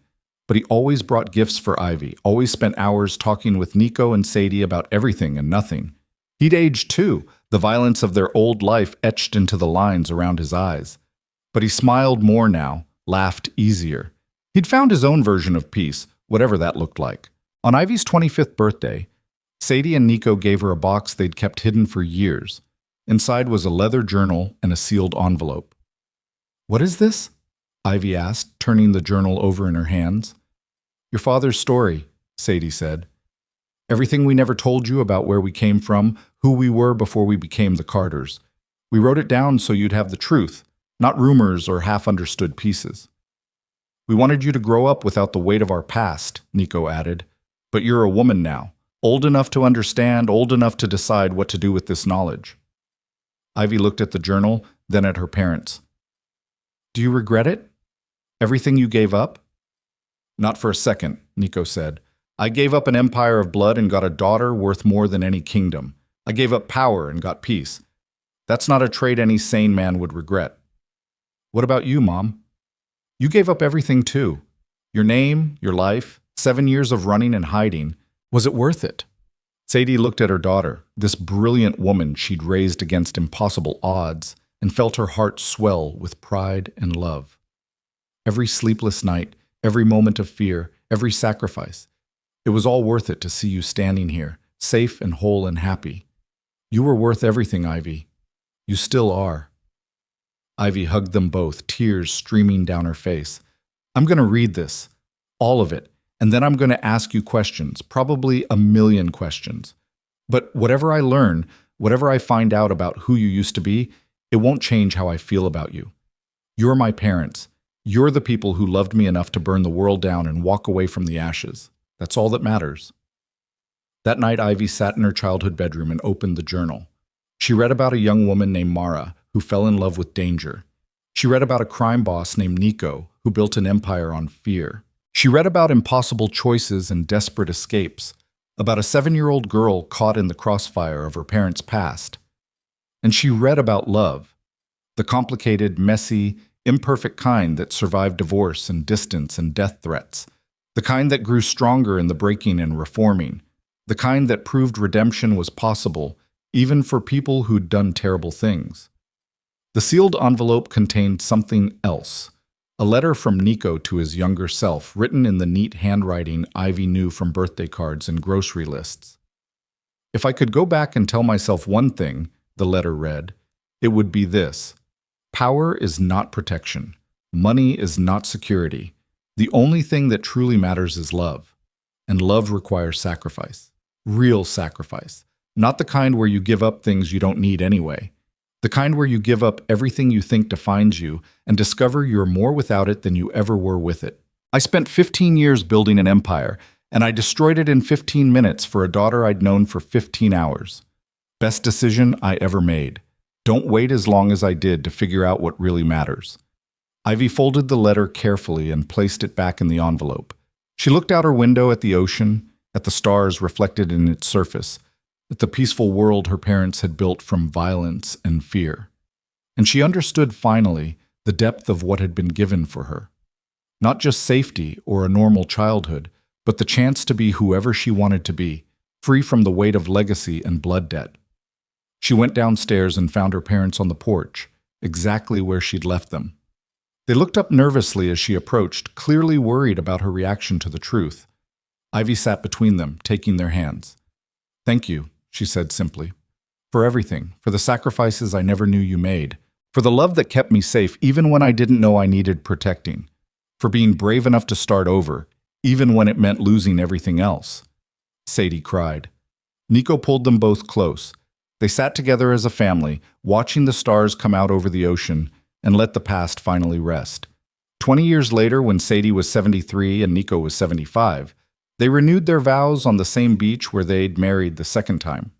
But he always brought gifts for Ivy, always spent hours talking with Nico and Sadie about everything and nothing. He'd aged too, the violence of their old life etched into the lines around his eyes. But he smiled more now, laughed easier. He'd found his own version of peace, whatever that looked like. On Ivy's 25th birthday, Sadie and Nico gave her a box they'd kept hidden for years. Inside was a leather journal and a sealed envelope. "What is this?" Ivy asked, turning the journal over in her hands. "Your father's story," Sadie said. "Everything we never told you about where we came from, who we were before we became the Carters. We wrote it down so you'd have the truth, not rumors or half-understood pieces. We wanted you to grow up without the weight of our past," Nico added. "But you're a woman now, old enough to understand, old enough to decide what to do with this knowledge." Ivy looked at the journal, then at her parents. "Do you regret it? Everything you gave up?" "Not for a second," Nico said. "I gave up an empire of blood and got a daughter worth more than any kingdom. I gave up power and got peace. That's not a trait any sane man would regret." "What about you, Mom? You gave up everything too. Your name, your life, 7 years of running and hiding. Was it worth it?" Sadie looked at her daughter, this brilliant woman she'd raised against impossible odds, and felt her heart swell with pride and love. Every sleepless night, every moment of fear, every sacrifice. It was all worth it to see you standing here, safe and whole and happy. You were worth everything, Ivy. You still are. Ivy hugged them both, tears streaming down her face. "I'm going to read this, all of it, and then I'm going to ask you questions, probably a million questions. But whatever I learn, whatever I find out about who you used to be, it won't change how I feel about you. You're my parents. You're the people who loved me enough to burn the world down and walk away from the ashes. That's all that matters." That night, Ivy sat in her childhood bedroom and opened the journal. She read about a young woman named Mara who fell in love with danger. She read about a crime boss named Nico who built an empire on fear. She read about impossible choices and desperate escapes, about a 7-year-old girl caught in the crossfire of her parents' past. And she read about love, the complicated, messy, imperfect kind that survived divorce and distance and death threats, the kind that grew stronger in the breaking and reforming, the kind that proved redemption was possible even for people who'd done terrible things. The sealed envelope contained something else. A letter from Nico to his younger self, written in the neat handwriting Ivy knew from birthday cards and grocery lists. "If I could go back and tell myself one thing," the letter read, "it would be this. Power is not protection. Money is not security. The only thing that truly matters is love. And love requires sacrifice. Real sacrifice. Not the kind where you give up things you don't need anyway. The kind where you give up everything you think defines you and discover you're more without it than you ever were with it. I spent 15 years building an empire, and I destroyed it in 15 minutes for a daughter I'd known for 15 hours. Best decision I ever made. Don't wait as long as I did to figure out what really matters. Ivy folded the letter carefully and placed it back in the envelope. She looked out her window at the ocean, at the stars reflected in its surface, at the peaceful world her parents had built from violence and fear. And she understood finally the depth of what had been given for her. Not just safety or a normal childhood, but the chance to be whoever she wanted to be, free from the weight of legacy and blood debt. She went downstairs and found her parents on the porch, exactly where she'd left them. They looked up nervously as she approached, clearly worried about her reaction to the truth. Ivy sat between them, taking their hands. "Thank you," she said simply, "for everything, for the sacrifices I never knew you made, for the love that kept me safe even when I didn't know I needed protecting, for being brave enough to start over, even when it meant losing everything else." Sadie cried. Nico pulled them both close. They sat together as a family, watching the stars come out over the ocean, and let the past finally rest. 20 years later, when Sadie was 73 and Nico was 75, they renewed their vows on the same beach where they'd married the second time.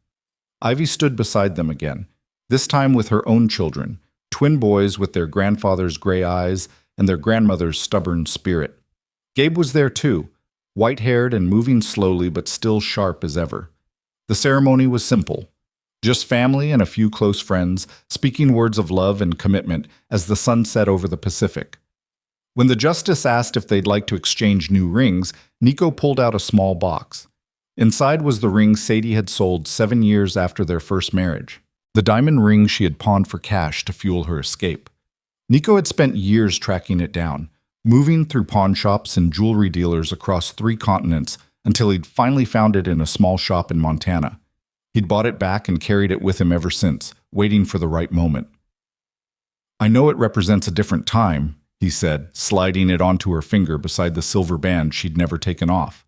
Ivy stood beside them again, this time with her own children, twin boys with their grandfather's gray eyes and their grandmother's stubborn spirit. Gabe was there too, white-haired and moving slowly but still sharp as ever. The ceremony was simple. Just family and a few close friends, speaking words of love and commitment as the sun set over the Pacific. When the justice asked if they'd like to exchange new rings, Nico pulled out a small box. Inside was the ring Sadie had sold 7 years after their first marriage, the diamond ring she had pawned for cash to fuel her escape. Nico had spent years tracking it down, moving through pawn shops and jewelry dealers across 3 continents until he'd finally found it in a small shop in Montana. He'd bought it back and carried it with him ever since, waiting for the right moment. "I know it represents a different time," he said, sliding it onto her finger beside the silver band she'd never taken off.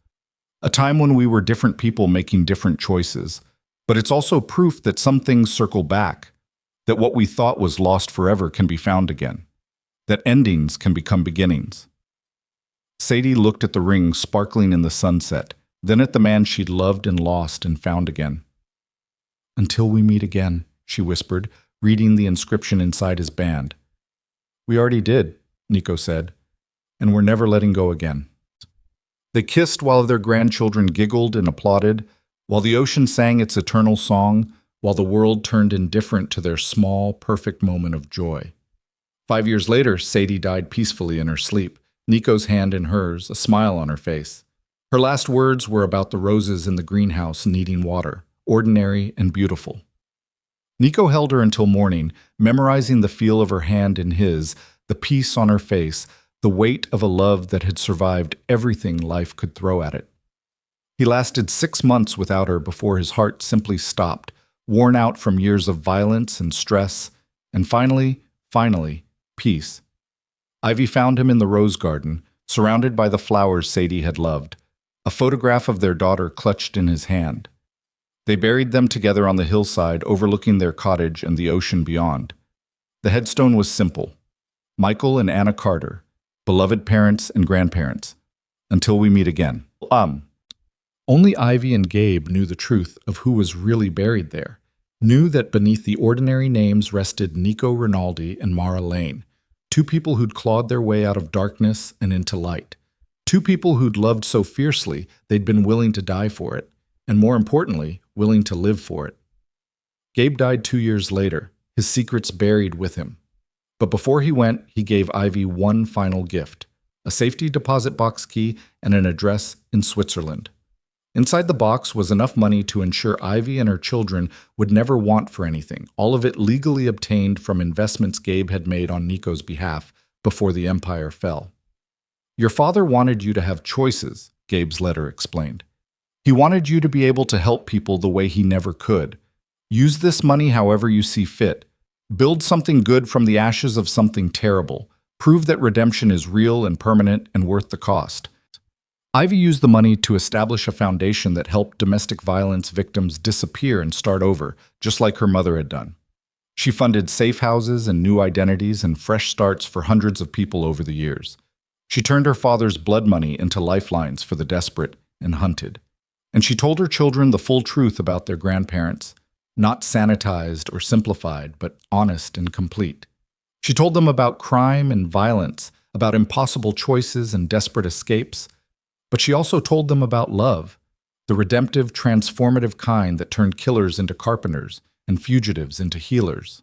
"A time when we were different people making different choices. But it's also proof that some things circle back, that what we thought was lost forever can be found again, that endings can become beginnings." Sadie looked at the ring sparkling in the sunset, then at the man she'd loved and lost and found again. "Until we meet again," she whispered, reading the inscription inside his band. "We already did," Nico said, "and we're never letting go again." They kissed while their grandchildren giggled and applauded, while the ocean sang its eternal song, while the world turned indifferent to their small, perfect moment of joy. 5 years later, Sadie died peacefully in her sleep, Nico's hand in hers, a smile on her face. Her last words were about the roses in the greenhouse needing water, ordinary and beautiful. Nico held her until morning, memorizing the feel of her hand in his, the peace on her face, the weight of a love that had survived everything life could throw at it. He lasted 6 months without her before his heart simply stopped, worn out from years of violence and stress, and finally, peace. Ivy found him in the rose garden, surrounded by the flowers Sadie had loved, a photograph of their daughter clutched in his hand. They buried them together on the hillside overlooking their cottage and the ocean beyond. The headstone was simple. Michael and Anna Carter, beloved parents and grandparents. Until we meet again. Only Ivy and Gabe knew the truth of who was really buried there, knew that beneath the ordinary names rested Nico Rinaldi and Mara Lane, 2 people who'd clawed their way out of darkness and into light, 2 people who'd loved so fiercely they'd been willing to die for it, and more importantly, willing to live for it. Gabe died 2 years later, his secrets buried with him. But before he went, he gave Ivy one final gift, a safety deposit box key and an address in Switzerland. Inside the box was enough money to ensure Ivy and her children would never want for anything, all of it legally obtained from investments Gabe had made on Nico's behalf before the empire fell. "Your father wanted you to have choices," Gabe's letter explained. "He wanted you to be able to help people the way he never could. Use this money however you see fit. Build something good from the ashes of something terrible. Prove that redemption is real and permanent and worth the cost." Ivy used the money to establish a foundation that helped domestic violence victims disappear and start over, just like her mother had done. She funded safe houses and new identities and fresh starts for hundreds of people over the years. She turned her father's blood money into lifelines for the desperate and hunted. And she told her children the full truth about their grandparents, not sanitized or simplified, but honest and complete. She told them about crime and violence, about impossible choices and desperate escapes, but she also told them about love, the redemptive, transformative kind that turned killers into carpenters and fugitives into healers.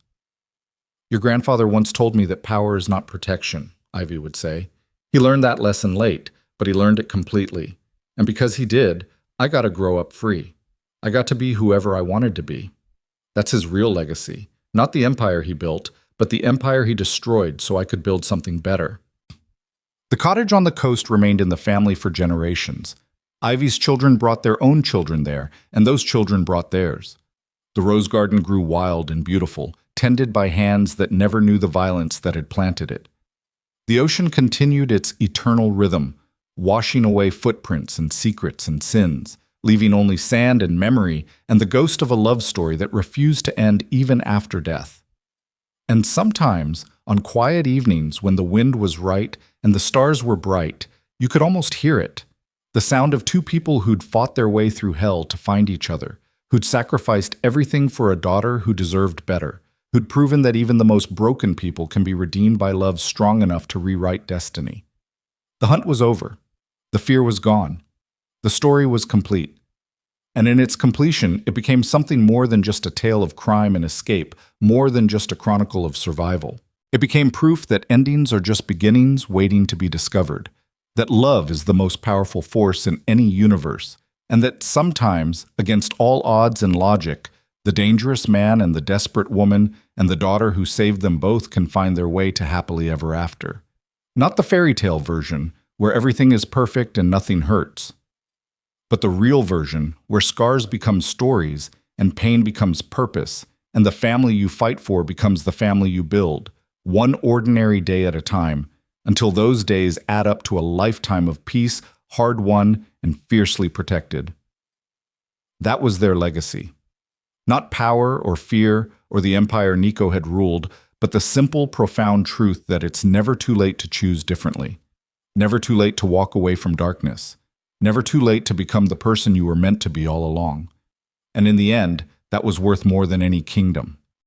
Your grandfather once told me that power is not protection, Ivy would say. He learned that lesson late, but he learned it completely. And because he did, I got to grow up free. I got to be whoever I wanted to be. That's his real legacy, not the empire he built, but the empire he destroyed so I could build something better. The cottage on the coast remained in the family for generations. Ivy's children brought their own children there, and those children brought theirs. The rose garden grew wild and beautiful, tended by hands that never knew the violence that had planted it. The ocean continued its eternal rhythm, washing away footprints and secrets and sins, leaving only sand and memory and the ghost of a love story that refused to end even after death. And sometimes, on quiet evenings when the wind was right and the stars were bright, you could almost hear it. The sound of two people who'd fought their way through hell to find each other, who'd sacrificed everything for a daughter who deserved better, who'd proven that even the most broken people can be redeemed by love strong enough to rewrite destiny. The hunt was over. The fear was gone. The story was complete. And in its completion, it became something more than just a tale of crime and escape, more than just a chronicle of survival. It became proof that endings are just beginnings waiting to be discovered, that love is the most powerful force in any universe, and that sometimes, against all odds and logic, the dangerous man and the desperate woman and the daughter who saved them both can find their way to happily ever after. Not the fairy tale version, where everything is perfect and nothing hurts, but the real version, where scars become stories and pain becomes purpose, and the family you fight for becomes the family you build, one ordinary day at a time, until those days add up to a lifetime of peace, hard-won and fiercely protected. That was their legacy. Not power or fear or the empire Nico had ruled, but the simple, profound truth that it's never too late to choose differently, never too late to walk away from darkness, never too late to become the person you were meant to be all along. And in the end, that was worth more than any kingdom.